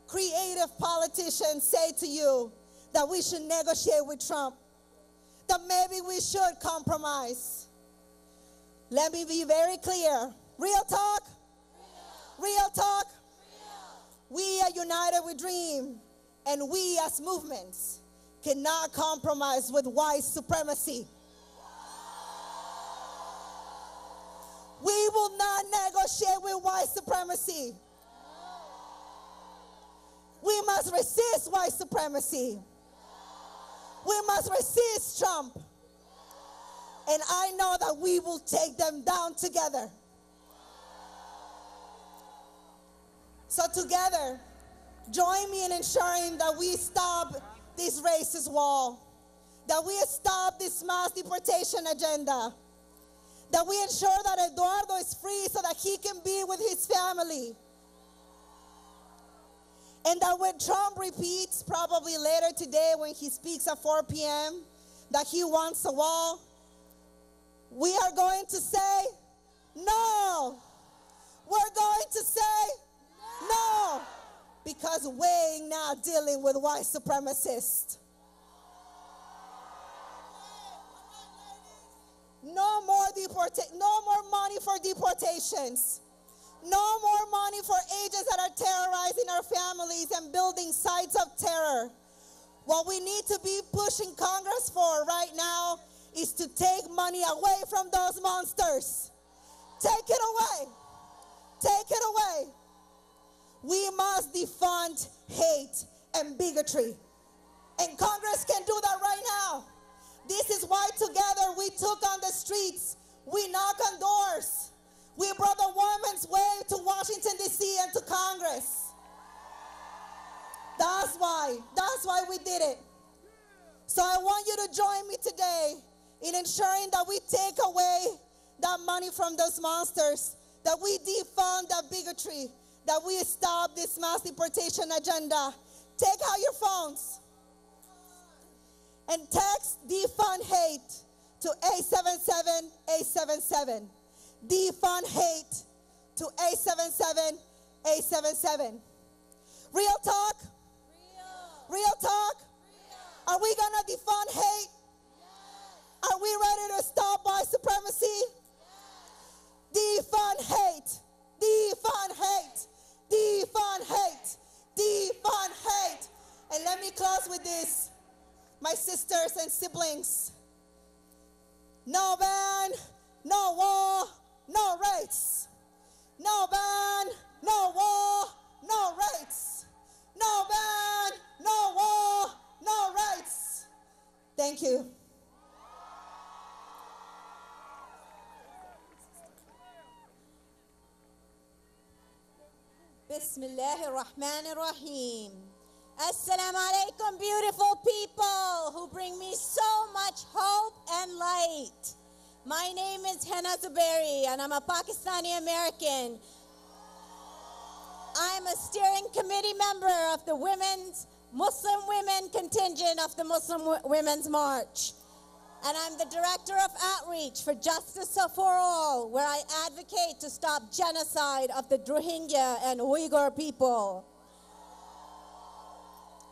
creative politicians say to you that we should negotiate with Trump, that maybe we should compromise, let me be very clear. Real talk? Real talk? We at United We Dream and we as movements cannot compromise with white supremacy. We will not negotiate with white supremacy. We must resist white supremacy. We must resist Trump. And I know that we will take them down together. So together, join me in ensuring that we stop this racist wall, that we stop this mass deportation agenda, that we ensure that Eduardo is free so that he can be with his family. And that when Trump repeats, probably later today when he speaks at 4 p.m., that he wants a wall, we are going to say no. We're going to say no. Because we're not dealing with white supremacists. No more money for deportations. No more money for agents that are terrorizing our families and building sites of terror. What we need to be pushing Congress for right now is to take money away from those monsters. Take it away. Take it away. We must defund hate and bigotry. And Congress can do that right now. This is why together we took on the streets. We knock on doors. We brought the women's wave to Washington, D.C. and to Congress. That's why we did it. So I want you to join me today in ensuring that we take away that money from those monsters, that we defund that bigotry, that we stop this mass deportation agenda. Take out your phones and text defund hate to 877-877. Defund hate to 877-877. Real talk? Real talk? Are we gonna defund hate? Are we ready to stop white supremacy? Defund hate. Defund hate. Defund hate. Defund hate. And let me close with this. My sisters and siblings. No ban, no war, no rates. No ban, no war, no rates. No ban, no war, no rates. Thank you. Bismillahir Rahmanir Rahim. Assalamu alaikum, beautiful people who bring me so much hope and light. My name is Hena Zuberi, and I'm a Pakistani American. I'm a steering committee member of the Muslim Women contingent of the Muslim Women's March. And I'm the director of outreach for Justice for All, where I advocate to stop genocide of the Rohingya and Uyghur people.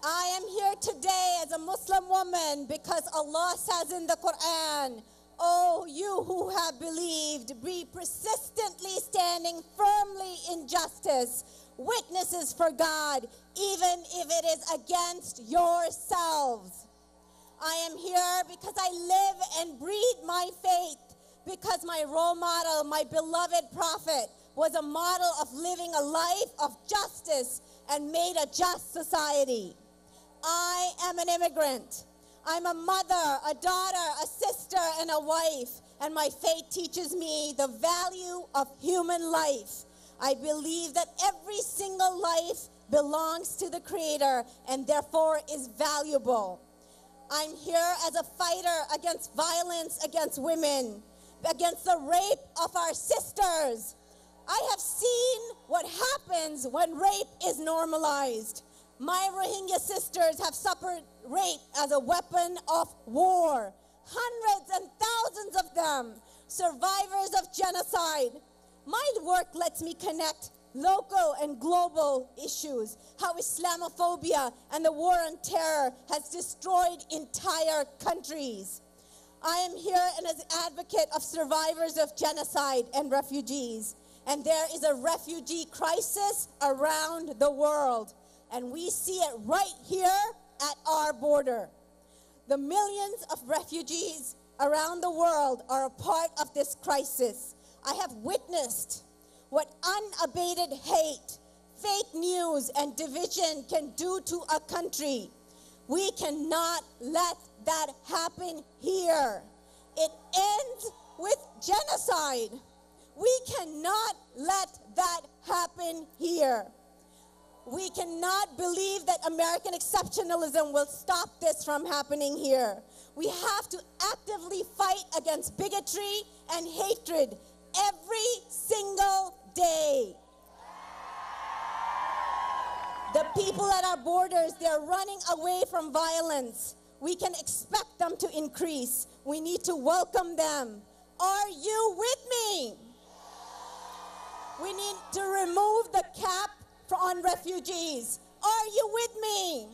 I am here today as a Muslim woman because Allah says in the Quran, "Oh, you who have believed, be persistently standing firmly in justice, witnesses for God, even if it is against yourselves." I am here because I live and breathe my faith, because my role model, my beloved prophet, was a model of living a life of justice and made a just society. I am an immigrant. I'm a mother, a daughter, a sister, and a wife, and my faith teaches me the value of human life. I believe that every single life belongs to the Creator and therefore is valuable. I'm here as a fighter against violence against women, against the rape of our sisters. I have seen what happens when rape is normalized. My Rohingya sisters have suffered rape as a weapon of war. Hundreds and thousands of them, survivors of genocide. My work lets me connect local and global issues, how Islamophobia and the war on terror has destroyed entire countries. I am here as an advocate of survivors of genocide and refugees. And there is a refugee crisis around the world. And we see it right here at our border. The millions of refugees around the world are a part of this crisis. I have witnessed what unabated hate, fake news and division can do to a country. We cannot let that happen here. It ends with genocide. We cannot let that happen here. We cannot believe that American exceptionalism will stop this from happening here. We have to actively fight against bigotry and hatred every single day. The people at our borders, they're running away from violence. We can expect them to increase. We need to welcome them. Are you with me? We need to remove the cap on refugees. Are you with me?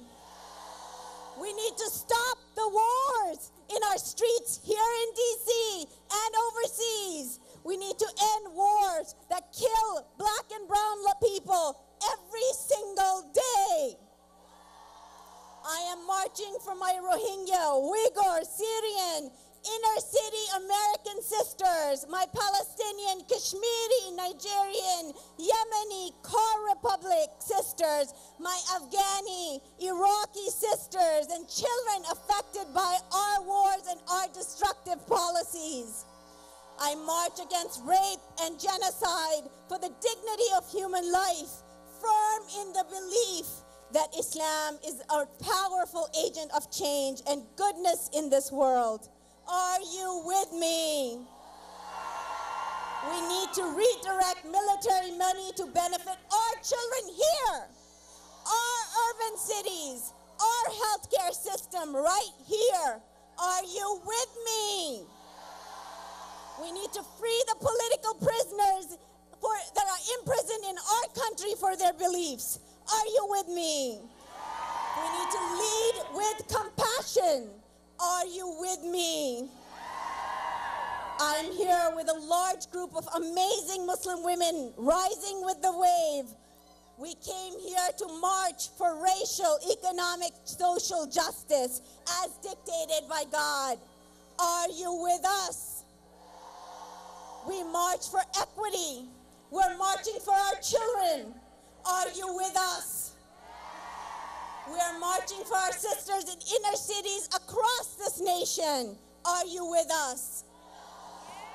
We need to stop the wars in our streets here in DC and overseas. We need to end wars that kill black and brown people every single day. I am marching for my Rohingya, Uyghur, Syrian, inner city American sisters, my Palestinian, Kashmiri, Nigerian, Yemeni, Kar Republic sisters, my Afghani, Iraqi sisters, and children affected by our wars and our destructive policies. I march against rape and genocide for the dignity of human life, firm in the belief that Islam is a powerful agent of change and goodness in this world. Are you with me? We need to redirect military money to benefit our children here, our urban cities, our healthcare system right here. Are you with me? We need to free the political prisoners that are imprisoned in our country for their beliefs. Are you with me? We need to lead with compassion. Are you with me? I'm here with a large group of amazing Muslim women rising with the wave. We came here to march for racial, economic, social justice as dictated by God. Are you with us? We march for equity. We're marching for our children. Are you with us? We are marching for our sisters in inner cities across this nation. Are you with us?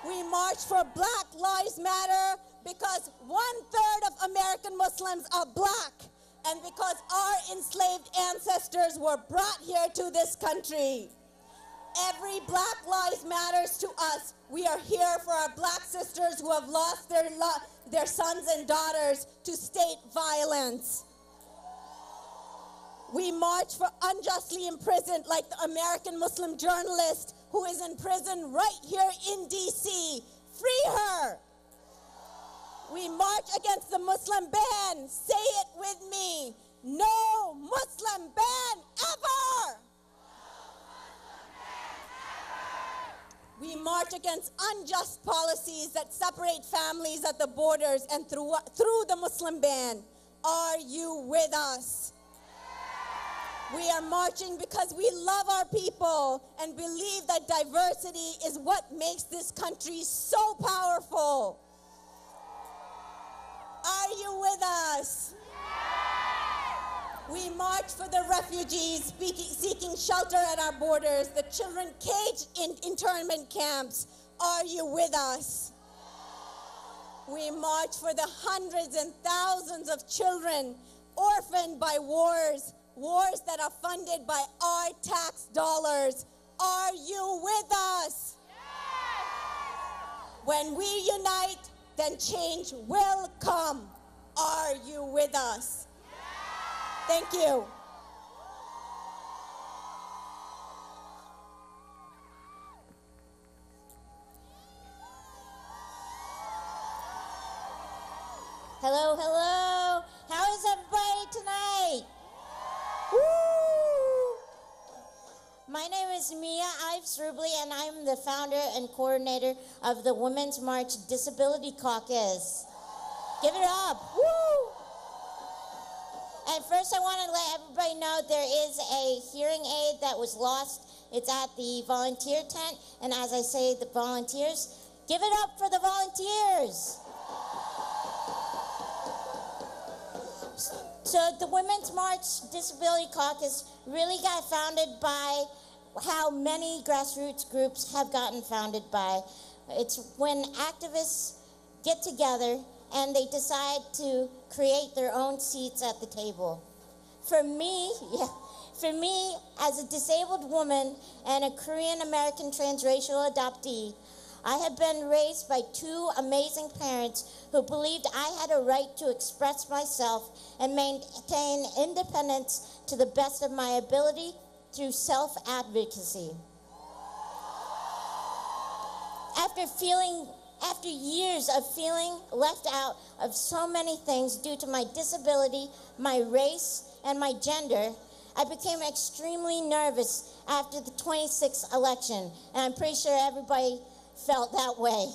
We march for Black Lives Matter because 1/3 of American Muslims are black and because our enslaved ancestors were brought here to this country. Every Black Lives matters to us. We are here for our black sisters who have lost their sons and daughters to state violence. We march for unjustly imprisoned, like the American Muslim journalist who is in prison right here in DC. Free her. We march against the Muslim ban. Say it with me. No Muslim ban ever. We march against unjust policies that separate families at the borders and through the Muslim ban. Are you with us? We are marching because we love our people and believe that diversity is what makes this country so powerful. Are you with us? We march for the refugees seeking shelter at our borders, the children caged in internment camps. Are you with us? We march for the hundreds and thousands of children orphaned by wars that are funded by our tax dollars. Are you with us? When we unite, then change will come. Are you with us? Thank you. Hello, hello. How is everybody tonight? Woo! My name is Mia Ives Rubley, and I'm the founder and coordinator of the Women's March Disability Caucus. Give it up. Woo! And first I want to let everybody know there is a hearing aid that was lost. It's at the volunteer tent. And as I say, the volunteers, give it up for the volunteers. So the Women's March Disability Caucus really got founded by how many grassroots groups have gotten founded by. It's when activists get together and they decide to create their own seats at the table. For me, as a disabled woman and a Korean American transracial adoptee, I have been raised by two amazing parents who believed I had a right to express myself and maintain independence to the best of my ability through self-advocacy. After years of feeling left out of so many things due to my disability, my race, and my gender, I became extremely nervous after the 26th election, and I'm pretty sure everybody felt that way.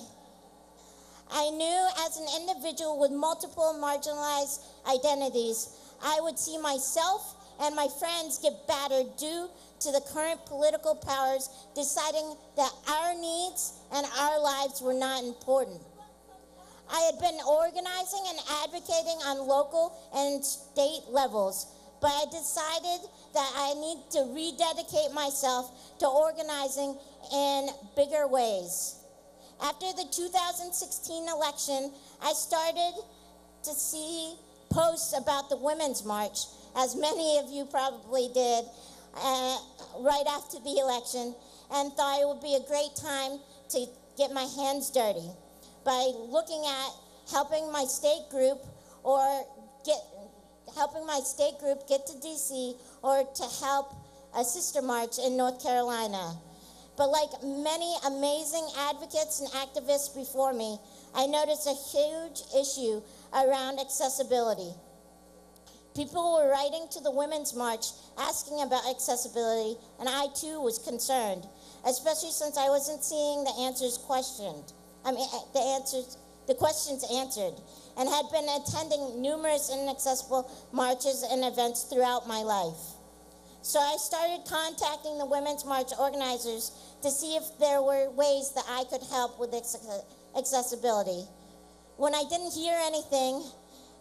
I knew as an individual with multiple marginalized identities, I would see myself and my friends get battered due to the current political powers deciding that our needs and our lives were not important. I had been organizing and advocating on local and state levels, but I decided that I need to rededicate myself to organizing in bigger ways. After the 2016 election, I started to see posts about the Women's March, as many of you probably did, right after the election, and thought it would be a great time to get my hands dirty by looking at helping my state group get to DC, or to help a sister march in North Carolina. But like many amazing advocates and activists before me, I noticed a huge issue around accessibility. People were writing to the Women's March asking about accessibility, and I too was concerned, especially since I wasn't seeing the questions answered, and had been attending numerous inaccessible marches and events throughout my life. So I started contacting the Women's March organizers to see if there were ways that I could help with accessibility. When I didn't hear anything,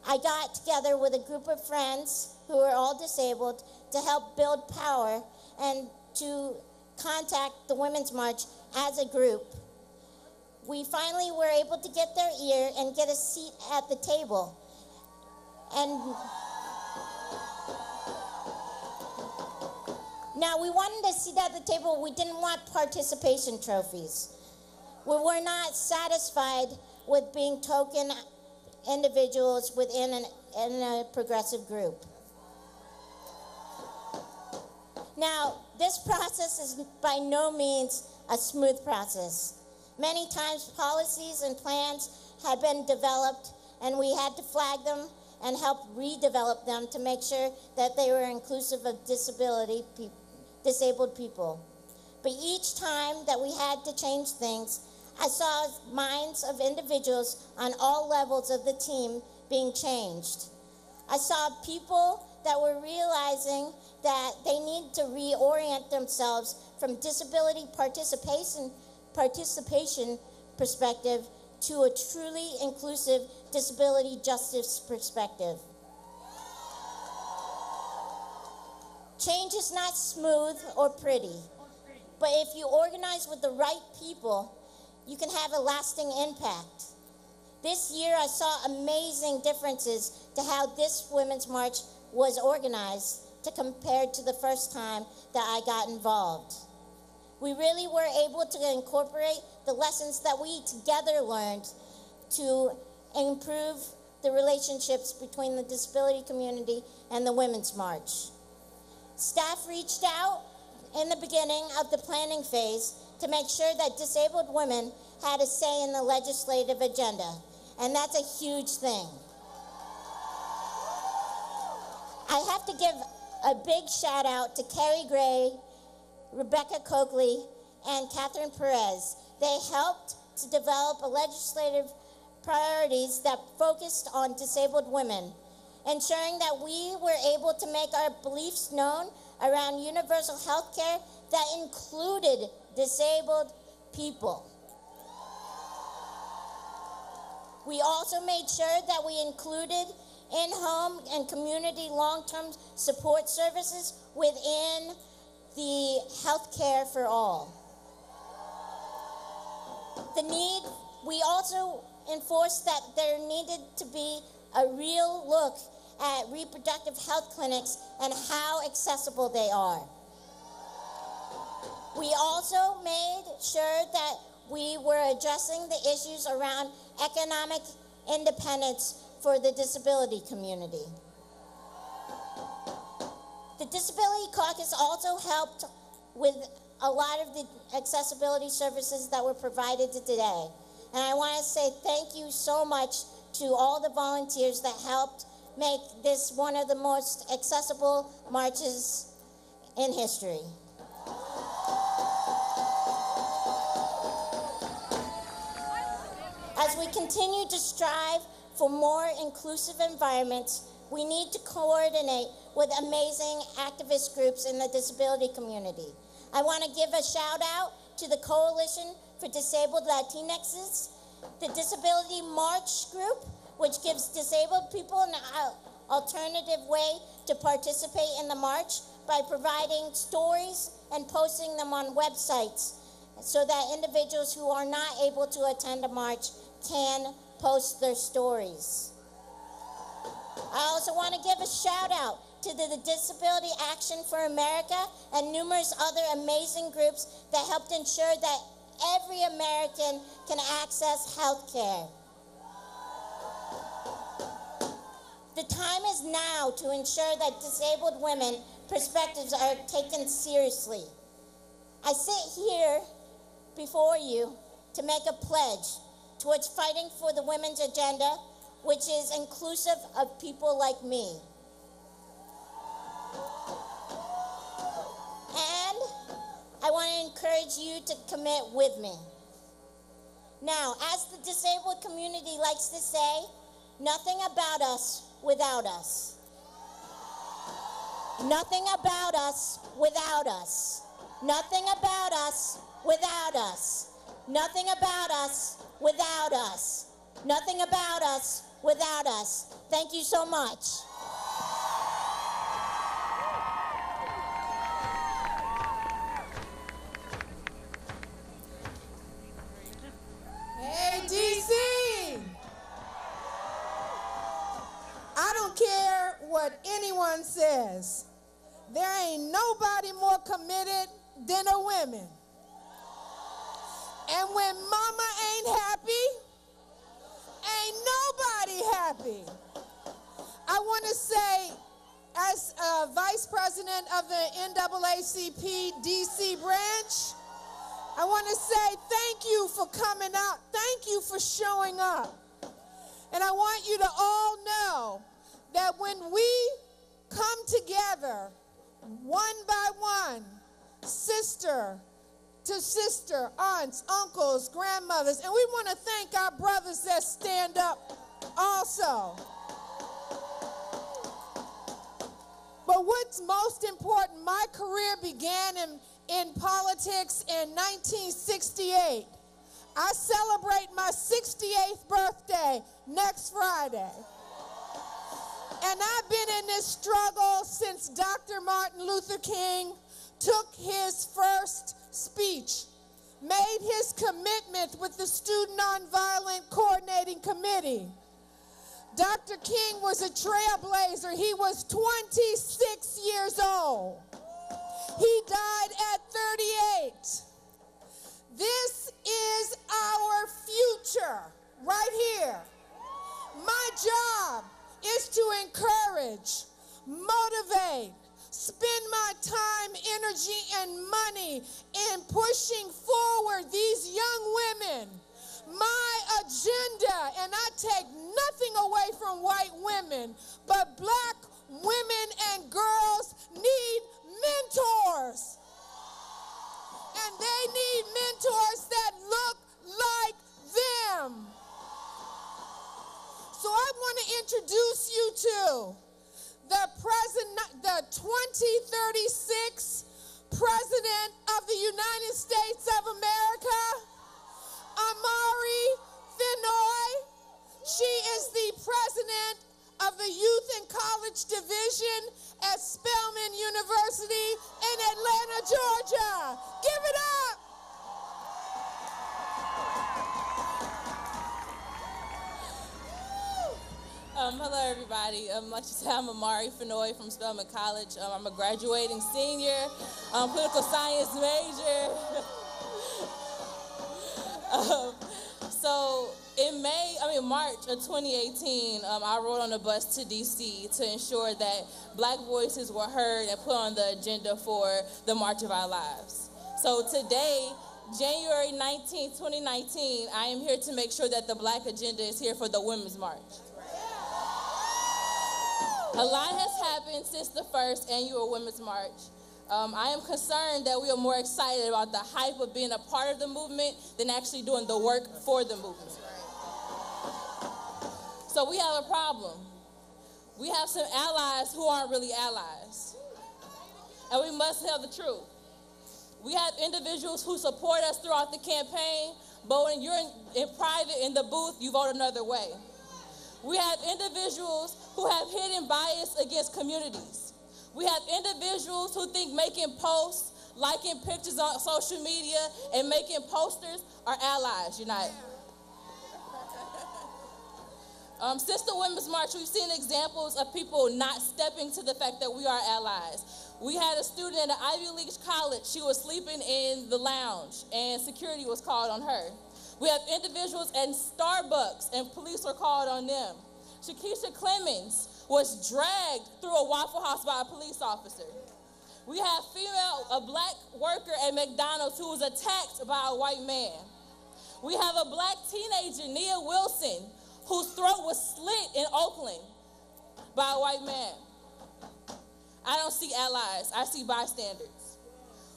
I got together with a group of friends who were all disabled to help build power and to contact the Women's March as a group. We finally were able to get their ear and get a seat at the table. And now we wanted a seat at the table. We didn't want participation trophies. We were not satisfied with being token individuals within a progressive group. Now, this process is by no means a smooth process. Many times policies and plans had been developed, and we had to flag them and help redevelop them to make sure that they were inclusive of disabled people. But each time that we had to change things, I saw minds of individuals on all levels of the team being changed. I saw people that were realizing that they need to reorient themselves from disability participation perspective to a truly inclusive disability justice perspective. Change is not smooth or pretty, but if you organize with the right people, you can have a lasting impact. This year, I saw amazing differences to how this Women's March was organized compared to the first time that I got involved. We really were able to incorporate the lessons that we together learned to improve the relationships between the disability community and the Women's March. Staff reached out in the beginning of the planning phase to make sure that disabled women had a say in the legislative agenda, and that's a huge thing. I have to give a big shout out to Carrie Gray, Rebecca Coakley, and Catherine Perez. They helped to develop a legislative priorities that focused on disabled women, ensuring that we were able to make our beliefs known around universal health care that included disabled people. We also made sure that we included in-home and community long-term support services within the health care for all. We also enforced that there needed to be a real look at reproductive health clinics and how accessible they are. We also made sure that we were addressing the issues around economic independence for the disability community. The Disability Caucus also helped with a lot of the accessibility services that were provided today. And I want to say thank you so much to all the volunteers that helped make this one of the most accessible marches in history. As we continue to strive for more inclusive environments, we need to coordinate with amazing activist groups in the disability community. I want to give a shout out to the Coalition for Disabled Latinxes, the Disability March Group, which gives disabled people an alternative way to participate in the march by providing stories and posting them on websites so that individuals who are not able to attend a march can post their stories. I also want to give a shout out to the Disability Action for America and numerous other amazing groups that helped ensure that every American can access health care. The time is now to ensure that disabled women perspectives are taken seriously. I sit here before you to make a pledge towards fighting for the women's agenda, which is inclusive of people like me. And I want to encourage you to commit with me. Now, as the disabled community likes to say, nothing about us without us. Nothing about us without us. Nothing about us without us. Nothing about us without us. Nothing about us without us. Thank you so much. Hey, DC! I don't care what anyone says. There ain't nobody more committed than a women. And when mama ain't happy, ain't nobody happy. I want to say, as Vice President of the NAACP DC branch, I want to say thank you for coming out. Thank you for showing up. And I want you to all know that when we come together, one by one, sister to sister, aunts, uncles, grandmothers, and we want to thank our brothers that stand up also. But what's most important, my career began in politics in 1968. I celebrate my 68th birthday next Friday. And I've been in this struggle since Dr. Martin Luther King took his first speech, made his commitment with the Student Nonviolent Coordinating Committee. Dr. King was a trailblazer. He was 26 years old. He died at 38. This is our future right here. My job is to encourage, motivate, spend my time, energy, and money in pushing forward these young women. My agenda, and I take nothing away from white women, but black women and girls need mentors. And they need mentors that look like them. So I want to introduce you to the 2036 President of the United States of America, Amari Finoy. She is the President of the Youth and College Division at Spelman University in Atlanta, Georgia. Give it up. Hello, everybody. Like you said, I'm Amari Fenoy from Spelman College. I'm a graduating senior, political science major. So in March of 2018, I rode on a bus to DC to ensure that Black voices were heard and put on the agenda for the March of Our Lives. So today, January 19, 2019, I am here to make sure that the Black agenda is here for the Women's March. A lot has happened since the first annual Women's March. I am concerned that we are more excited about the hype of being a part of the movement than actually doing the work for the movement. So we have a problem. We have some allies who aren't really allies. And we must tell the truth. We have individuals who support us throughout the campaign, but when you're in private in the booth, you vote another way. We have individuals who have hidden bias against communities. We have individuals who think making posts, liking pictures on social media, and making posters are allies. You're not. Since the Women's March, we've seen examples of people not stepping to the fact that we are allies. We had a student at an Ivy League college. She was sleeping in the lounge, and security was called on her. We have individuals at Starbucks, and police were called on them. Shakisha Clemens was dragged through a Waffle House by a police officer. We have a Black worker at McDonald's who was attacked by a white man. We have a Black teenager, Nia Wilson, whose throat was slit in Oakland by a white man. I don't see allies, I see bystanders.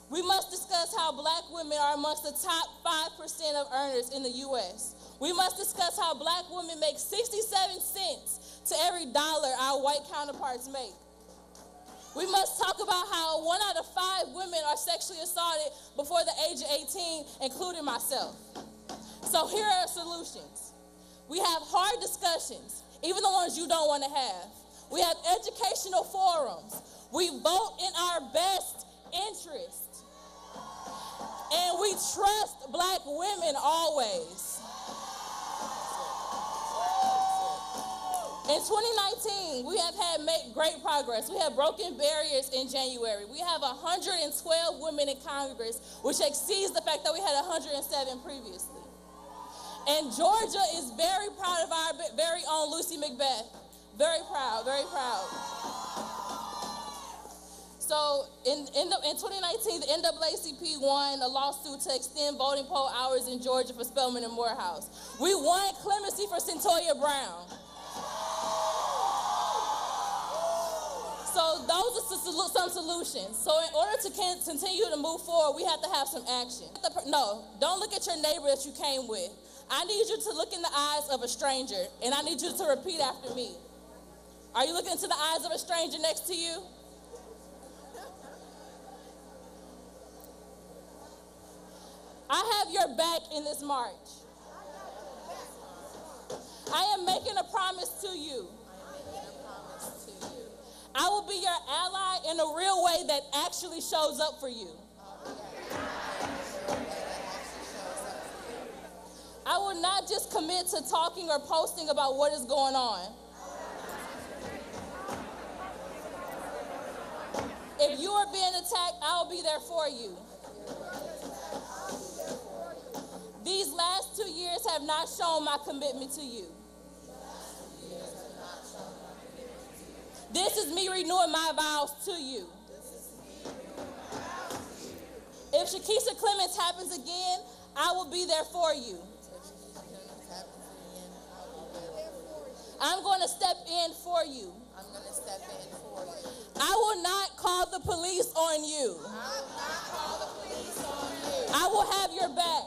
We must discuss how Black women are amongst the top 5% of earners in the U.S. We must discuss how Black women make 67 cents to every dollar our white counterparts make. We must talk about how 1 out of 5 women are sexually assaulted before the age of 18, including myself. So here are solutions. We have hard discussions, even the ones you don't want to have. We have educational forums. We vote in our best interest. And we trust Black women always. In 2019, we have made great progress. We have broken barriers in January. We have 112 women in Congress, which exceeds the fact that we had 107 previously. And Georgia is very proud of our very own Lucy McBeth. Very proud, very proud. So in 2019, the NAACP won a lawsuit to extend voting poll hours in Georgia for Spelman and Morehouse. We won clemency for Centoya Brown. So those are some solutions. So in order to continue to move forward, we have to have some action. No, don't look at your neighbor that you came with. I need you to look in the eyes of a stranger, and I need you to repeat after me. Are you looking into the eyes of a stranger next to you? I have your back in this march. I am making a promise to you. I will be your ally in a real way that actually shows up for you. I will not just commit to talking or posting about what is going on. If you are being attacked, I will be there for you. These last 2 years have not shown my commitment to you. This is me renewing my vows to you. If Shakisha Clemens happens again, I will be there for you. I'm going to step in for you. I will not call the police on you. I will have your back.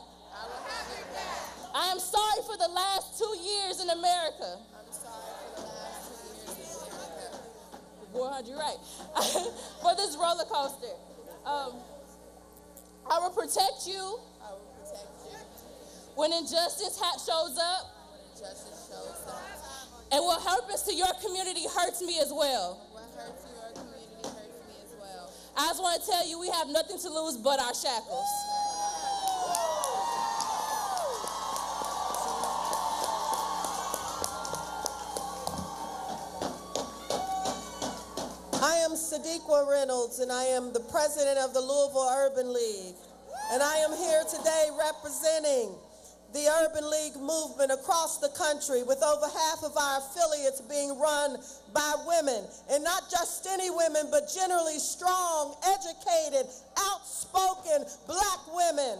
I am sorry for the last 2 years in America. 400, you're right. For this roller coaster. I will protect you. When injustice shows up. And what happens to your community hurts me as well. I just want to tell you, we have nothing to lose but our shackles. I am Sadiqa Reynolds, and I am the president of the Louisville Urban League. And I am here today representing the Urban League movement across the country, with over half of our affiliates being run by women. And not just any women, but generally strong, educated, outspoken Black women.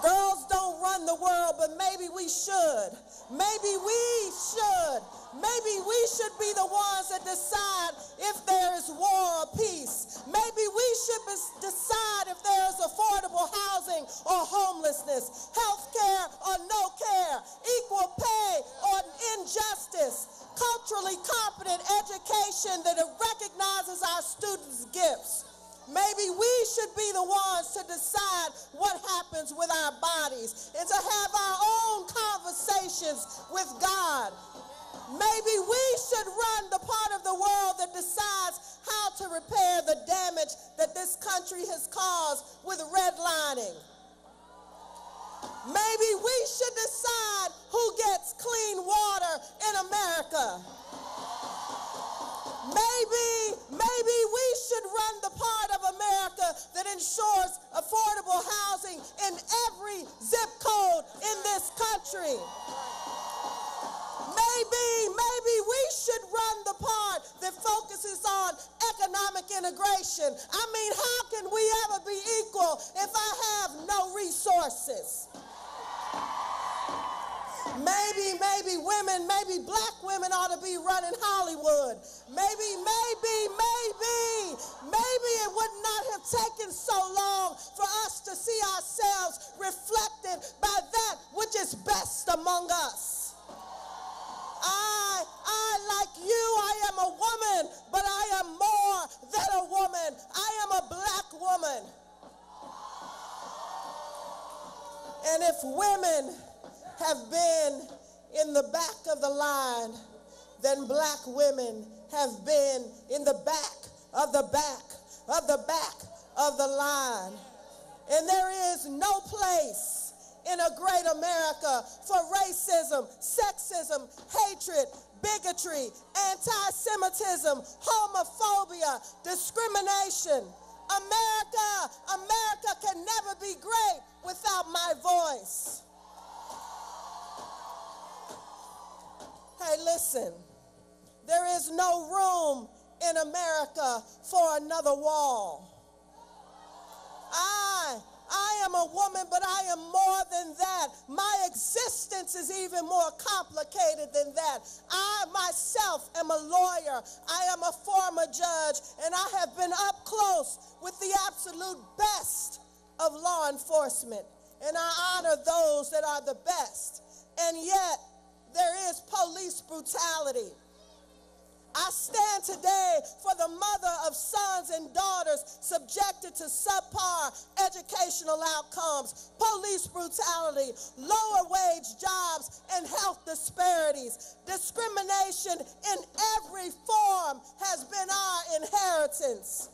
Girls don't run the world, but maybe we should. Maybe we should. Maybe we should be the ones that decide if there is war or peace. Maybe we should decide if there is affordable housing or homelessness, health care or no care, equal pay or injustice, culturally competent education that recognizes our students' gifts. Maybe we should be the ones to decide what happens with our bodies and to have our own conversations with God. Maybe we should run the part of the world that decides how to repair the damage that this country has caused with redlining. Maybe we should decide who gets clean water in America. Maybe we should run the part of America that ensures affordable housing in every zip code in this country. Maybe we should run the part that focuses on economic integration. I mean, how can we ever be equal if I have no resources? Maybe women, maybe Black women ought to be running Hollywood. Maybe it would not have taken so long for us to see ourselves reflected by that which is best among us. Like you, I am a woman, but I am more than a woman. I am a Black woman. And if women have been in the back of the line, then Black women have been in the back of the back of the back of the line. And there is no place in a great America for racism, sexism, hatred, bigotry, anti-Semitism, homophobia, discrimination. America can never be great without my voice. Hey, listen, there is no room in America for another wall. I am a woman, but I am more than that. My existence is even more complicated than that. I myself am a lawyer. I am a former judge, and I have been up close with the absolute best of law enforcement. And I honor those that are the best. And yet, there is police brutality. I stand today for the mother of sons and daughters subjected to subpar educational outcomes, police brutality, lower wage jobs, and health disparities. Discrimination in every form has been our inheritance.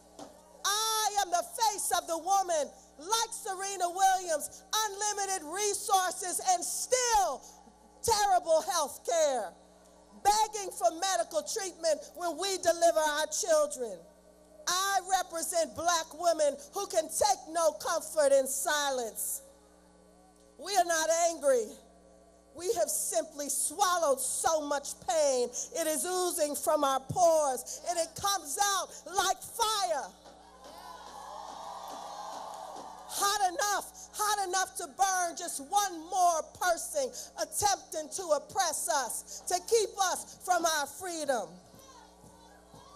I am the face of the woman, like Serena Williams, unlimited resources and still terrible health care. Begging for medical treatment when we deliver our children. I represent Black women who can take no comfort in silence. We are not angry. We have simply swallowed so much pain. It is oozing from our pores, and it comes out like fire. Hot enough to burn just one more person attempting to oppress us, to keep us from our freedom.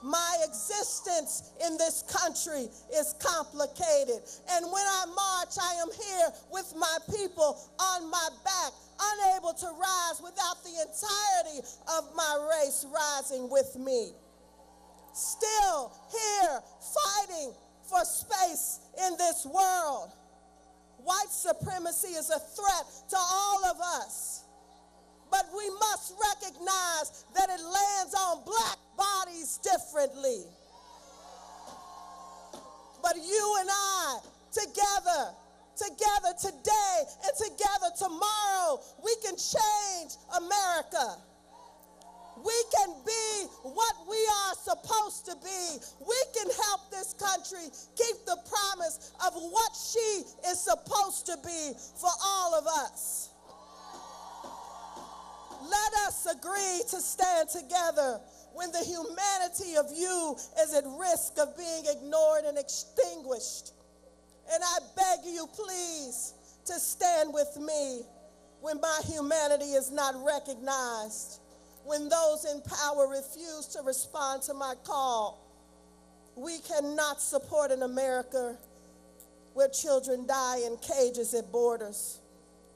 My existence in this country is complicated. And when I march, I am here with my people on my back, unable to rise without the entirety of my race rising with me. Still here, fighting for space in this world. White supremacy is a threat to all of us. but we must recognize that it lands on black bodies differently. But you and I, together today and together tomorrow, we can change America. We can be what we are supposed to be. We can help this country keep the promise of what she is supposed to be for all of us. Let us agree to stand together when the humanity of you is at risk of being ignored and extinguished. And I beg you, please, to stand with me when my humanity is not recognized, when those in power refuse to respond to my call. We cannot support an America where children die in cages at borders,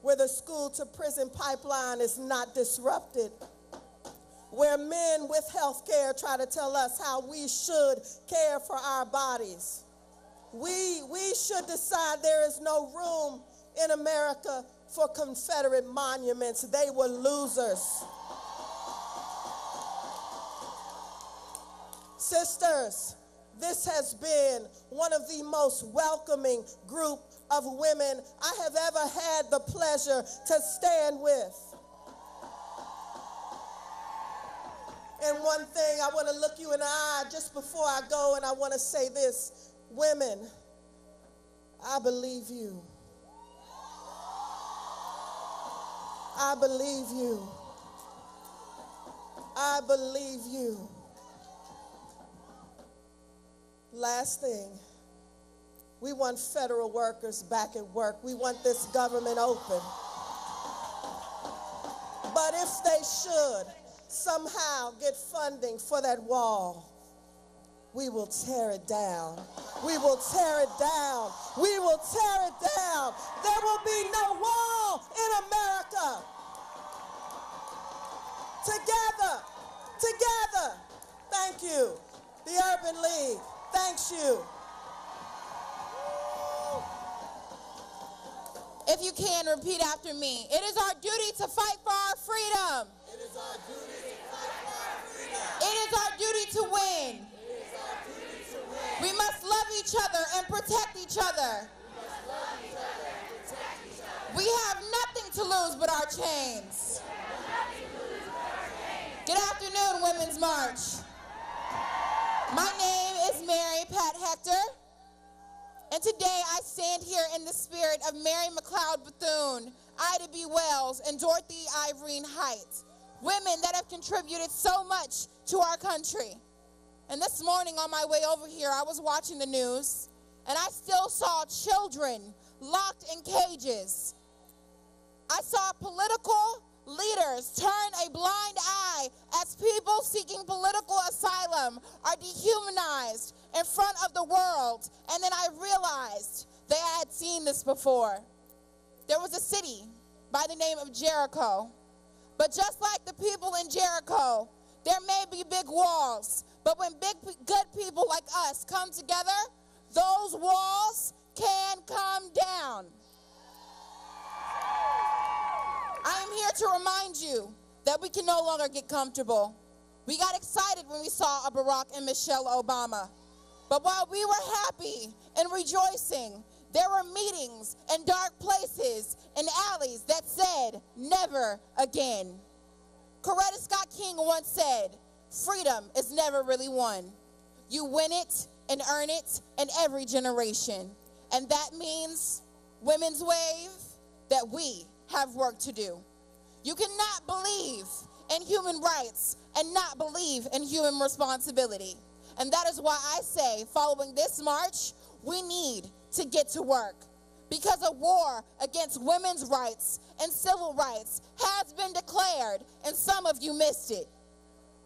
where the school-to-prison pipeline is not disrupted, where men with health care try to tell us how we should care for our bodies. We should decide there is no room in America for Confederate monuments. They were losers. Sisters, this has been one of the most welcoming group of women I have ever had the pleasure to stand with. And one thing, I want to look you in the eye just before I go, and I want to say this. Women, I believe you. I believe you. I believe you. Last thing, we want federal workers back at work. We want this government open. But if they should somehow get funding for that wall, we will tear it down. We will tear it down. We will tear it down. There will be no wall in America. Together, together. Thank you. The Urban League. Thanks you. If you can, repeat after me. It is our duty to fight for our freedom. It is our duty to fight for our freedom. It is our duty to win. We must love each other and protect each other. We have nothing to lose but our chains. Good afternoon, Women's March. My name is Mary Pat Hector, and today I stand here in the spirit of Mary McLeod Bethune, Ida B. Wells, and Dorothy Irene Height, women that have contributed so much to our country. And this morning on my way over here, I was watching the news, and I still saw children locked in cages. I saw political leaders turn a blind eye as people seeking political asylum are dehumanized in front of the world. And then I realized that I had seen this before. There was a city by the name of Jericho. But just like the people in Jericho, there may be big walls, but when good people like us come together, those walls can come down. I am here to remind you that we can no longer get comfortable. We got excited when we saw a Barack and Michelle Obama. But while we were happy and rejoicing, there were meetings and dark places and alleys that said, never again. Coretta Scott King once said, freedom is never really won. You win it and earn it in every generation. And that means, Women's Wave, that we have work to do. You cannot believe in human rights and not believe in human responsibility. And that is why I say, following this march, we need to get to work. Because a war against women's rights and civil rights has been declared, and some of you missed it.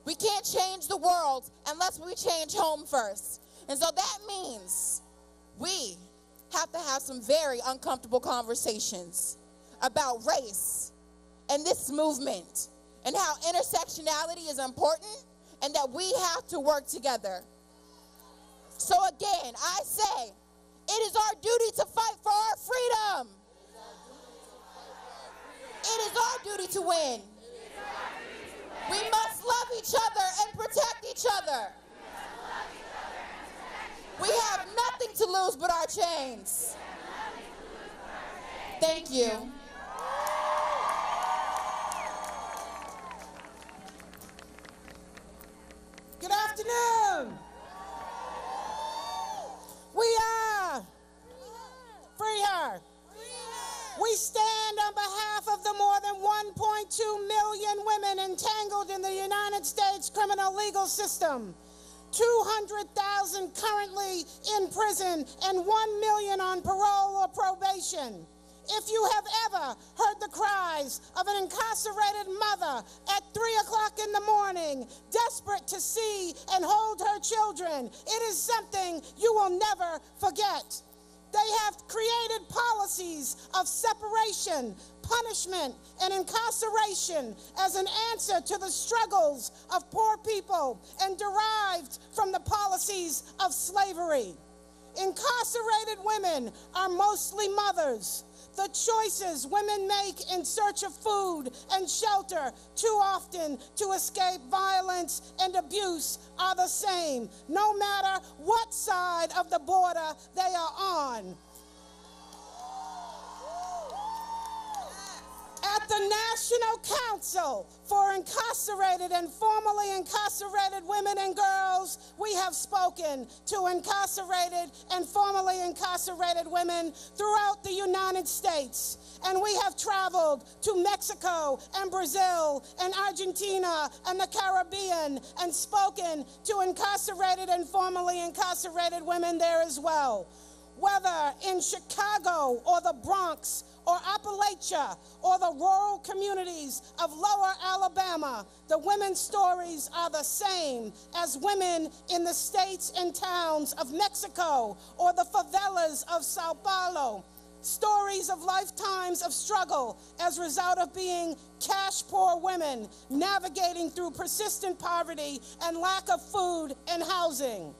We can't change the world unless we change home first. And so that means we have to have some very uncomfortable conversations about race and this movement and how intersectionality is important and that we have to work together. So again, I say, it is our duty to fight for our freedom. It is our duty to win. We must love each other and protect each other. We have nothing to lose but our chains. Thank you. Good afternoon. We are Free Her. We stand on behalf of the more than 1.2 million women entangled in the United States criminal legal system. 200,000 currently in prison and 1 million on parole or probation. If you have ever heard the cries of an incarcerated mother at 3 o'clock in the morning, desperate to see and hold her children, it is something you will never forget. They have created policies of separation, punishment, and incarceration as an answer to the struggles of poor people and derived from the policies of slavery. Incarcerated women are mostly mothers. The choices women make in search of food and shelter too often to escape violence and abuse are the same, no matter what side of the border they are on. At the National Council for Incarcerated and Formerly Incarcerated Women and Girls, we have spoken to incarcerated and formerly incarcerated women throughout the United States. And we have traveled to Mexico and Brazil and Argentina and the Caribbean and spoken to incarcerated and formerly incarcerated women there as well. Whether in Chicago or the Bronx or Appalachia or the rural communities of lower Alabama, the women's stories are the same as women in the states and towns of Mexico or the favelas of Sao Paulo. Stories of lifetimes of struggle as a result of being cash-poor women navigating through persistent poverty and lack of food and housing.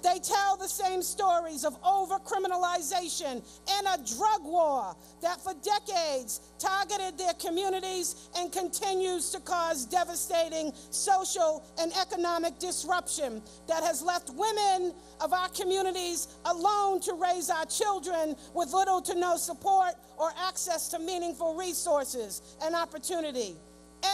They tell the same stories of over-criminalization and a drug war that for decades targeted their communities and continues to cause devastating social and economic disruption that has left women of our communities alone to raise our children with little to no support or access to meaningful resources and opportunity.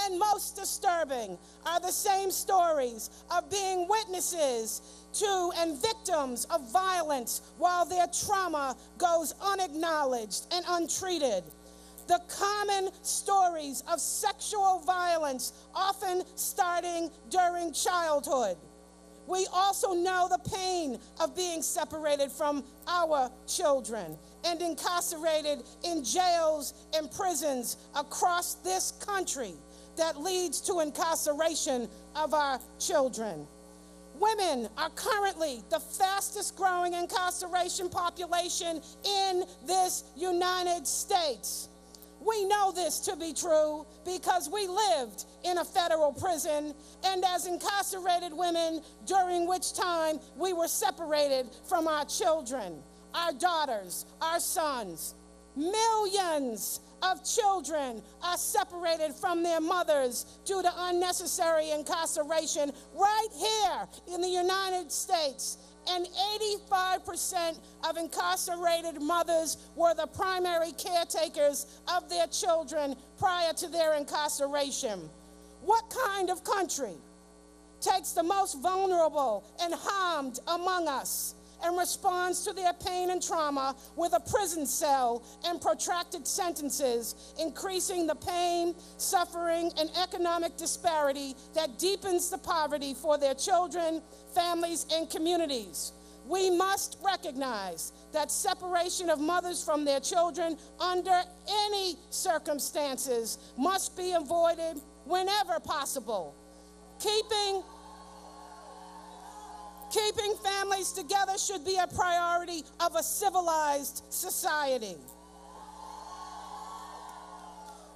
And most disturbing are the same stories of being witnesses to and victims of violence while their trauma goes unacknowledged and untreated. The common stories of sexual violence often starting during childhood. We also know the pain of being separated from our children and incarcerated in jails and prisons across this country that leads to incarceration of our children. Women are currently the fastest growing incarceration population in this United States. We know this to be true because we lived in a federal prison and as incarcerated women, during which time we were separated from our children, our daughters, our sons. Millions of children are separated from their mothers due to unnecessary incarceration right here in the United States. And 85% of incarcerated mothers were the primary caretakers of their children prior to their incarceration. What kind of country takes the most vulnerable and harmed among us and responds to their pain and trauma with a prison cell and protracted sentences, increasing the pain, suffering, and economic disparity that deepens the poverty for their children, families, and communities? We must recognize that separation of mothers from their children under any circumstances must be avoided whenever possible. Keeping families together should be a priority of a civilized society.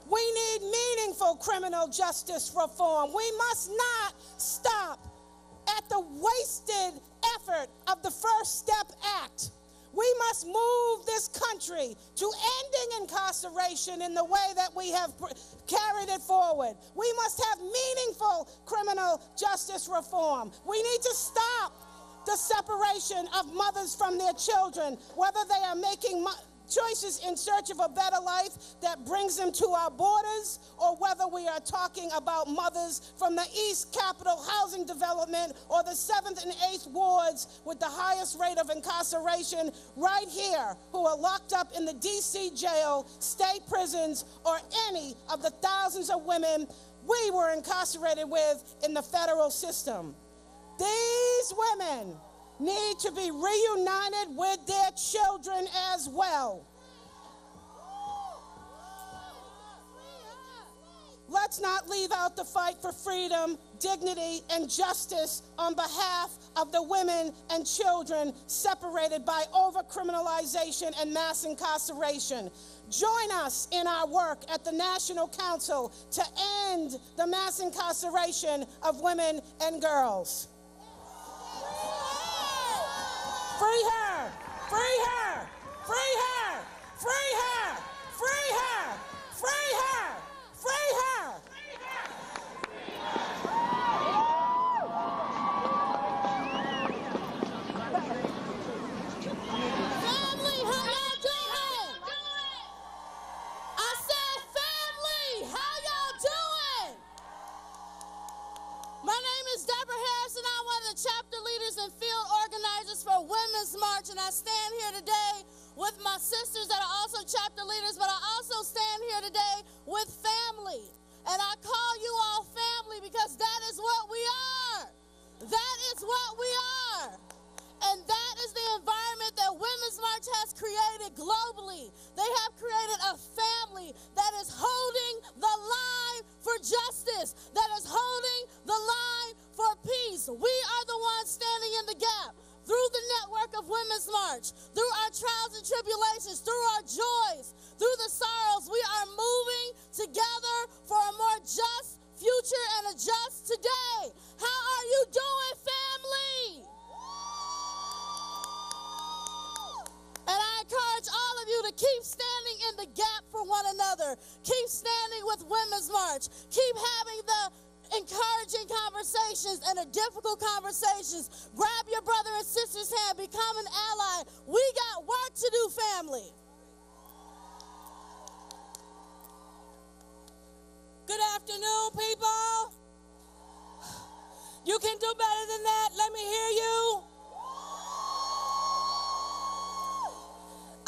We need meaningful criminal justice reform. We must not stop at the wasted effort of the First Step Act. We must move this country to ending incarceration in the way that we have carried it forward. We must have meaningful criminal justice reform. We need to stop the separation of mothers from their children, whether they are making choices in search of a better life that brings them to our borders, or whether we are talking about mothers from the East Capitol Housing Development or the 7th and 8th wards with the highest rate of incarceration right here, who are locked up in the D.C. jail, state prisons, or any of the thousands of women we were incarcerated with in the federal system. These women need to be reunited with their children as well. Let's not leave out the fight for freedom, dignity, and justice on behalf of the women and children separated by overcriminalization and mass incarceration. Join us in our work at the National Council to end the mass incarceration of women and girls. Free her! Free her! Free her! Free her! Free her! Free her! Free her! Family, how y'all doing? I said, family, how y'all doing? My name is Deborah Harrison. I'm one of the chapter leaders and field organizers for Women's March, and I stand here today with my sisters that are also chapter leaders, but I also stand here today with family. And I call you all family because that is what we are. That is what we are. And that is the environment that Women's March has created globally. They have created a family that is holding the line for justice, that is holding the line for peace. We are the ones standing in the gap through the network of Women's March, through our trials and tribulations, through our joys, through the sorrows. We are moving together for a more just future and a just today. How are you doing, family? And I encourage all of you to keep standing in the gap for one another. Keep standing with Women's March. Keep having the encouraging conversations and the difficult conversations. Grab your brother and sister's hand. Become an ally. We got work to do, family. Good afternoon, people. You can do better than that. Let me hear you.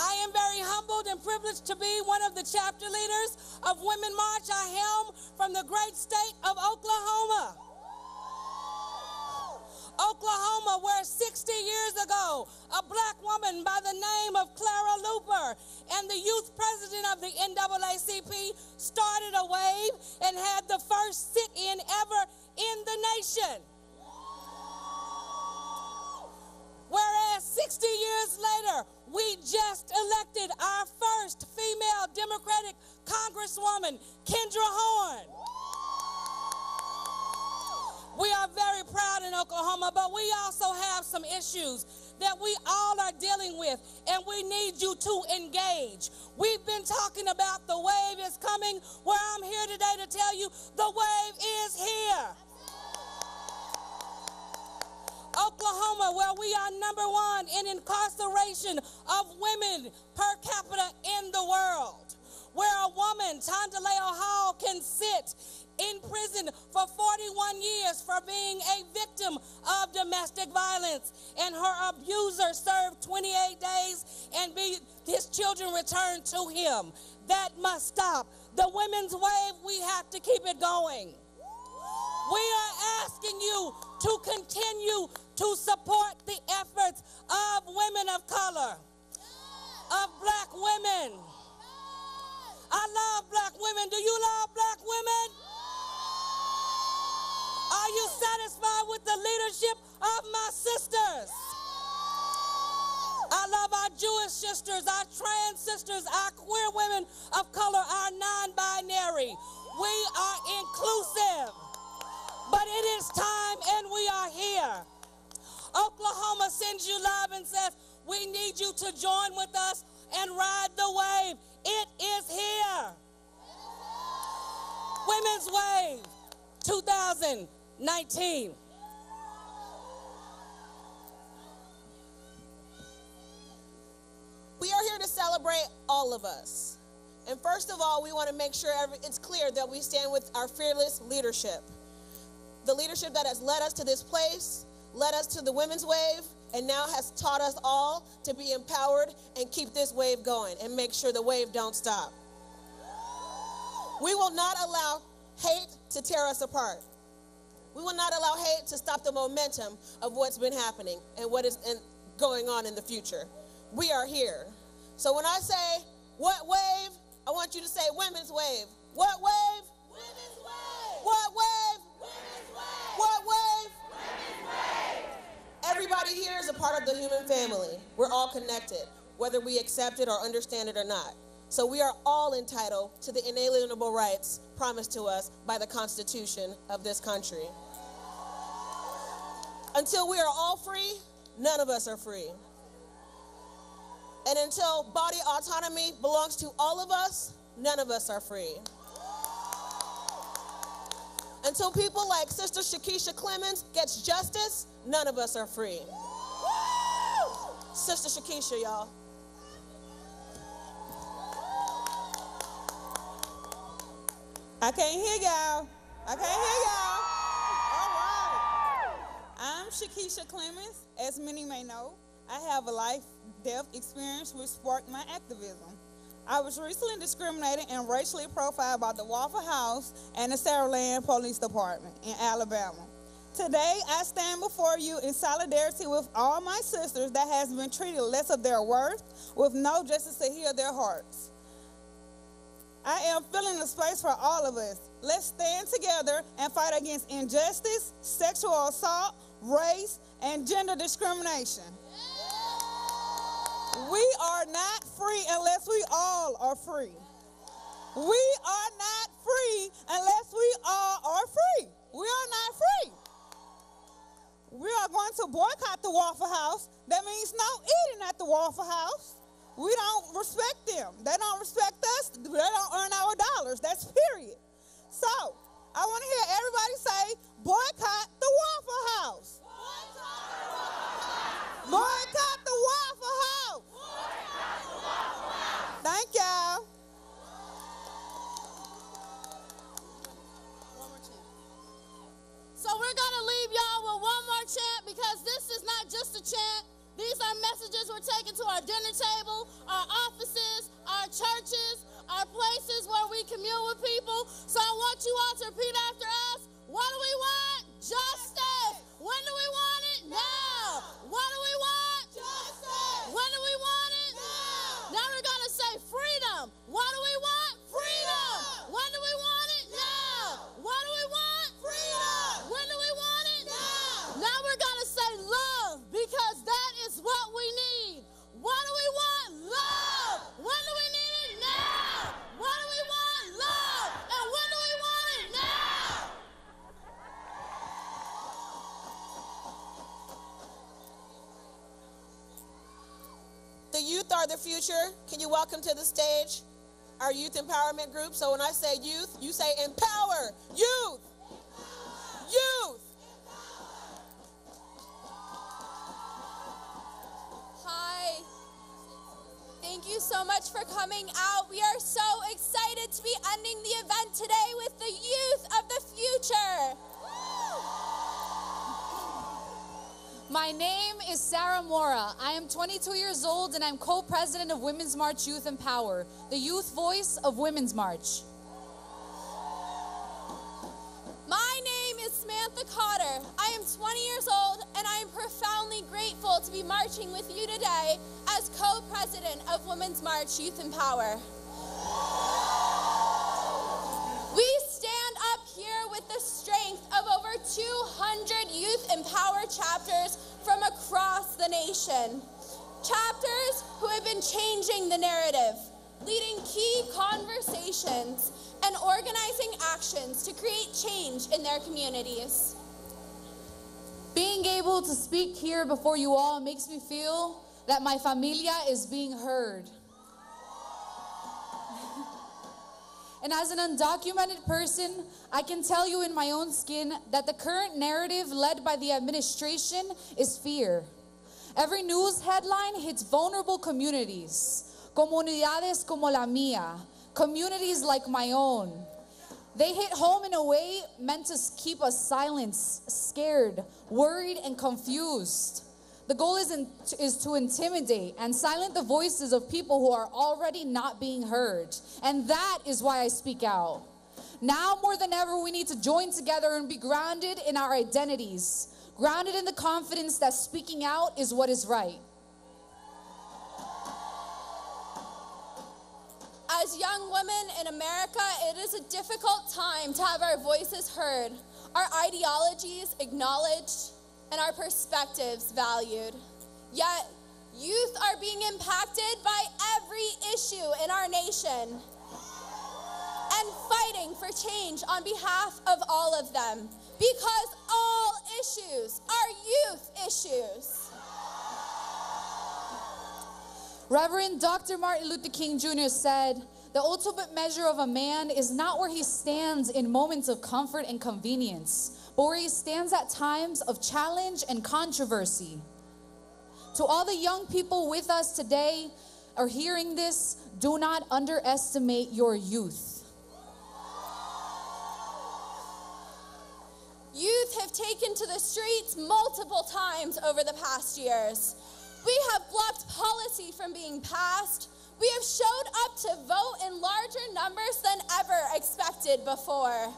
I am very humbled and privileged to be one of the chapter leaders of Women March. I hail from the great state of Oklahoma. Oklahoma, where 60 years ago, a black woman by the name of Clara Luper and the youth president of the NAACP started a wave and had the first sit-in ever in the nation. Whereas 60 years later, we just elected our first female Democratic Congresswoman, Kendra Horn. We are very proud in Oklahoma, but we also have some issues that we all are dealing with, and we need you to engage. We've been talking about the wave is coming, where I'm here today to tell you the wave is here. Oklahoma, where we are #1 in incarceration of women per capita in the world, where a woman, Tondaleo Hall, can sit in prison for 41 years for being a victim of domestic violence, and her abuser served 28 days and his children returned to him. That must stop. The women's wave, we have to keep it going. We are asking you to continue to support the efforts of women of color, of black women. I love black women. Do you love black women? Are you satisfied with the leadership of my sisters? I love our Jewish sisters, our trans sisters, our queer women of color, our non-binary. We are inclusive. But it is time, and we are here. Oklahoma sends you love and says, We need you to join with us and ride the wave. It is here. Women's Wave 2019. We are here to celebrate all of us. And first of all, we want to make sure it's clear that we stand with our fearless leadership. The leadership that has led us to this place, led us to the Women's Wave, and now has taught us all to be empowered and keep this wave going and make sure the wave don't stop. We will not allow hate to tear us apart. We will not allow hate to stop the momentum of what's been happening and what is going on in the future. We are here. So when I say, what wave? I want you to say, Women's Wave. What wave? Women's Wave. What wave? Women's Wave. What wave? Women's Wave. Everybody here is a part of the human family. We're all connected, whether we accept it or understand it or not. So we are all entitled to the inalienable rights promised to us by the Constitution of this country. Until we are all free, none of us are free. And until body autonomy belongs to all of us, none of us are free. Until people like Sister Shakisha Clemens gets justice, none of us are free. Woo! Sister Shakisha, y'all. I can't hear y'all. I can't hear y'all. All right. I'm Shakisha Clemens. As many may know, I have a life-death experience which sparked my activism. I was recently discriminated and racially profiled by the Waffle House and the Saraland Police Department in Alabama. Today, I stand before you in solidarity with all my sisters that has been treated less of their worth with no justice to heal their hearts. I am filling the space for all of us. Let's stand together and fight against injustice, sexual assault, race, and gender discrimination. We are not free unless we all are free. We are not free unless we all are free. We are not free. We are going to boycott the Waffle House. That means no eating at the Waffle House. We don't respect them. They don't respect us. They don't earn our dollars. That's period. So, I want to hear everybody say, boycott the Waffle House. Boycott the Waffle House. Boycott the Waffle House. Thank y'all. So we're going to leave y'all with one more chant, because this is not just a chant. These are messages we're taking to our dinner table, our offices, our churches, our places where we commune with people. So I want you all to repeat after us. What do we want? Justice. When do we want it? Now. What do we want? Justice. When do we want it? Now. Now we're going to say freedom. What do we want? Freedom. When do we want it? Now. What do we want? Freedom. When do we want it? Now. Now we're going to say love, because that is what we need. What do we want? Love. When do we need it? Now. What do we want? Love. And when do we want it? Now. The youth are the future. Can you welcome to the stage our youth empowerment group? So when I say youth, you say empower. Youth. Youth. Hi. Thank you so much for coming out. We are so excited to be ending the event today with the youth of the future. My name is Sarah Mora. I am 22 years old and I'm co-president of Women's March Youth Empower, the youth voice of Women's March. My name is Samantha Cotter. I am 20 years old and I am profoundly grateful to be marching with you today as co-president of Women's March Youth Empower. We stand up here with the strength of over 200 Youth Empower chapters from across the nation. Chapters who have been changing the narrative, leading key conversations, and organizing actions to create change in their communities. Being able to speak here before you all makes me feel that my familia is being heard. And as an undocumented person, I can tell you in my own skin that the current narrative led by the administration is fear. Every news headline hits vulnerable communities, comunidades como la mía, communities like my own. They hit home in a way meant to keep us silent, scared, worried, and confused. The goal is to intimidate and silence the voices of people who are already not being heard. And that is why I speak out. Now more than ever, we need to join together and be grounded in our identities, grounded in the confidence that speaking out is what is right. As young women in America, it is a difficult time to have our voices heard, our ideologies acknowledged, and our perspectives valued. Yet, youth are being impacted by every issue in our nation and fighting for change on behalf of all of them, because all issues are youth issues. Reverend Dr. Martin Luther King Jr. said, "The ultimate measure of a man is not where he stands in moments of comfort and convenience, but where he stands at times of challenge and controversy." To all the young people with us today or hearing this, do not underestimate your youth. Youth have taken to the streets multiple times over the past years. We have blocked policy from being passed. We have showed up to vote in larger numbers than ever expected before.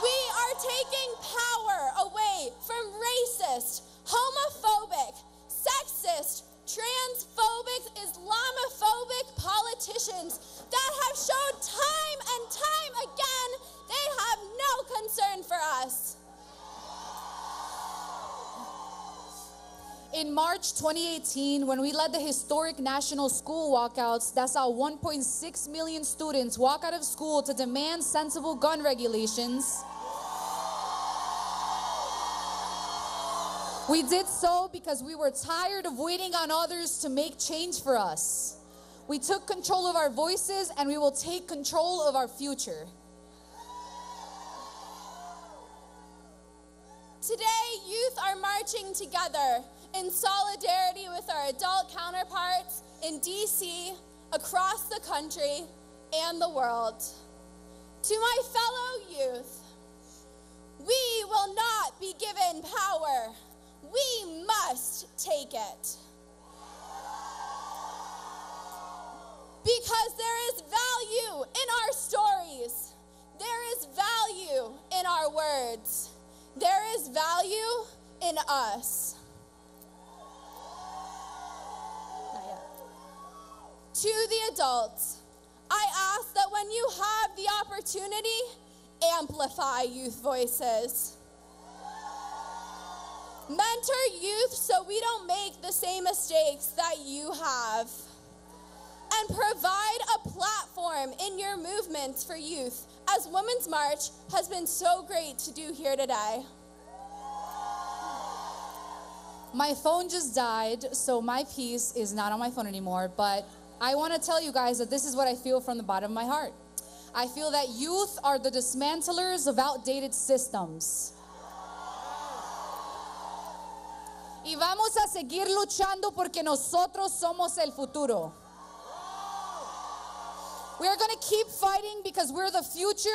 We are taking power away from racist, homophobic, sexist, transphobic, Islamophobic politicians that have showed time and time again they have no concern for us. In March 2018, when we led the historic national school walkouts that saw 1.6 million students walk out of school to demand sensible gun regulations, we did so because we were tired of waiting on others to make change for us. We took control of our voices, and we will take control of our future. Today, youth are marching together in solidarity with our adult counterparts in DC, across the country, and the world. To my fellow youth, we will not be given power. We must take it. Because there is value in our stories. There is value in our words. There is value in us. To the adults, I ask that when you have the opportunity, amplify youth voices. Mentor youth so we don't make the same mistakes that you have. And provide a platform in your movements for youth, as Women's March has been so great to do here today. My phone just died, so my piece is not on my phone anymore, but I want to tell you guys that this is what I feel from the bottom of my heart. I feel that youth are the dismantlers of outdated systems. Y vamos a seguir luchando porque nosotros somos el futuro. We are going to keep fighting because we're the future,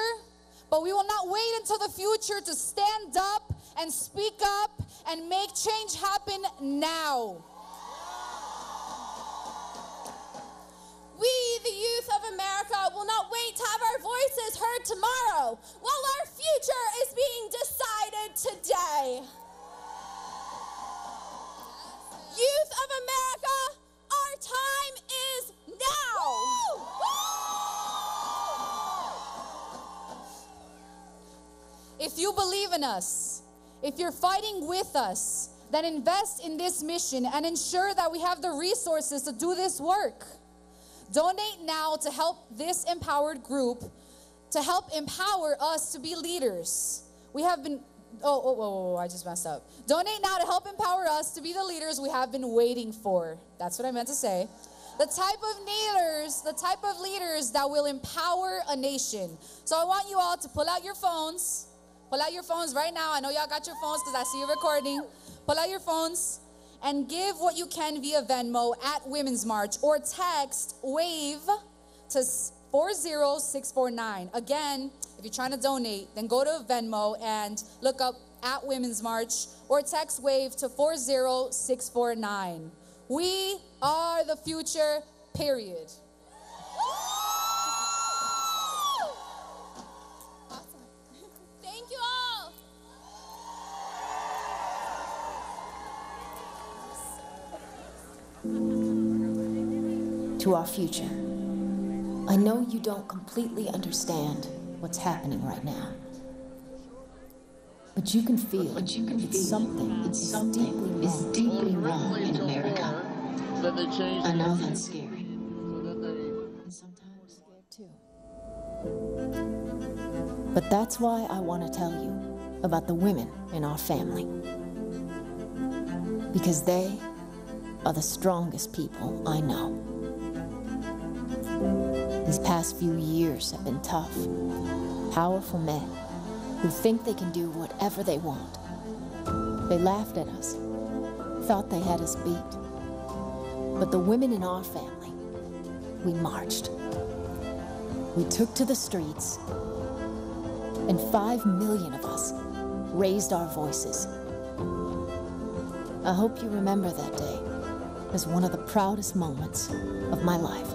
but we will not wait until the future to stand up and speak up and make change happen now. We, the youth of America, will not wait to have our voices heard tomorrow while our future is being decided today. Youth of America, our time is now. If you believe in us, if you're fighting with us, then invest in this mission and ensure that we have the resources to do this work. Donate now to help this empowered group, to help empower us to be leaders. We have been whoa, I just messed up. Donate now to help empower us to be the leaders we have been waiting for. That's what I meant to say. The type of leaders that will empower a nation. So I want you all to pull out your phones. Pull out your phones right now. I know y'all got your phones because I see you recording. Pull out your phones and give what you can via Venmo at Women's March or text WAVE to 40649. Again, if you're trying to donate, then go to Venmo and look up at Women's March or text WAVE to 40649. We are the future, period. Awesome. Thank you all. To our future. I know you don't completely understand what's happening right now. But you can feel it's something is deeply wrong in America. I know that's scary. And sometimes scared too. But that's why I want to tell you about the women in our family. Because they are the strongest people I know. These past few years have been tough. Powerful men who think they can do whatever they want. They laughed at us, thought they had us beat. But the women in our family, we marched. We took to the streets, and 5 million of us raised our voices. I hope you remember that day as one of the proudest moments of my life.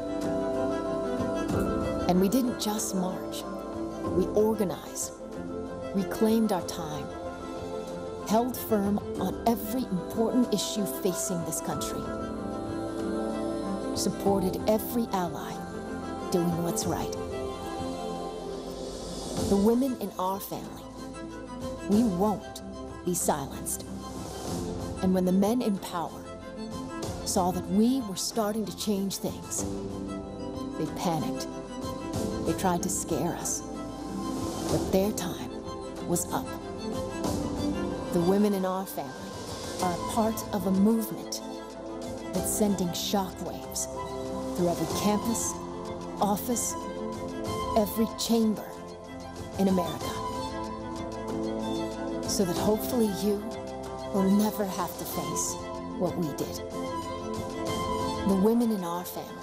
And we didn't just march. We organized, reclaimed our time, held firm on every important issue facing this country, supported every ally doing what's right. The women in our family, we won't be silenced. And when the men in power saw that we were starting to change things, they panicked. They tried to scare us. But their time was up. The women in our family are a part of a movement that's sending shockwaves through every campus, office, every chamber in America. So that hopefully you will never have to face what we did. The women in our family,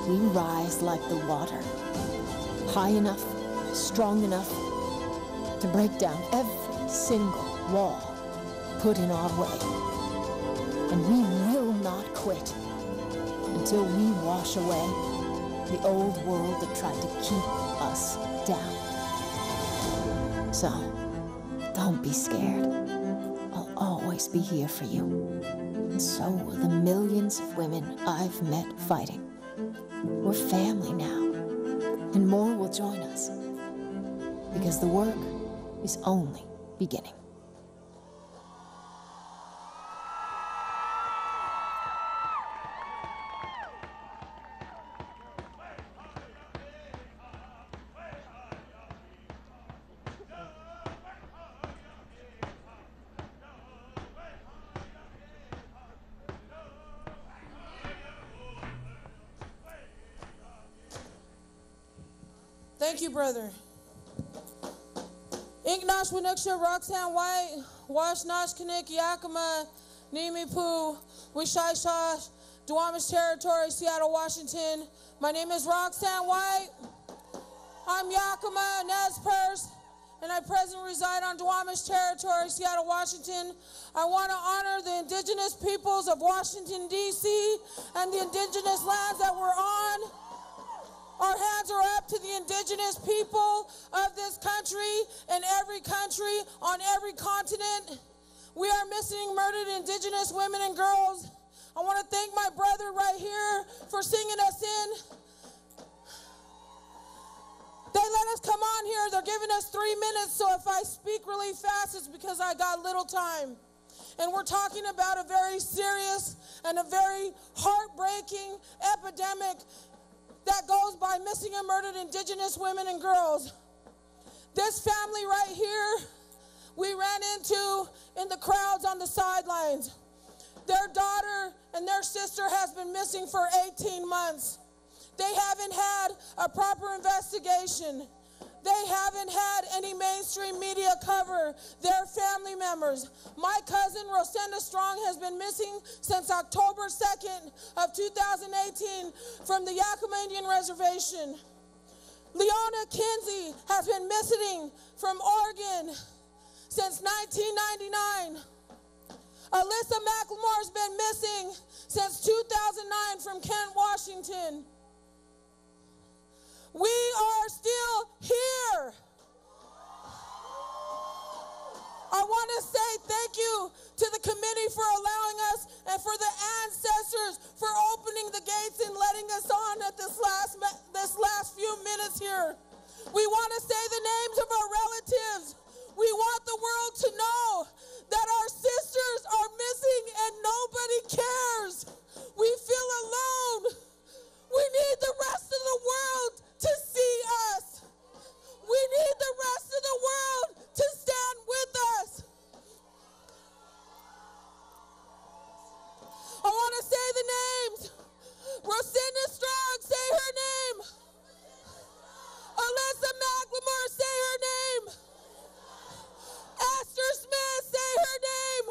we rise like the water, high enough, strong enough to break down every single wall put in our way. And we will not quit until we wash away the old world that tried to keep us down. So, don't be scared. I'll always be here for you. And so will the millions of women I've met fighting. We're family now, and more will join us, because the work is only beginning. Thank you, brother. Inknash Winuksha, Roxanne White, Wash Nash Kanik, Yakima, Nimi Poo, Wishaishash, Duwamish Territory, Seattle, Washington. My name is Roxanne White. I'm Yakima, Nez Perce, and I presently reside on Duwamish Territory, Seattle, Washington. I want to honor the indigenous peoples of Washington, D.C., and the indigenous lands that we're on. Our hands are up to the indigenous people of this country and every country on every continent. We are missing murdered indigenous women and girls. I want to thank my brother right here for singing us in. They let us come on here. They're giving us 3 minutes, so if I speak really fast, it's because I got little time. And we're talking about a very serious and a very heartbreaking epidemic that goes by missing and murdered indigenous women and girls. This family right here listened to in the crowds on the sidelines. Their daughter and their sister has been missing for 18 months. They haven't had a proper investigation. They haven't had any mainstream media cover their family members. My cousin, Rosenda Strong, has been missing since October 2nd of 2018 from the Yakima Indian Reservation. Leona Kinsey has been missing from Oregon since 1999. Alyssa McLemore's been missing since 2009 from Kent, Washington. We are still here. I want to say thank you to the committee for allowing us and for the ancestors for opening the gates and letting us on at this last few minutes here. We want to say the names of our relatives. We want the world to know that our sisters are missing and nobody cares. We feel alone. We need the rest of the world to see us. We need the rest of the world to stand with us. I want to say the names. Rosenda Strong, say her name. Alyssa McLemore, say her name. Esther Smith, say her name.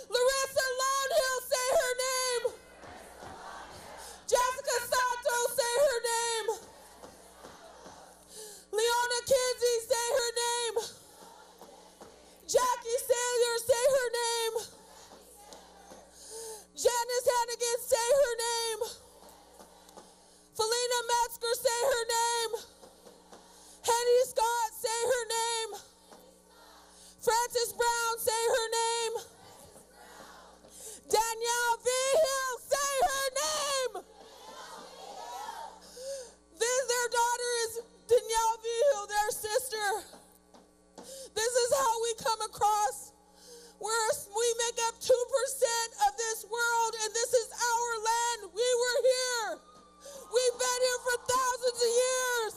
Larissa Lawnhill, say her name. Jessica Santos, say her name. Leona Kinsey, say her name. Jackie Saylor, say her name. Janice Hannigan, say her name. Felina Metzger, say her name. Henny Scott, say her name. Frances Brown, say her name. Danielle V. Hill, say her name. Their daughter is Danielle V. Hill, their sister. This is how we come across. We make up 2% of this world, and this is our land. We were here. We've been here for thousands of years.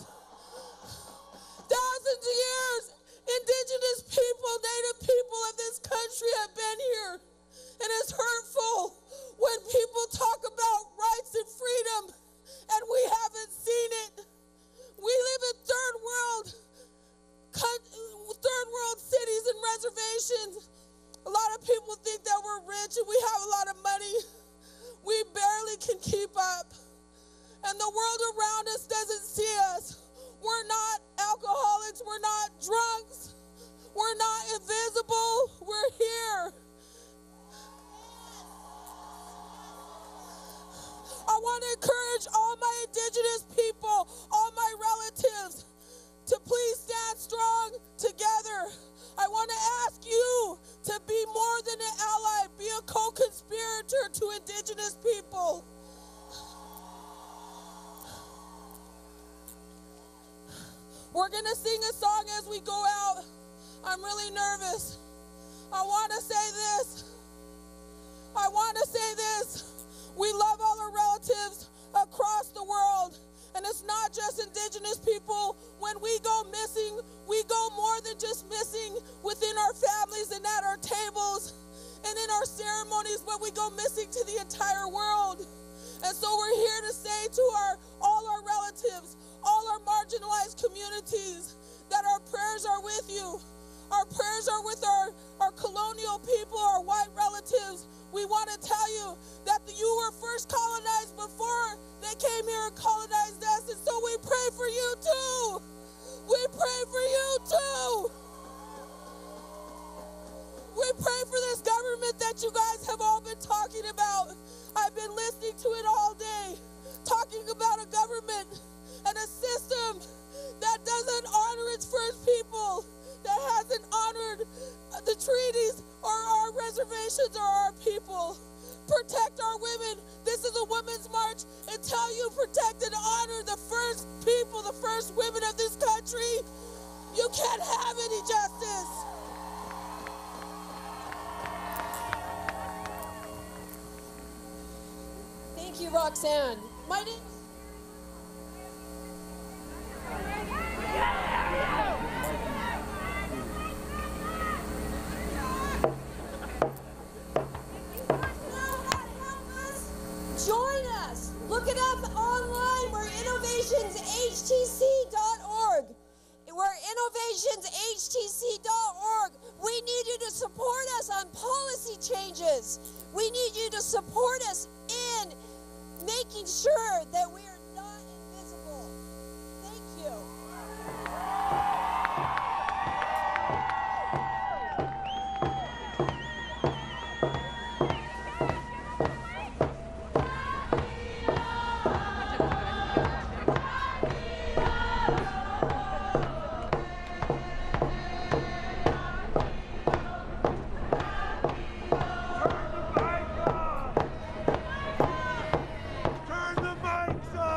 Thousands of years. Indigenous people, Native people of this country have been here. And it's hurtful when people talk about rights and freedom and we haven't seen it. We live in third world cities and reservations. A lot of people think that we're rich and we have a lot of money. We barely can keep up. And the world around us doesn't see us. We're not alcoholics. We're not drunks. We're not invisible. We're here. I want to encourage all my Indigenous people, all my relatives, to please stand strong together. I want to ask you to be more than an ally, be a co-conspirator to Indigenous people. We're going to sing a song as we go out. I'm really nervous. I want to say this. We love all our relatives across the world. And it's not just Indigenous people. When we go missing, we go more than just missing within our families and at our tables and in our ceremonies, but we go missing to the entire world. And so we're here to say to all our relatives, all our marginalized communities, that our prayers are with you. Our prayers are with our colonial people, our white relatives. We want to tell you that you were first colonized before they came here and colonized us. And so we pray for you too. We pray for you too. We pray for this government that you guys have all been talking about. I've been listening to it all day, talking about a government and a system that doesn't honor its first people, that hasn't honored the treaties or our reservations or our people. Protect our women. This is a women's march. Until you protect and honor the first people, the first women of this country, you can't have any justice. Thank you, Roxanne. My name messages. We need you to support us in making sure that we are not invisible. Thank you. Turn the mics on!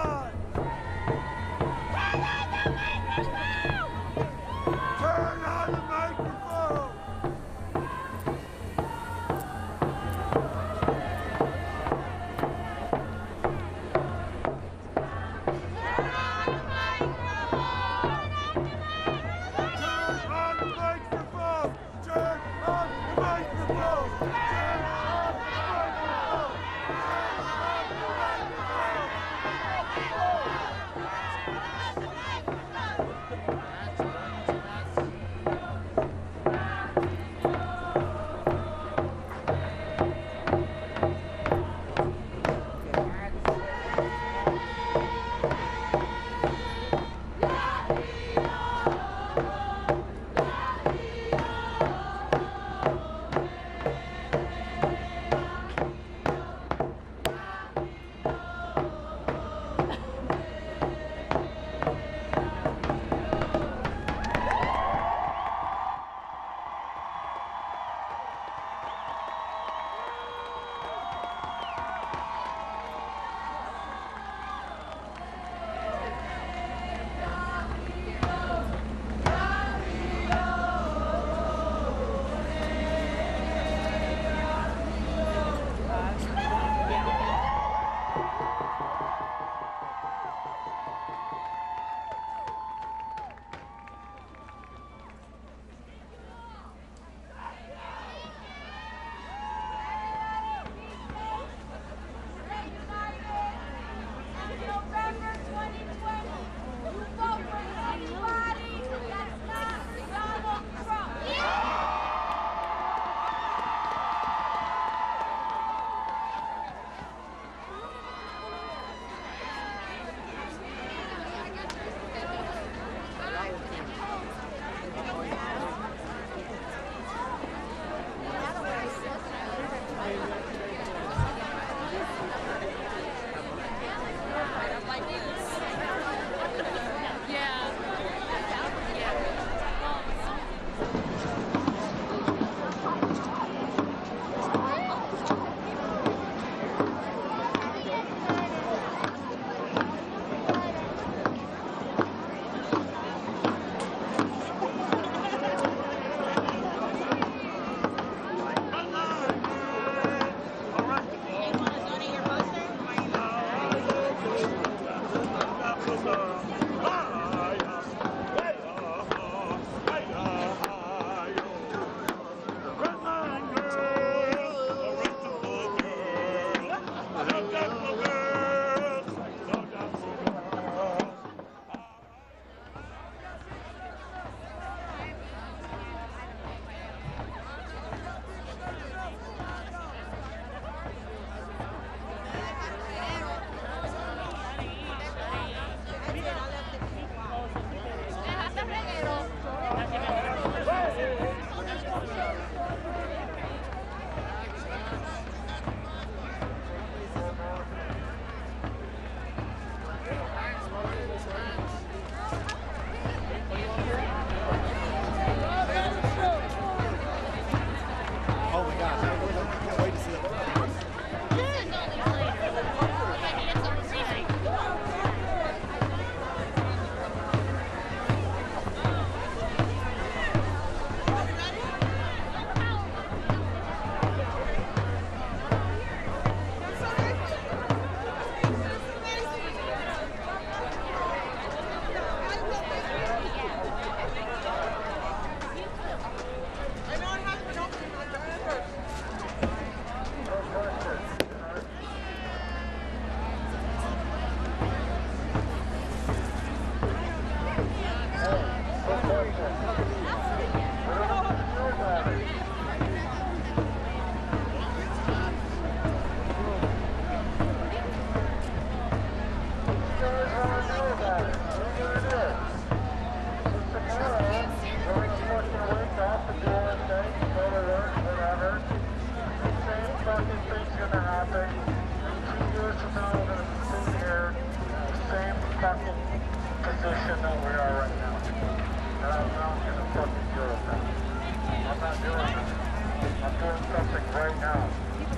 I'm doing something right now.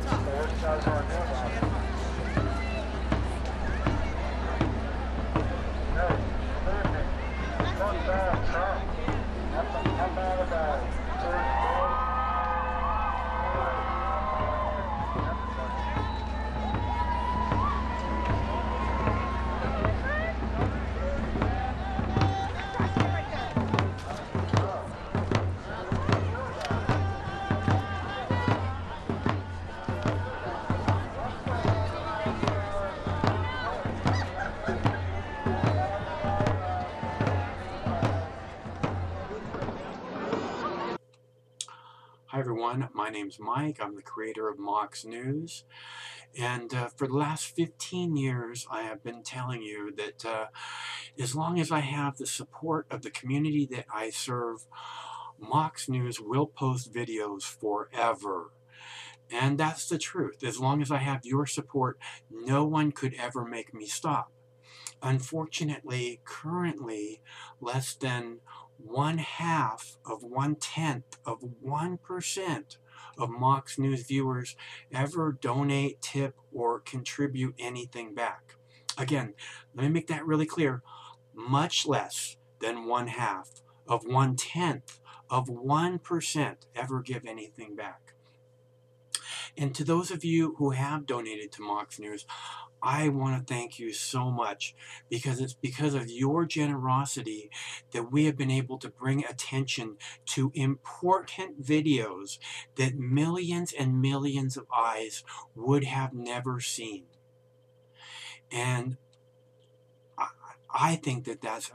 So what you guys want to do about it? Hey, believe me, it's not bad, Trump. I'm mad about it. Hi everyone, my name's Mike. I'm the creator of Mox News, and for the last 15 years I have been telling you that as long as I have the support of the community that I serve, Mox News will post videos forever. And that's the truth. As long as I have your support, no one could ever make me stop. Unfortunately, currently, less than 1/2 of 1/10 of 1% of Mox News viewers ever donate, tip, or contribute anything back. Again, let me make that really clear. Much less than 1/2 of 1/10 of 1% ever give anything back. And to those of you who have donated to Mox News, I want to thank you so much, because it's because of your generosity that we have been able to bring attention to important videos that millions and millions of eyes would have never seen. And I think that that's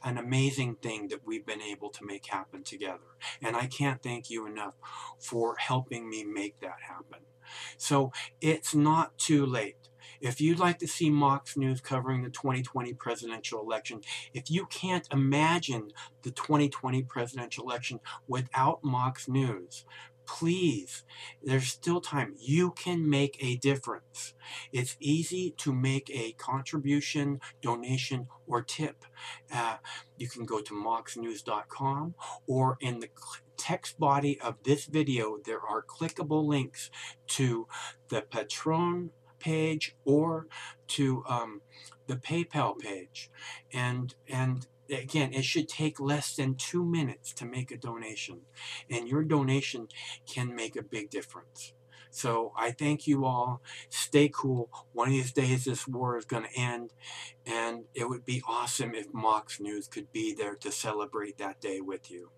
an amazing thing that we've been able to make happen together. And I can't thank you enough for helping me make that happen. So it's not too late. If you'd like to see Mox News covering the 2020 presidential election, if you can't imagine the 2020 presidential election without Mox News, please, there's still time. You can make a difference. It's easy to make a contribution, donation, or tip. You can go to moxnews.com, or in the text body of this video, there are clickable links to the Patreon page or to the PayPal page. And again, it should take less than 2 minutes to make a donation, and your donation can make a big difference. So I thank you all. Stay cool. One of these days this war is going to end, and it would be awesome if Mox News could be there to celebrate that day with you.